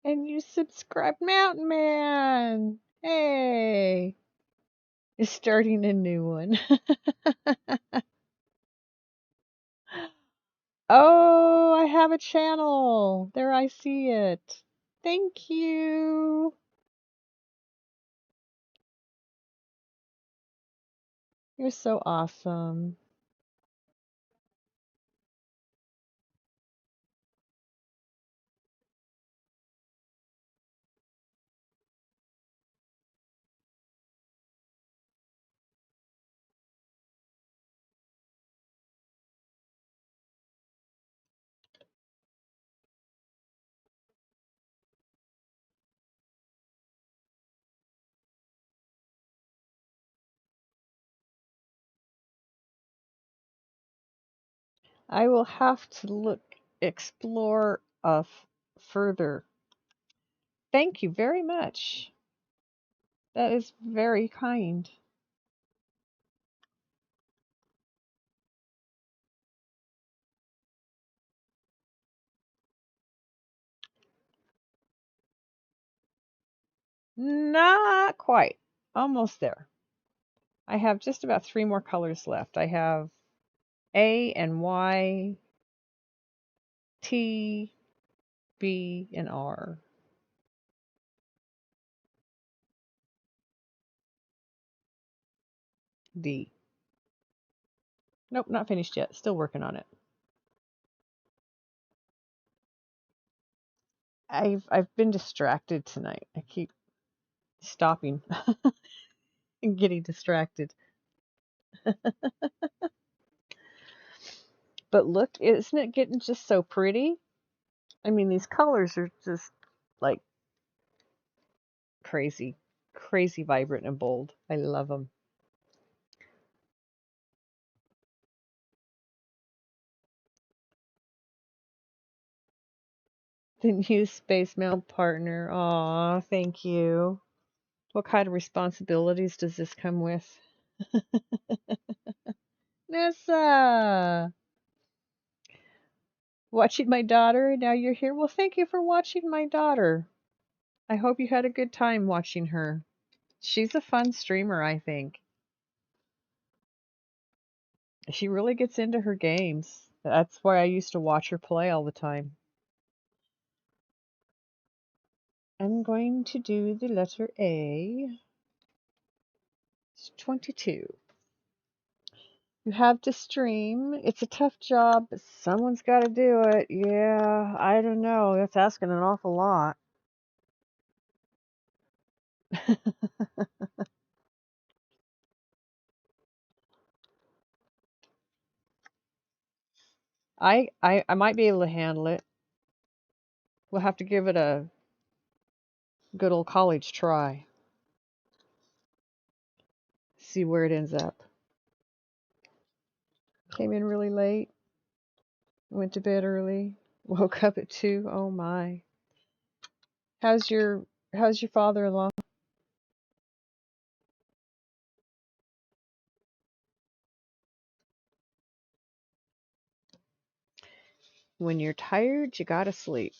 Speaker 2: And you subscribed Mountain Man. Hey. You're starting a new one. Oh, I have a channel. There I see it. Thank you. You're so awesome. I will have to explore further. Thank you very much. That is very kind. Not quite. Almost there. I have just about 3 more colors left. I have A and Y, T, B, and R. D. Nope, not finished yet. Still working on it. I've been distracted tonight. I keep stopping and getting distracted. But look, isn't it getting just so pretty? I mean, these colors are just like crazy, crazy vibrant and bold. I love them. The new Space Mail partner. Aw, thank you. What kind of responsibilities does this come with? Nessa! Watching my daughter, now you're here. Well, thank you for watching my daughter. I hope you had a good time watching her. She's a fun streamer, I think. She really gets into her games. That's why I used to watch her play all the time. I'm going to do the letter A. It's 22. You have to stream. It's a tough job, but someone's got to do it. Yeah, I don't know. That's asking an awful lot. I might be able to handle it. We'll have to give it a good old college try. See where it ends up. Came in really late. Went to bed early. Woke up at 2. Oh my. How's your father-in-law? When you're tired, you gotta sleep.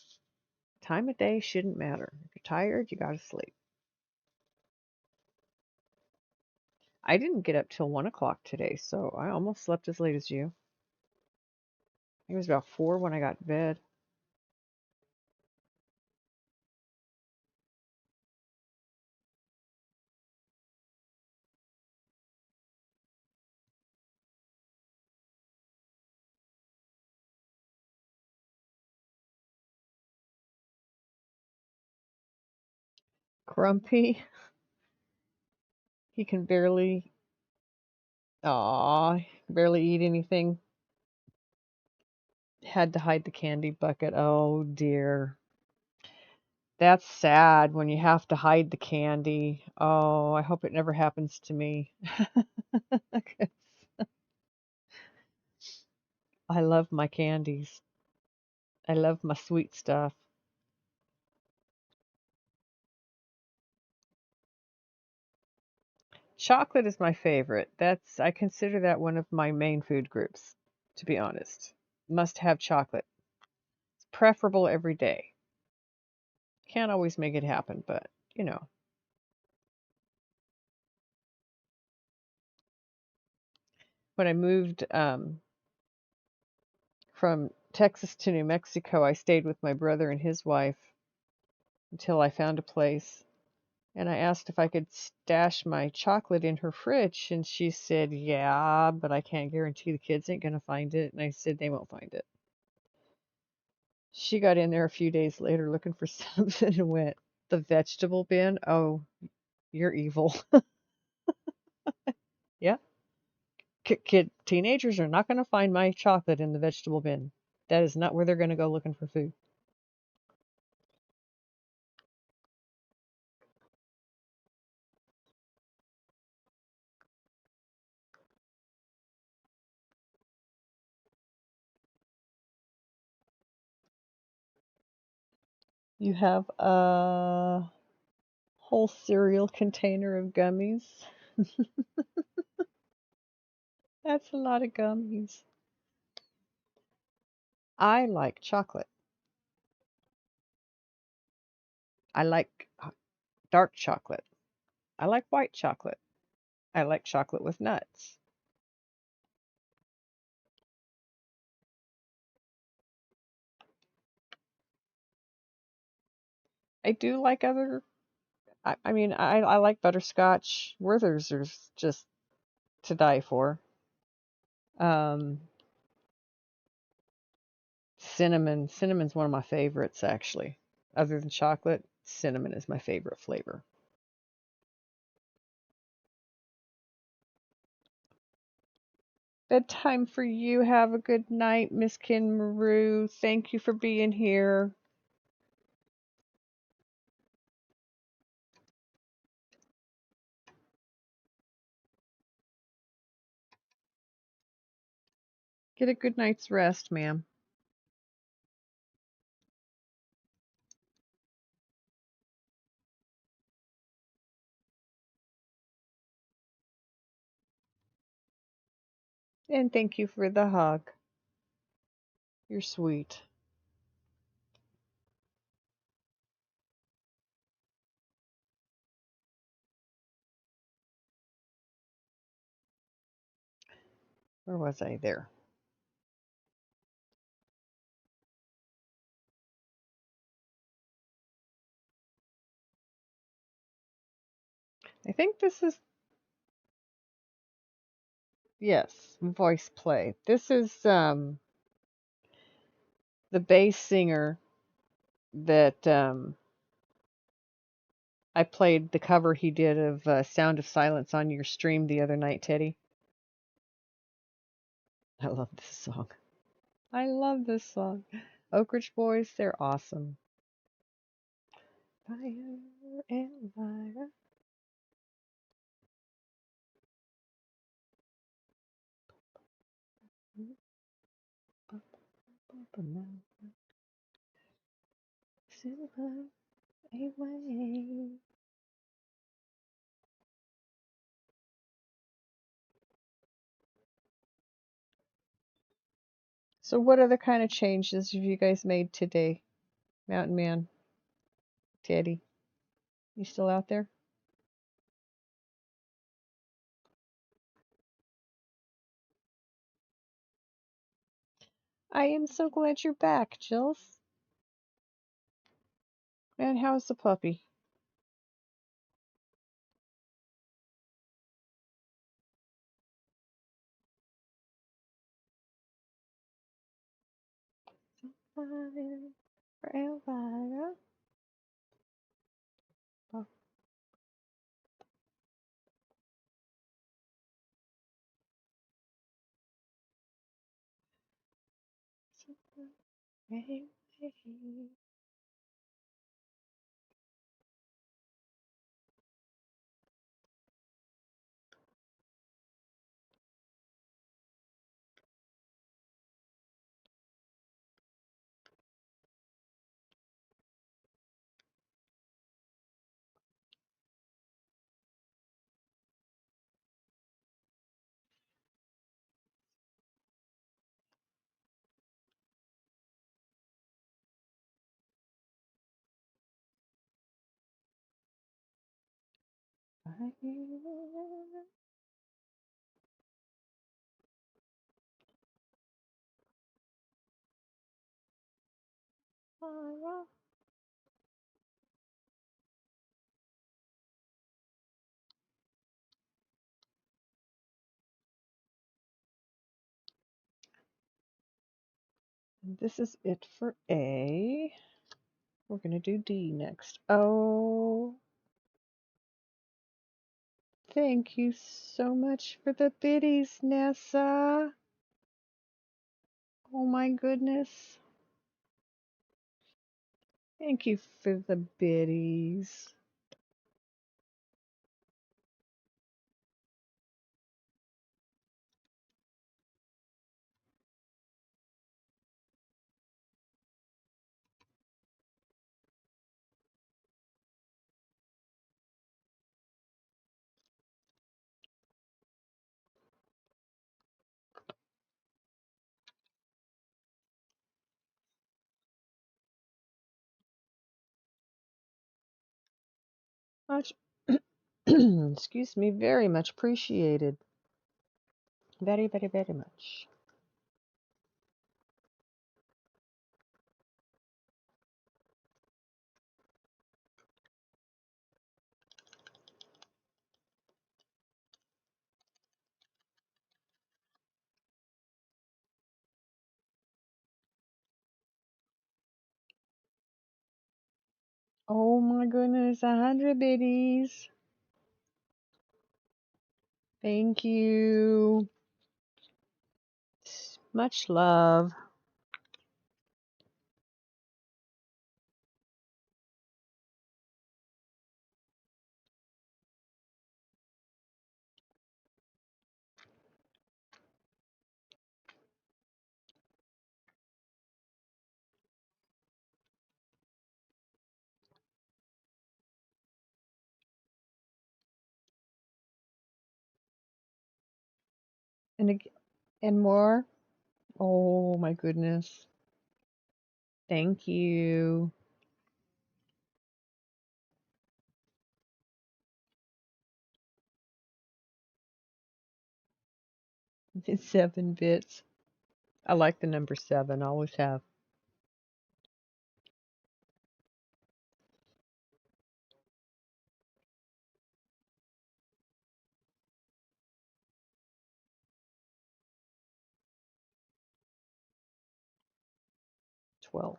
Speaker 2: Time of day shouldn't matter. If you're tired, you gotta sleep. I didn't get up till 1 o'clock today, so I almost slept as late as you. It was about 4 when I got to bed. Grumpy. He can barely, barely eat anything. Had to hide the candy bucket. Oh dear. That's sad when you have to hide the candy. Oh, I hope it never happens to me. 'Cause I love my candies. I love my sweet stuff. Chocolate is my favorite. I consider that one of my main food groups, to be honest. Must have chocolate. It's preferable every day. Can't always make it happen, but you know. When I moved from Texas to New Mexico, I stayed with my brother and his wife until I found a place. And I asked if I could stash my chocolate in her fridge, and she said, "Yeah, but I can't guarantee the kids ain't gonna find it." And I said, "They won't find it." She got in there a few days later looking for something and went, "The vegetable bin? Oh, you're evil." Yeah, teenagers are not gonna find my chocolate in the vegetable bin. That is not where they're gonna go looking for food. You have a whole cereal container of gummies. That's a lot of gummies. I like chocolate. I like dark chocolate. I like white chocolate. I like chocolate with nuts. I do like other. I mean, I like butterscotch. Werther's are just to die for. Um, cinnamon. Cinnamon's one of my favorites, actually. Other than chocolate, cinnamon is my favorite flavor. Bedtime for you. Have a good night, Miss Kinmaru. Thank you for being here. Get a good night's rest, ma'am. And thank you for the hug. You're sweet. Where was I there? I think this is, yes, voice play. This is the bass singer that I played the cover he did of Sound of Silence on your stream the other night, Teddy. I love this song. I love this song. Oak Ridge Boys, they're awesome. Fire and fire. Silver away. So what other kind of changes have you guys made today? Mountain Man, Teddy, you still out there? I am so glad you're back, Jills. And how's the puppy? Fire, fire. Oh, Hey, hey. This is it for A. We're going to do D next. Oh, thank you so much for the biddies, Nessa. Oh my goodness. Thank you for the biddies. Much, excuse me, very much appreciated. Very, very, very much. Oh my goodness, 100 biddies. Thank you. Much love. And more. Oh my goodness. Thank you. It's 7 bits. I like the number 7. Always have. $12.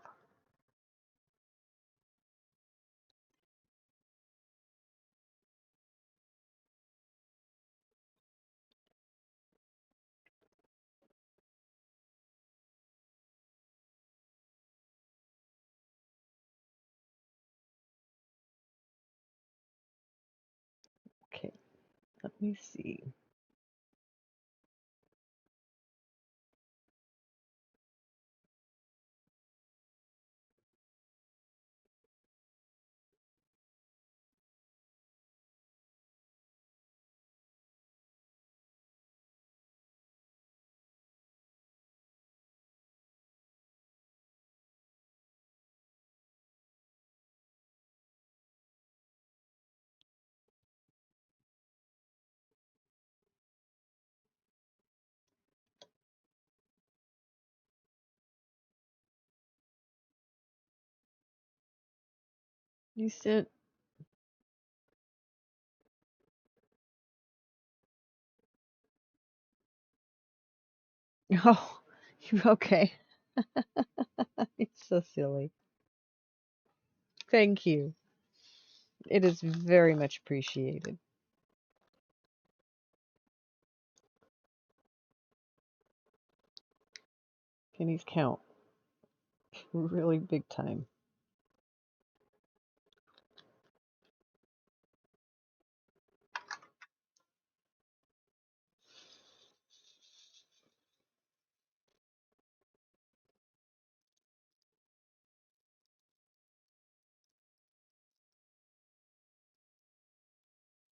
Speaker 2: Okay, let me see. You sent. Oh, okay. It's so silly. Thank you. It is very much appreciated. Pennies count. really big time.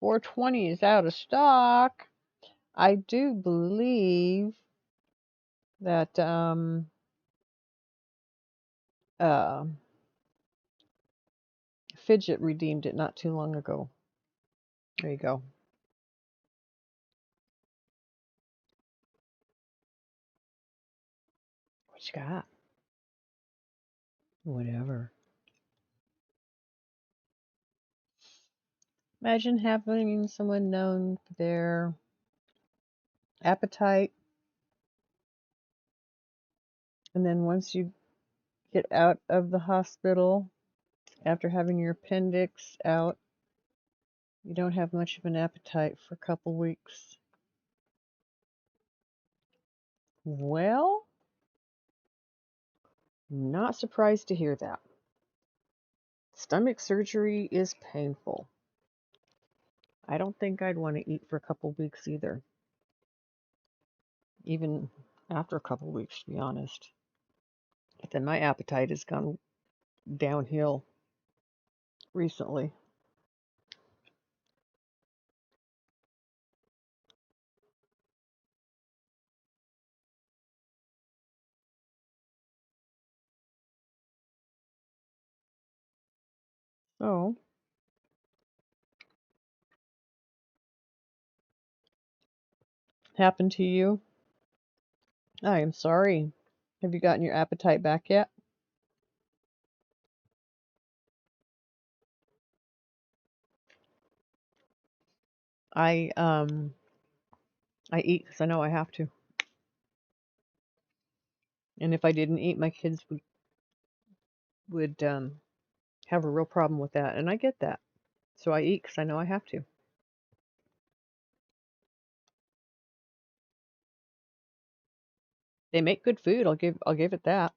Speaker 2: $4.20 is out of stock. I do believe that uh, Fidget redeemed it not too long ago. There you go. What you got? Whatever. Imagine having someone known for their appetite, and then once you get out of the hospital after having your appendix out, you don't have much of an appetite for a couple weeks. Well, not surprised to hear that. Stomach surgery is painful. I don't think I'd want to eat for a couple weeks either. Even after a couple weeks, to be honest. But then my appetite has gone downhill recently. So, happened to you? I am sorry. Have you gotten your appetite back yet? I um I eat because I know I have to. And if I didn't eat, my kids would have a real problem with that, and I get that. So I eat because I know I have to. They make good food. I'll give it that.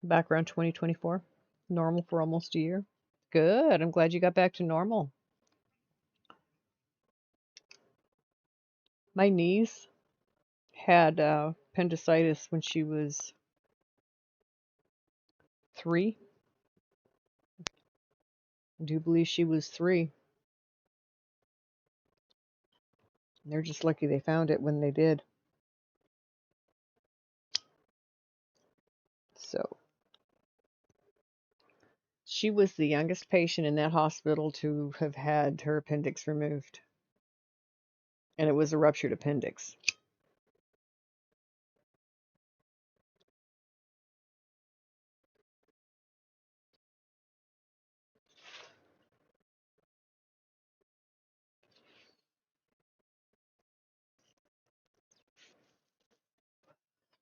Speaker 2: Back around 2024, normal for almost a year. Good. I'm glad you got back to normal. My niece had appendicitis when she was 3. I do believe she was 3. They're just lucky they found it when they did. So she was the youngest patient in that hospital to have had her appendix removed, and it was a ruptured appendix.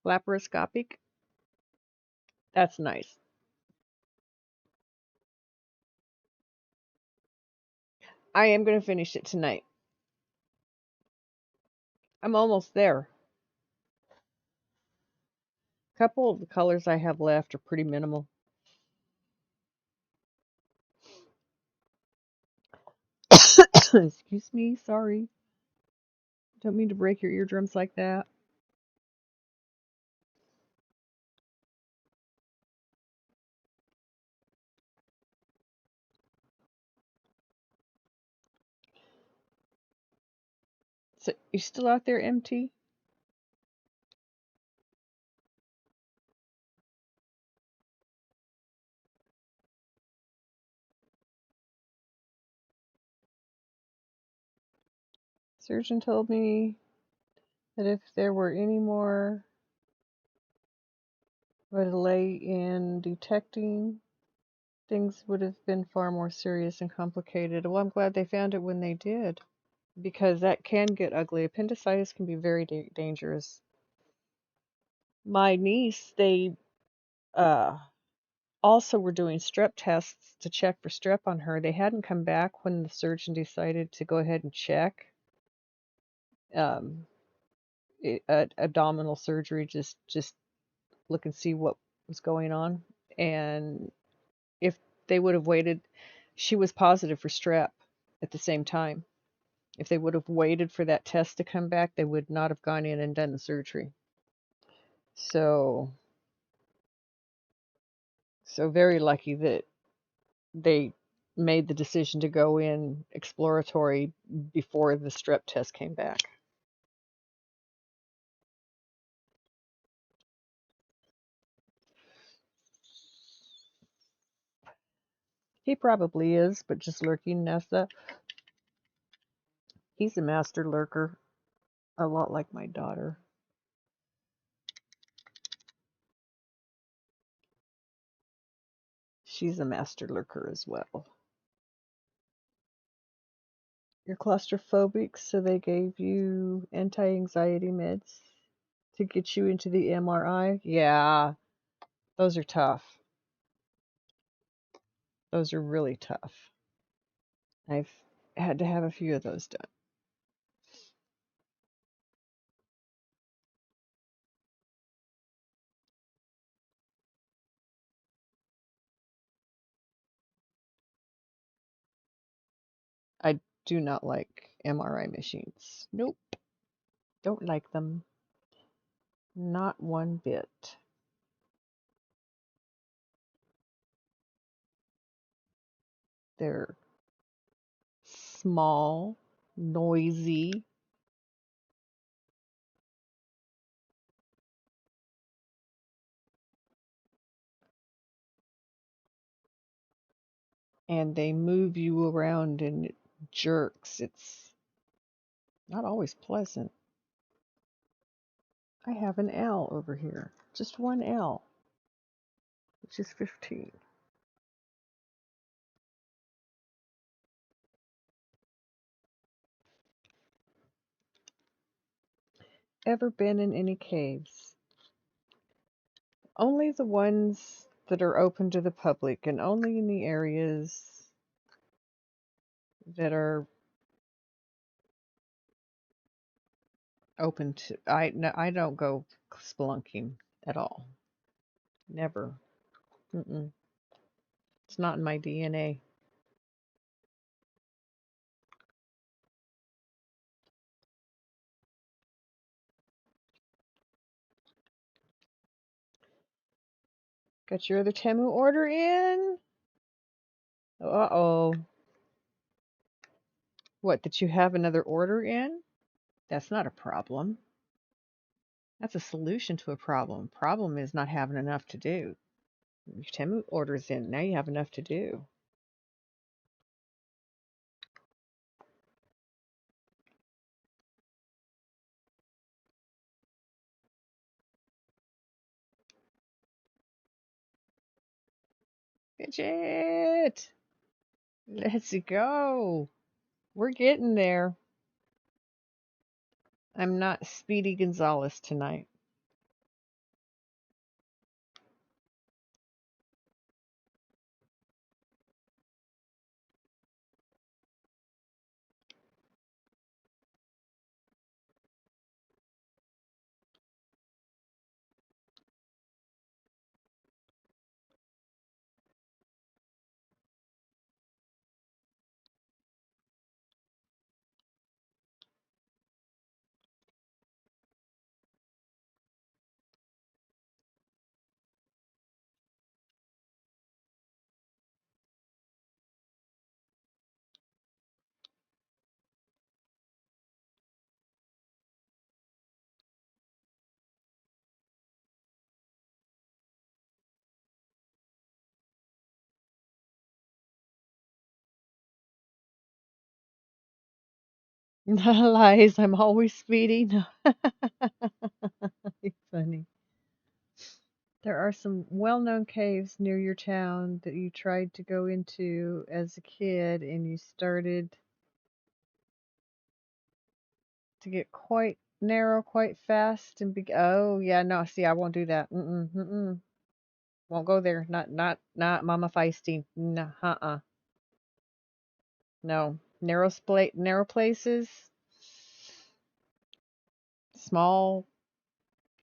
Speaker 2: Laparoscopic? That's nice. I am going to finish it tonight. I'm almost there. A couple of the colors I have left are pretty minimal. Excuse me, sorry. Don't mean to break your eardrums like that. So, you still out there, MT? Surgeon told me that if there were any more of a delay in detecting, things would have been far more serious and complicated. Well, I'm glad they found it when they did, because that can get ugly. Appendicitis can be very dangerous. My niece, they uh, also were doing strep tests to check for strep on her. They hadn't come back when the surgeon decided to go ahead and check. Um, abdominal surgery, just look and see what was going on. And if they would have waited, she was positive for strep at the same time. If they would have waited for that test to come back, they would not have gone in and done the surgery. So very lucky that they made the decision to go in exploratory before the strep test came back. He probably is, but just lurking, Nessa. He's a master lurker, a lot like my daughter. She's a master lurker as well. You're claustrophobic, so they gave you anti-anxiety meds to get you into the MRI. Yeah, those are tough. Those are really tough. I've had to have a few of those done. I do not like MRI machines. Nope, don't like them. Not one bit. They're small, noisy, and they move you around and it jerks. It's not always pleasant. I have an L over here. Just one L, which is 15. Ever been in any caves? Only the ones that are open to the public, and only in the areas that are open to. I don't go spelunking at all. Never. Mm-mm. It's not in my DNA. Got your other Temu order in? Uh-oh. What, did you have another order in? That's not a problem. That's a solution to a problem. Problem is not having enough to do. Your Temu order's in. Now you have enough to do. Fidget! Let's go. We're getting there. I'm not Speedy Gonzales tonight. Lies, I'm always Speedy. No. You're funny. There are some well-known caves near your town that you tried to go into as a kid and you started to get quite narrow quite fast and oh yeah, no, see, I won't do that. Won't go there. Not Mama Feisty. No, No. Narrow places.
Speaker 1: small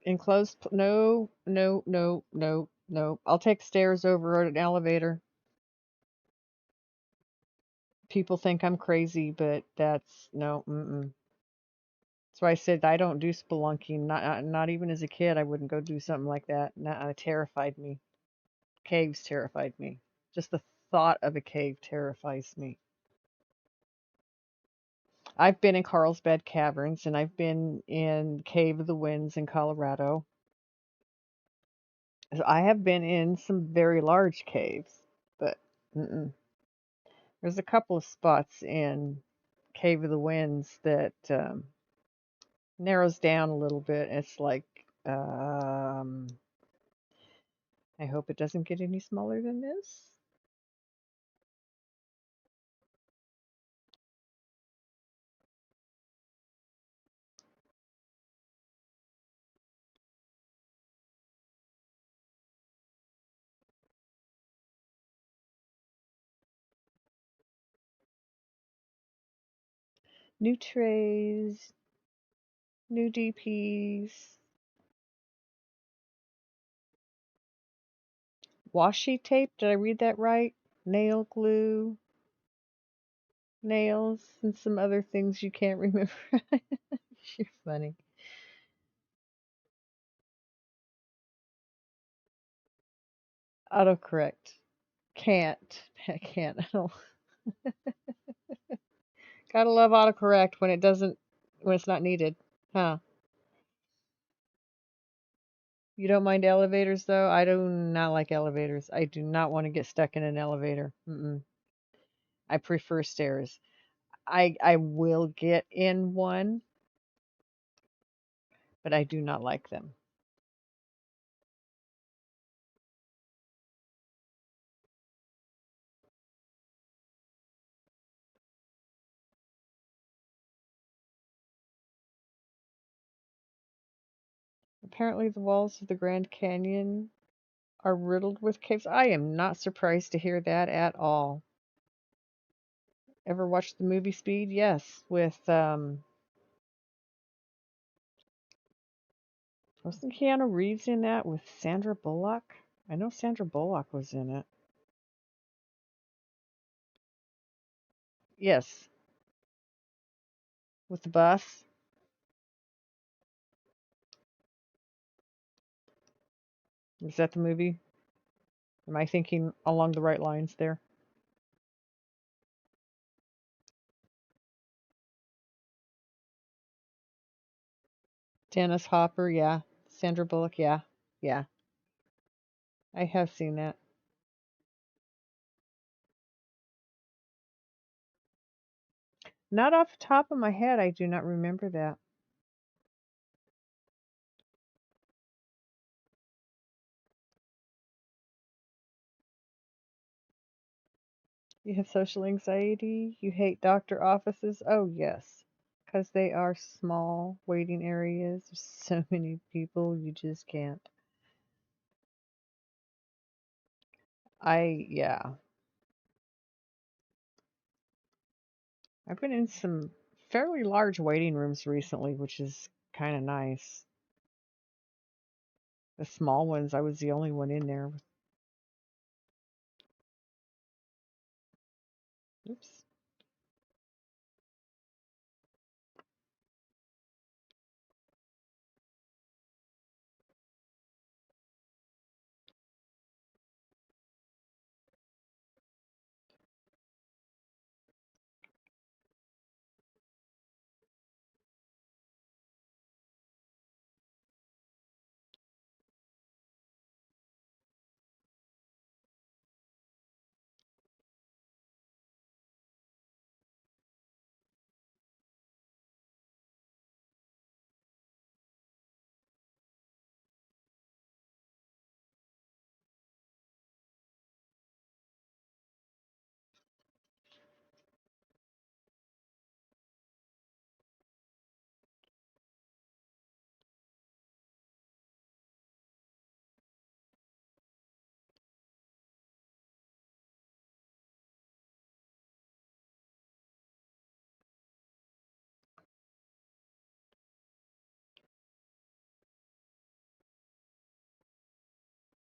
Speaker 1: enclosed. No, no, no, no, no. I'll take stairs over an elevator. People think I'm crazy, but that's no. Mm-mm. That's why I said I don't do spelunking. Not even as a kid, I wouldn't go do something like that. It terrified me. Caves terrified me. Just the thought of a cave terrifies me. I've been in Carlsbad Caverns and I've been in Cave of the Winds in Colorado. So I have been in some very large caves, but mm-mm. There's a couple of spots in Cave of the Winds that narrows down a little bit. It's like, I hope it doesn't get any smaller than this. New trays, new DPs, washi tape. Did I read that right? Nail glue, nails, and some other things you can't remember. You're funny. Autocorrect. Can't. I can't. I don't. Gotta love autocorrect when it doesn't, when it's not needed. Huh? You don't mind elevators though? I do not like elevators. I do not want to get stuck in an elevator. Mm-mm. I prefer stairs. I will get in one, but I do not like them. Apparently, the walls of the Grand Canyon are riddled with caves. I am not surprised to hear that at all. Ever watched the movie Speed? Yes, with wasn't Keanu Reeves in that with Sandra Bullock? I know Sandra Bullock was in it. Yes, with the bus. Is that the movie? Am I thinking along the right lines there? Dennis Hopper, yeah. Sandra Bullock, yeah. Yeah, I have seen that. Not off the top of my head, I do not remember that. You have social anxiety? You hate doctor offices? Oh, yes. Because they are small waiting areas. There's so many people, you just can't. Yeah. I've been in some fairly large waiting rooms recently, which is kind of nice. The small ones, I was the only one in there. Oops.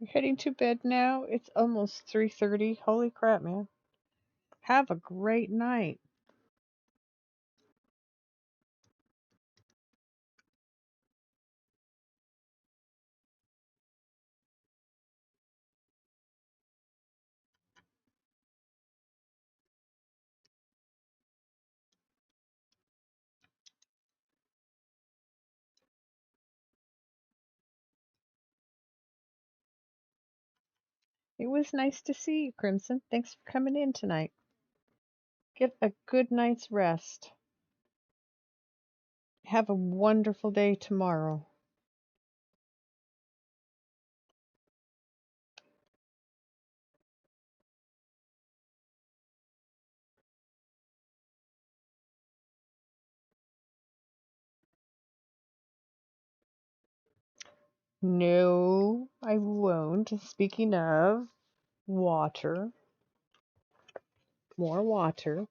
Speaker 2: You're heading to bed now? It's almost 3:30. Holy crap, man. Have a great night. It was nice to see you, Crimson. Thanks for coming in tonight. Get a good night's rest. Have a wonderful day tomorrow. No, I won't. Speaking of water, more water.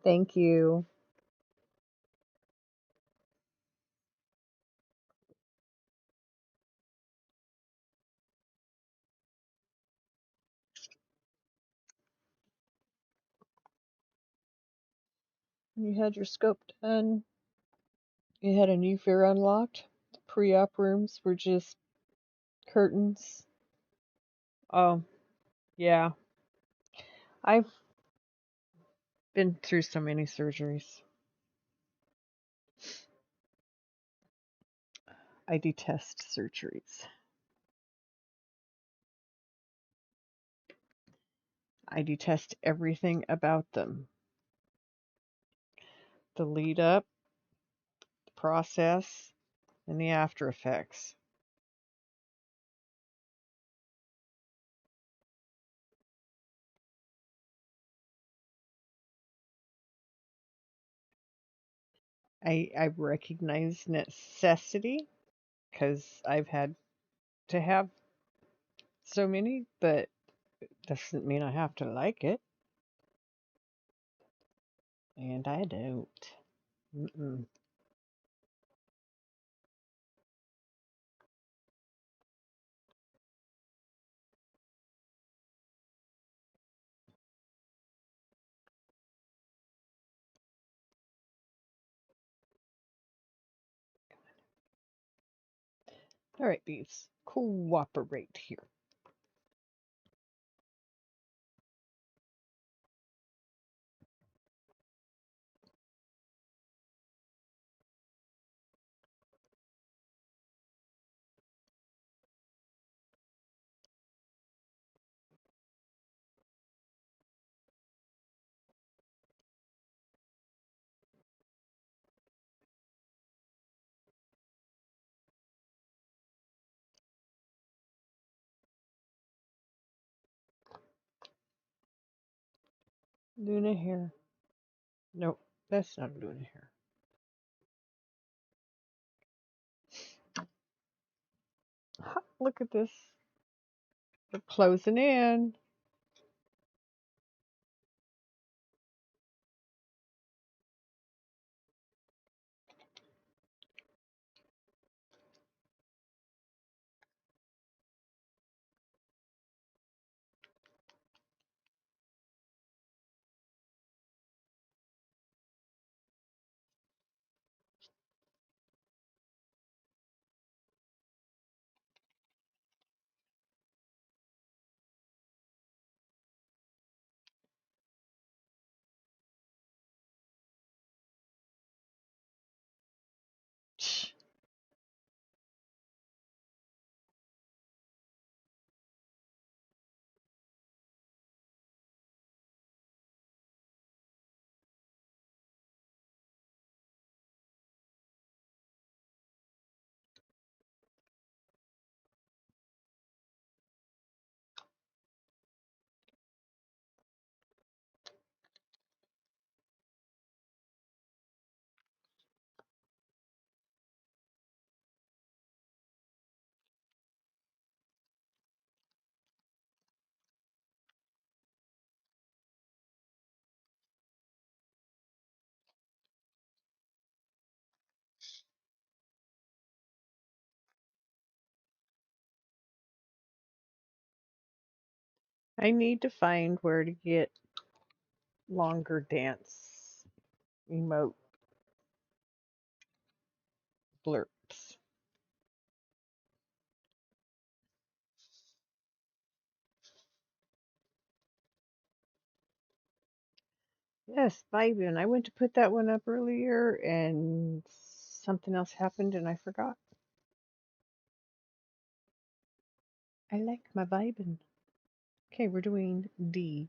Speaker 2: Thank you. You had your scope done. You had a new fair unlocked. The pre-op rooms were just curtains. Oh, yeah. I've been through so many surgeries. I detest surgeries. I detest everything about them. The lead up, the process, and the after effects. I recognize necessity because I've had to have so many, but doesn't mean I have to like it. And I don't. Mm-mm. All right, bees, cooperate here. Luna hair. Nope, that's not Luna hair. Ha, look at this. We're closing in.
Speaker 1: I need to find where to get longer dance emote blurps. Yes, vibing. I went to put that one up earlier and something else happened and I forgot. I like my vibing. Okay, we're doing D.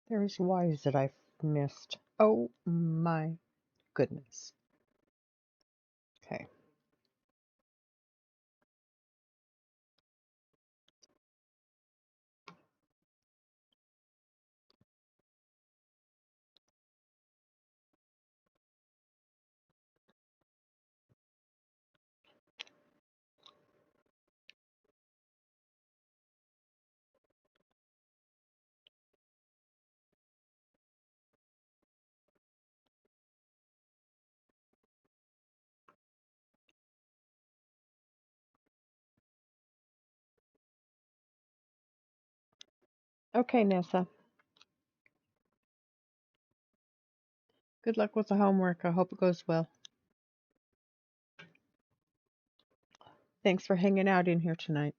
Speaker 1: There's Y's that I've missed. Oh my goodness. Okay. Okay, Nessa. Good luck with the homework. I hope it goes well. Thanks for hanging out in here tonight.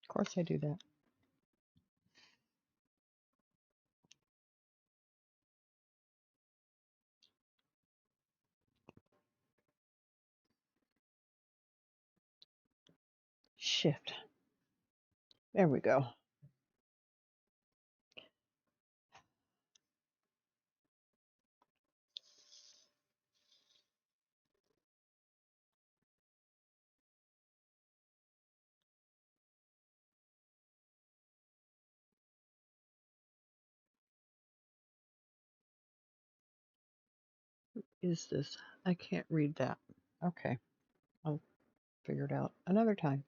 Speaker 1: Of course I do that. Shift. There we go. Is this? I can't read that. Okay. I'll figure it out another time.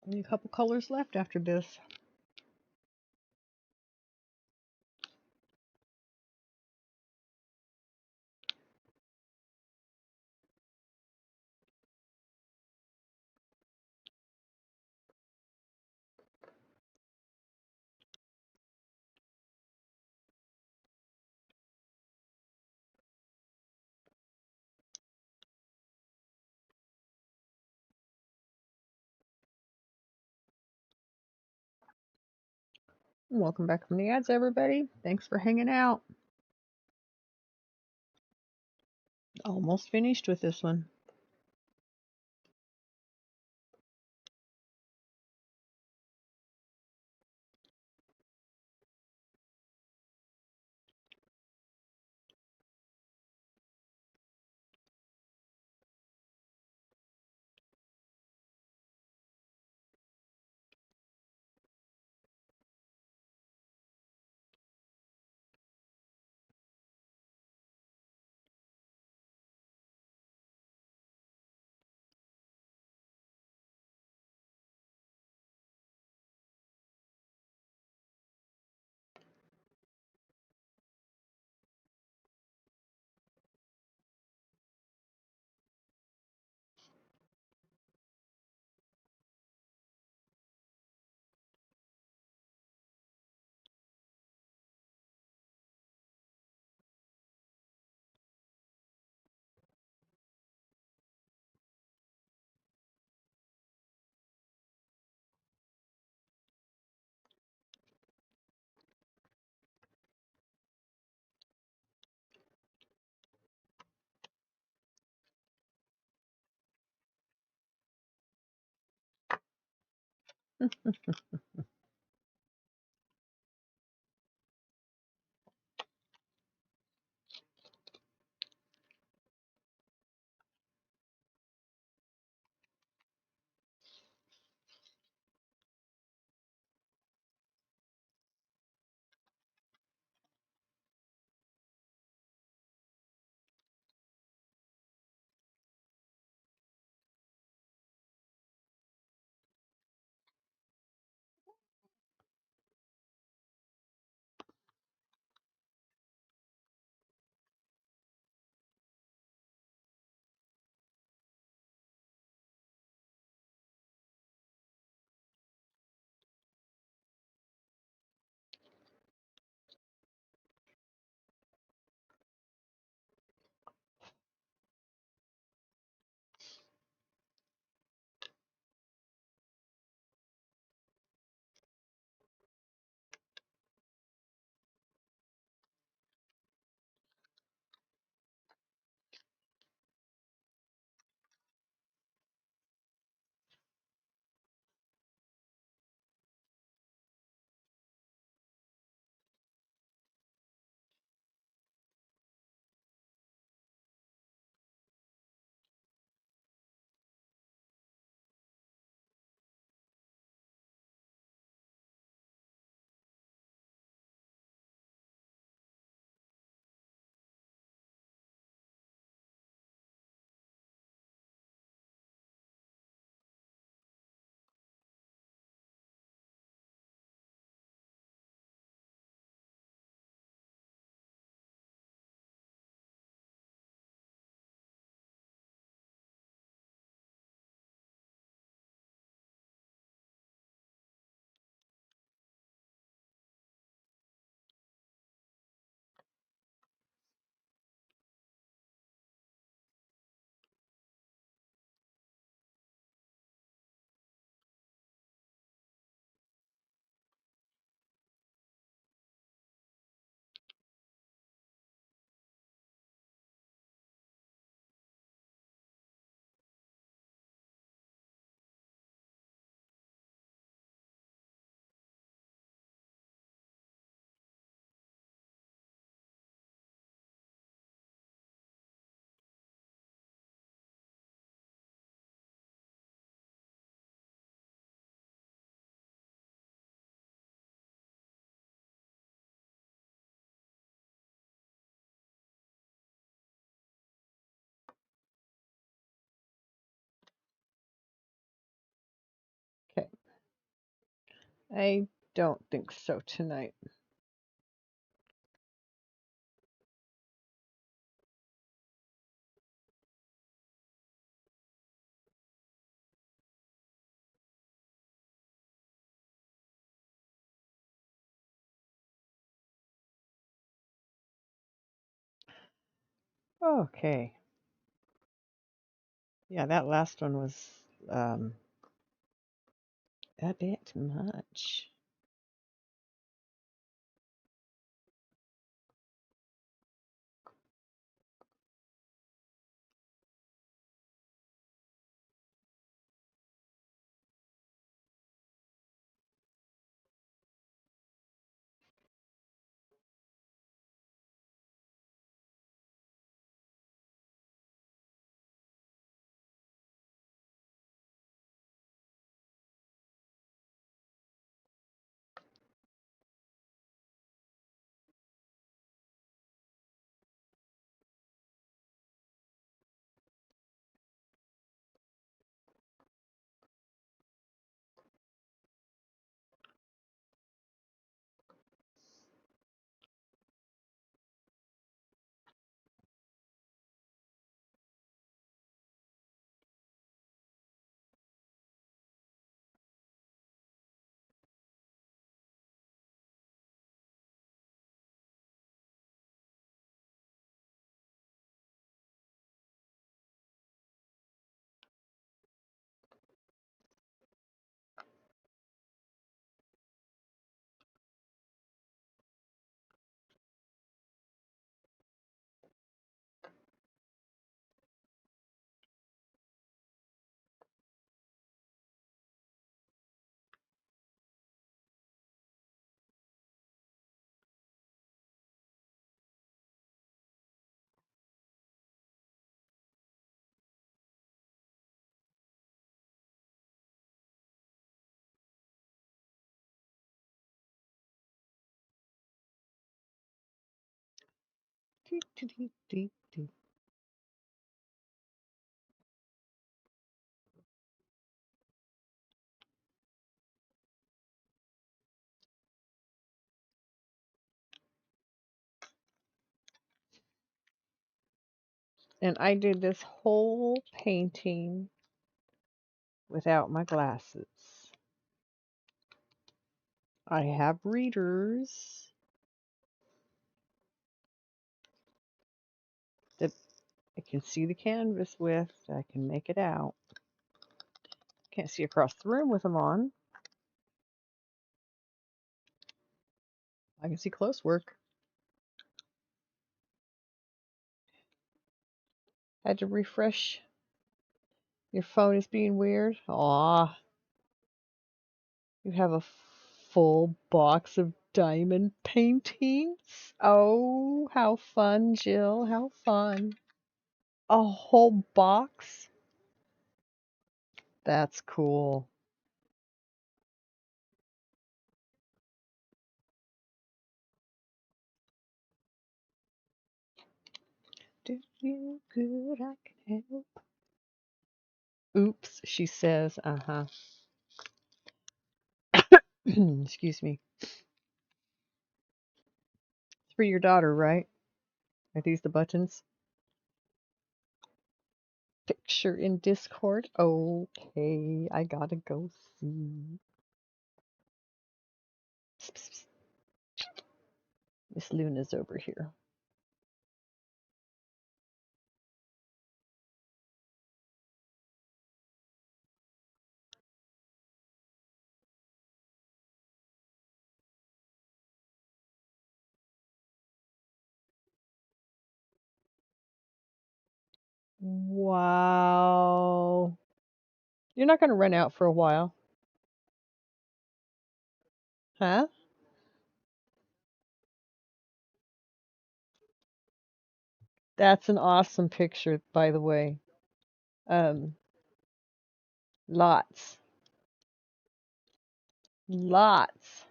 Speaker 1: Only a couple colors left after this. Welcome back from the ads, everybody. Thanks for hanging out. Almost finished with this one.
Speaker 2: I don't think so tonight. Okay. Yeah, that last one was um, a bit much. Dee, dee, dee, dee, dee. And I did this whole painting without my glasses. I have readers that I can see the canvas with. I can make it out. Can't see across the room with them on. I can see close work. Had to refresh. Your phone is being weird. Aw, you have a full box of diamond paintings? Oh, how fun, Jill. How fun. A whole box? That's cool. Do you good, I can help. Oops, she says. Uh-huh. Excuse me. It's for your daughter, right? Are these the buttons? Picture in Discord? Okay, I gotta go see. Psst, psst, psst. Miss Luna's over here. Wow. You're not gonna run out for a while, huh? That's an awesome picture, by the way. Um, lots. Lots.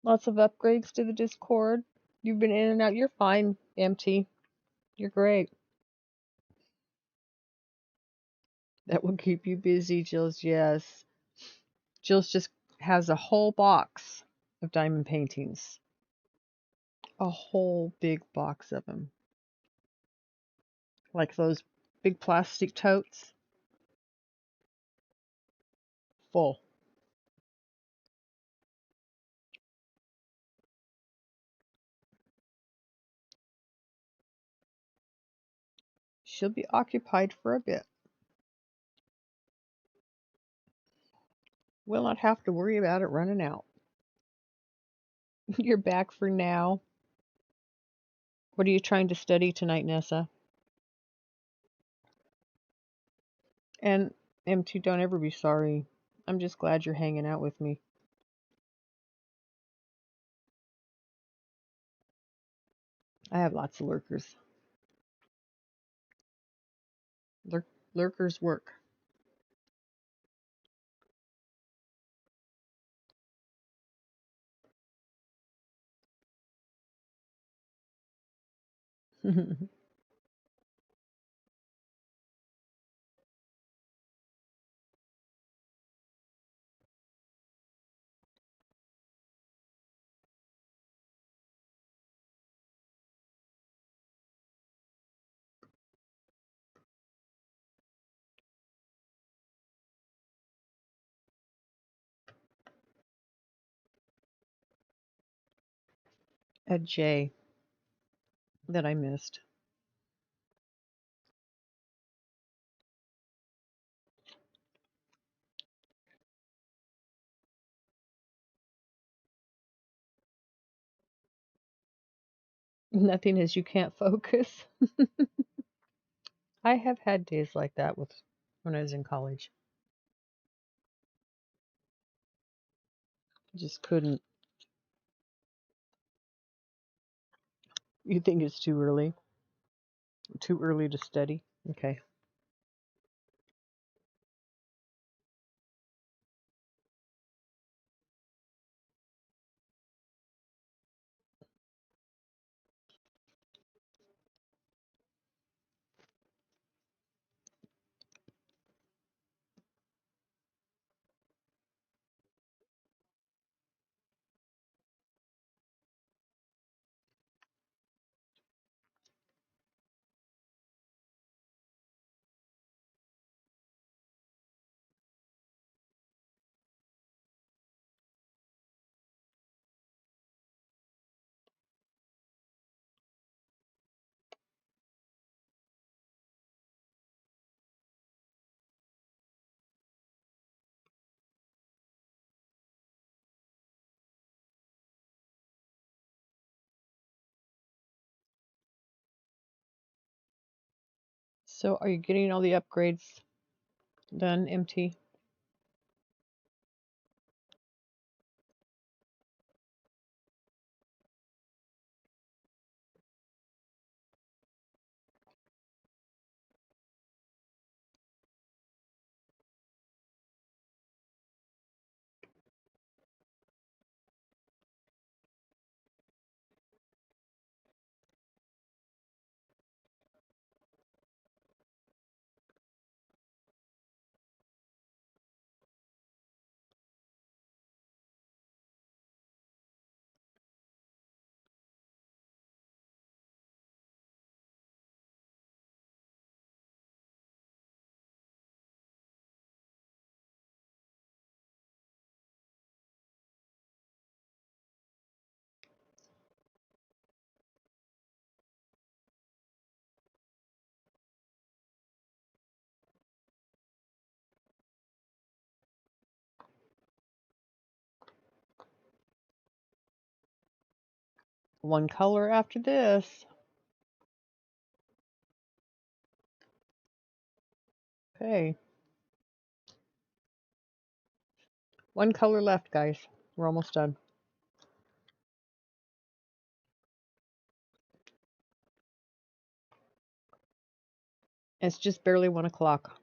Speaker 2: Lots of upgrades to the Discord. You've been in and out. You're fine, MT. You're great. That will keep you busy, Jill's. Yes. Jill's just has a whole box of diamond paintings. A whole big box of them. Like those big plastic totes. Full. She'll be occupied for a bit. We'll not have to worry about it running out. You're back for now. What are you trying to study tonight, Nessa? And MT, don't ever be sorry. I'm just glad you're hanging out with me. I have lots of lurkers. Lurkers work. A J that I missed. Nothing is you can't focus. I have had days like that with when I was in college. Just couldn't. You think it's too early? Too early to study? Okay. So, are you getting all the upgrades done, MT? One color after this. Okay. One color left, guys. We're almost done. It's just barely 1 o'clock.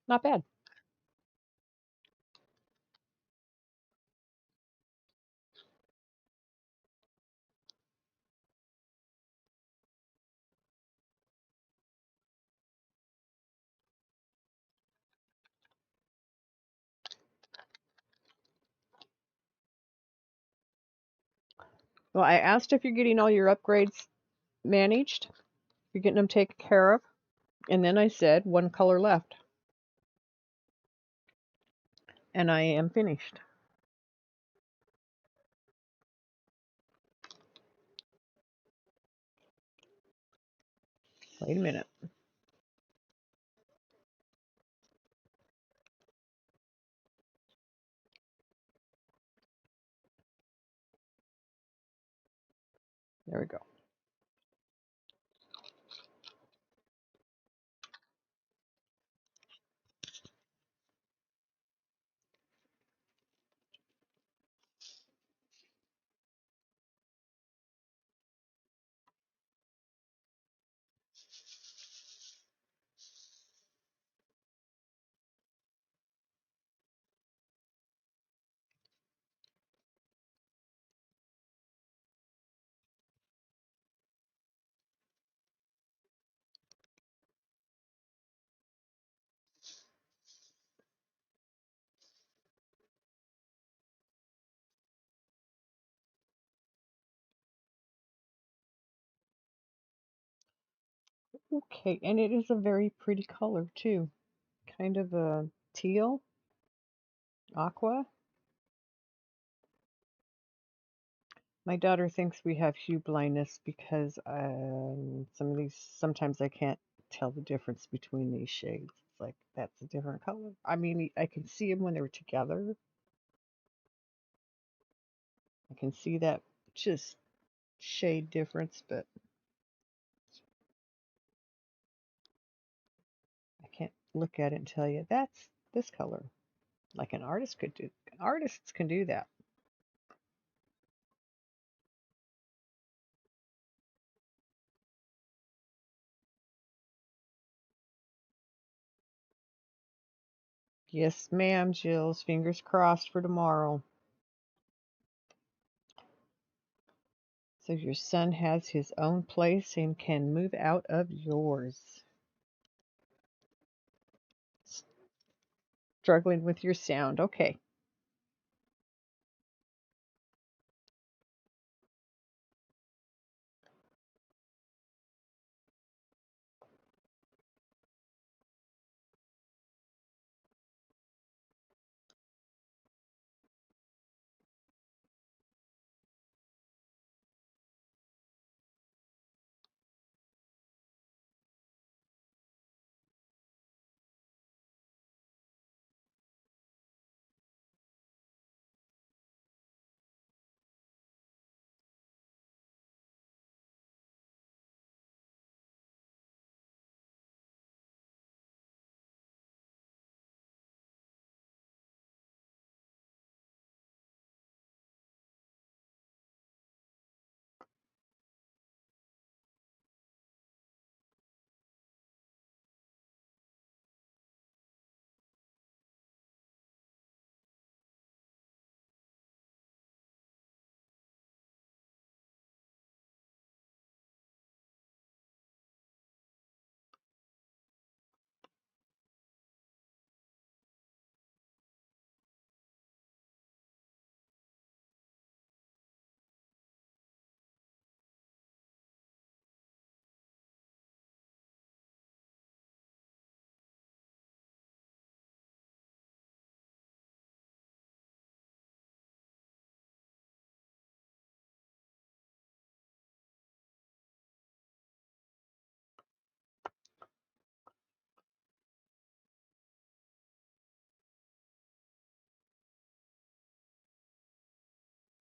Speaker 2: Not bad.
Speaker 1: Well, I asked if you're getting all your upgrades managed, you're getting them taken care of, and then I said one color left, and I am finished. Wait a minute. There we go. Okay, and it is a very pretty color too. Kind of a teal, aqua. My daughter thinks we have hue blindness because sometimes I can't tell the difference between these shades. It's like that's a different color. I mean, I can see them when they're together. I can see that just shade difference, but I can't look at it and tell you that's this color. Like an artist could do. Artists can do that. Yes, ma'am, Jill's. Fingers crossed for tomorrow. So your son has his own place and can move out of yours. Struggling with your sound. Okay.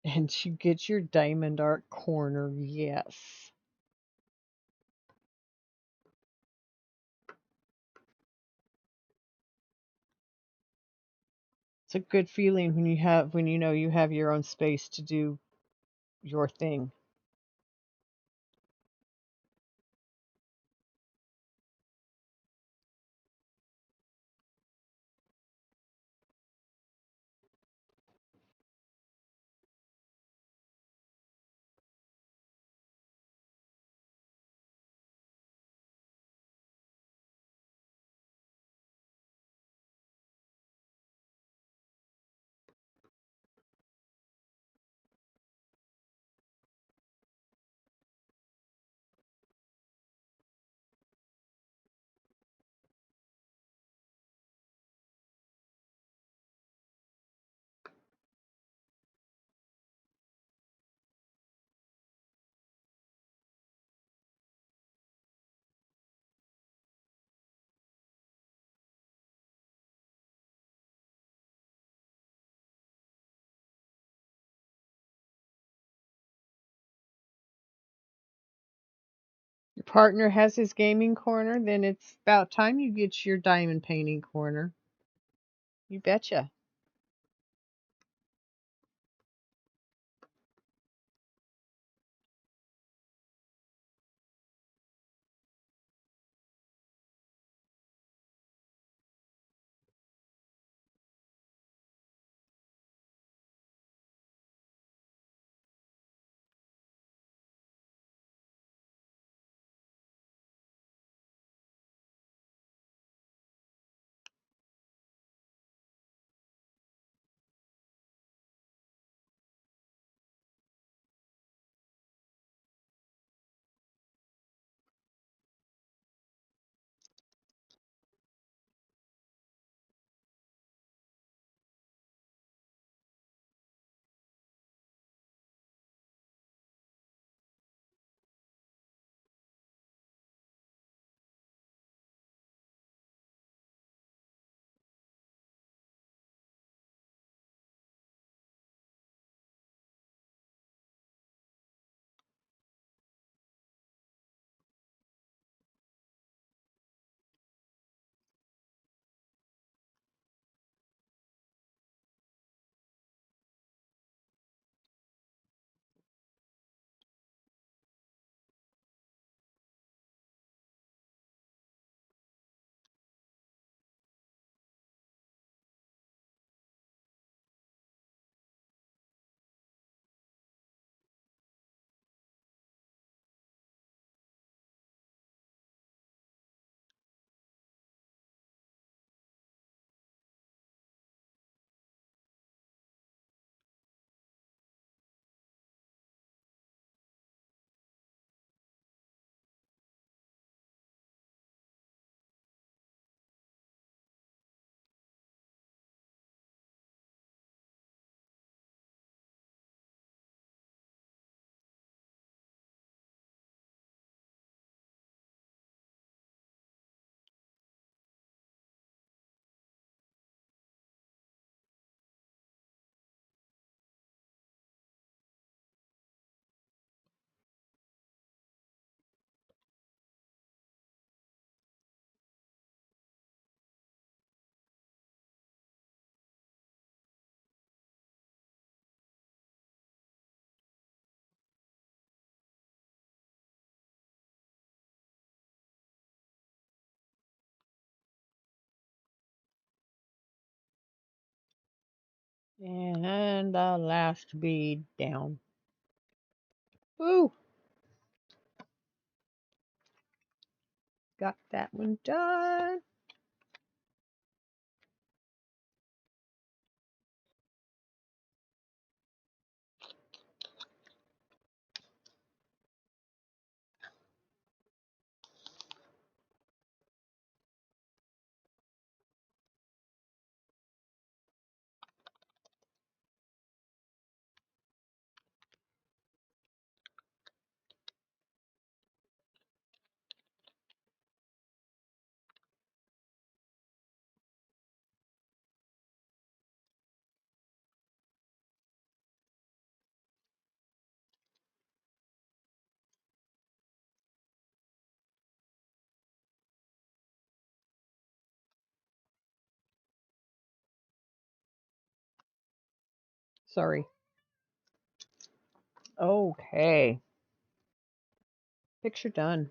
Speaker 1: And you get your diamond art corner. Yes. It's a good feeling when you know you have your own space to do your thing.
Speaker 2: partner has his gaming corner, then it's about time you get your diamond painting corner. You betcha. And the last bead down. Woo! Got that one done. Sorry. Okay. Picture done.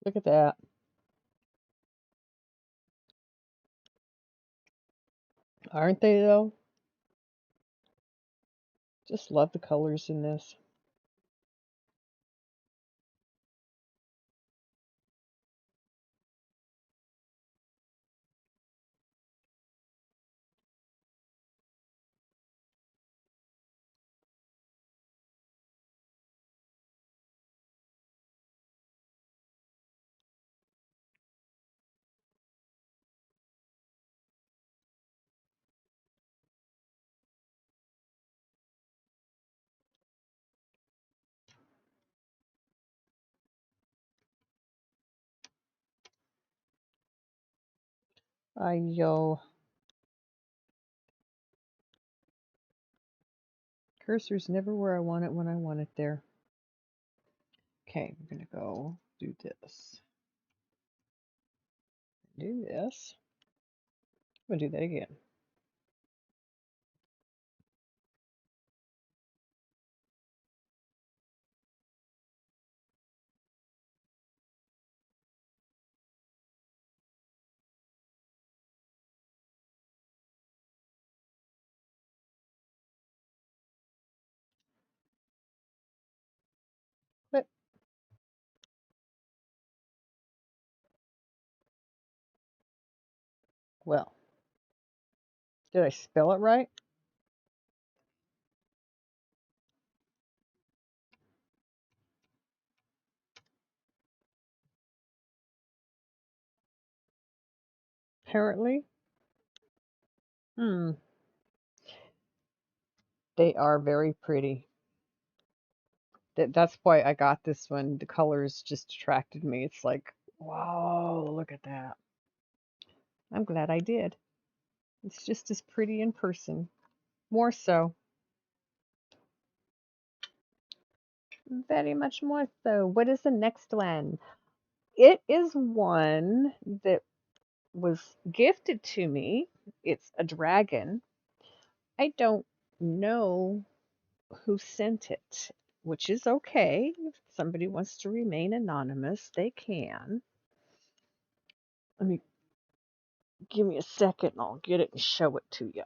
Speaker 2: Look at that. Aren't they though? Just love the colors in this. Yo. Cursor's never where I want it when I want it there. Okay, we're going to go do this. Do this. I'm going to do that again. But, well, did I spell it right? Apparently. They are very pretty. That's why I got this one. The colors just attracted me. It's like, whoa, look at that. I'm glad I did. It's just as pretty in person. More so. Very much more so. What is the next one? It is one that was gifted to me. It's a dragon. I don't know who sent it, which is okay. If somebody wants to remain anonymous, they can. Let me give me a second and I'll get it and show it to you.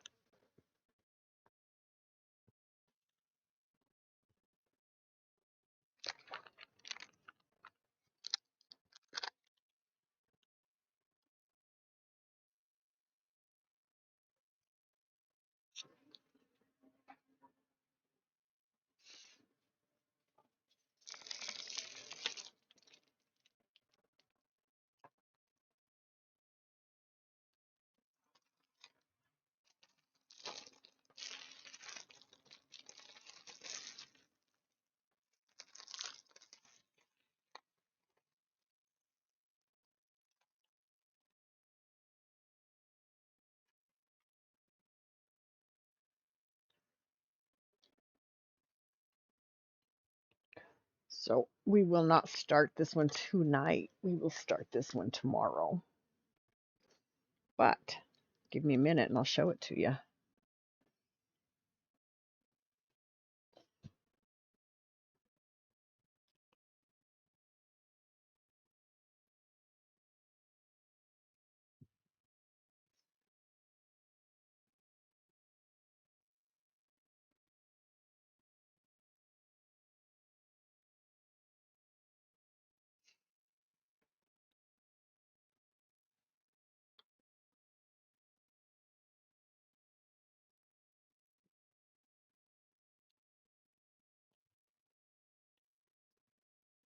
Speaker 2: So we will not start this one tonight. We will start this one tomorrow. But give me a minute and I'll show it to you.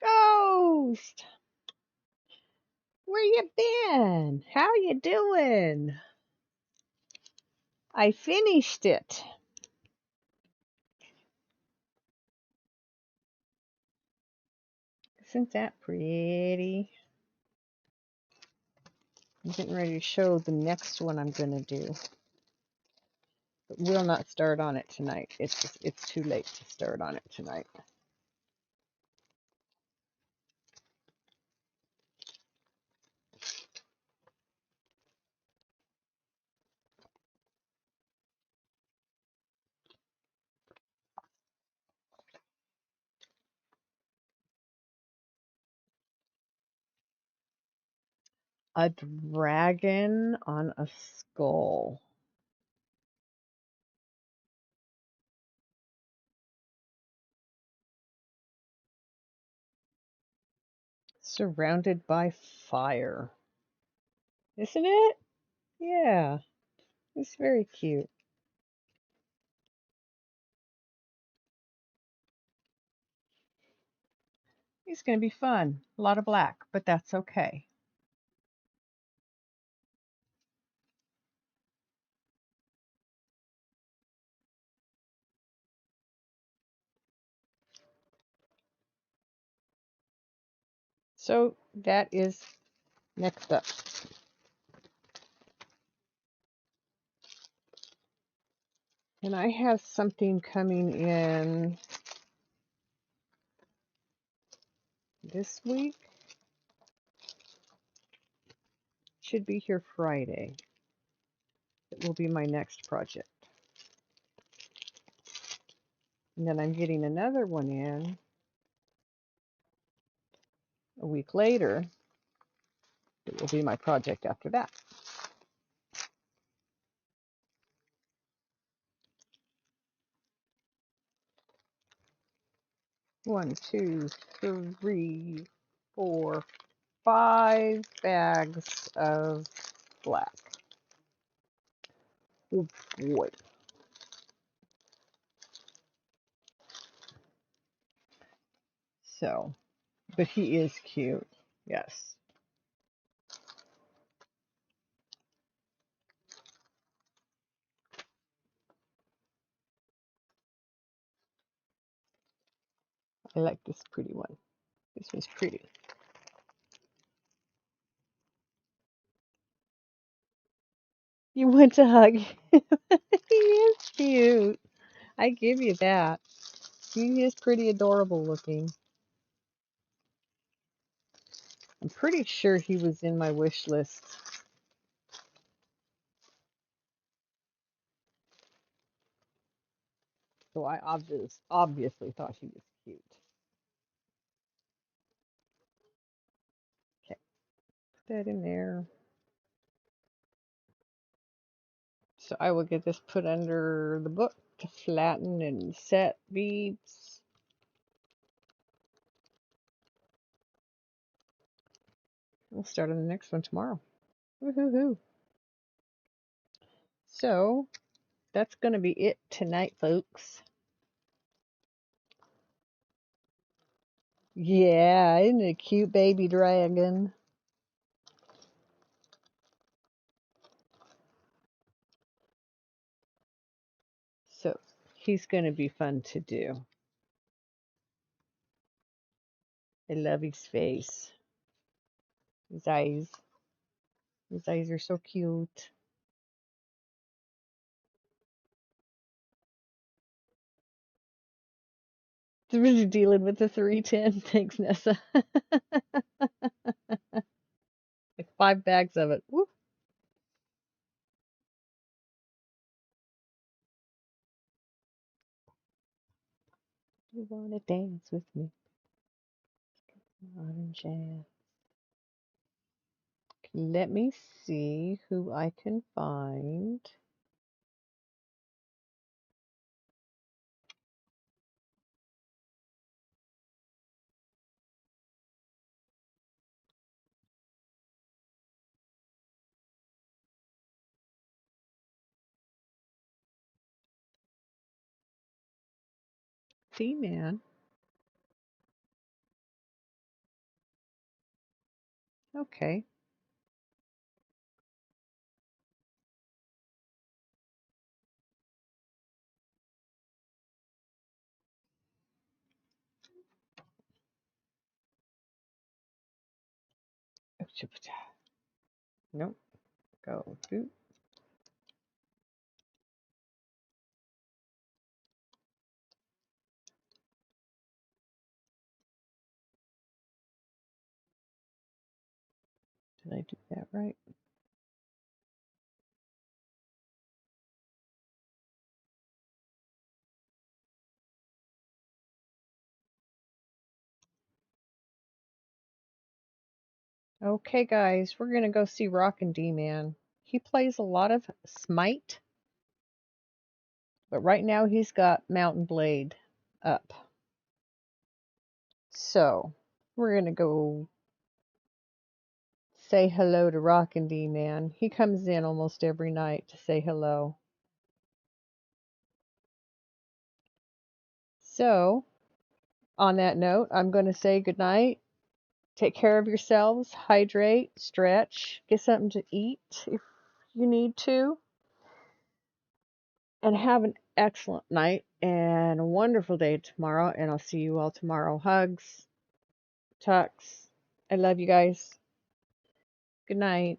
Speaker 2: Ghost! Where you been? How you doing? I finished it. Isn't that pretty? I'm getting ready to show the next one I'm going to do. But we'll not start on it tonight. It's too late to start on it tonight. A dragon on a skull. Surrounded by fire. Isn't it? Yeah, it's very cute. It's going to be fun. A lot of black, but that's okay. So that is next up. And I have something coming in this week. Should be here Friday. It will be my next project. And then I'm getting another one in a week later. It will be my project after that. One, two, three, 4, 5 bags of black. Oh boy. So, but he is cute. Yes. I like this pretty one. This one's pretty. You want to hug him? He is cute. I give you that. He is pretty adorable looking. I'm pretty sure he was in my wish list. So I obviously thought he was cute. Okay, put that in there. So I will get this put under the book to flatten and set beads. We'll start on the next one tomorrow. Woohoo! So that's going to be it tonight, folks. Yeah, isn't it a cute baby dragon? So he's going to be fun to do. I love his face. His eyes. His eyes are so cute. Really dealing with the 310. Thanks, Nessa. Like 5 bags of it. Woo. You wanna dance with me? Orange jazz. Let me see who I can find. D-Man. Okay. Nope. Go. Boop. Did I do that right? Okay, guys, we're gonna go see Rockin' D-Man. He plays a lot of Smite, but right now he's got Mountain Blade up. So we're gonna go say hello to Rockin' D-Man. He comes in almost every night to say hello. So on that note, I'm going to say goodnight. Take care of yourselves, hydrate, stretch, get something to eat if you need to, and have an excellent night and a wonderful day tomorrow. And I'll see you all tomorrow. Hugs, tucks. I love you guys. Good night.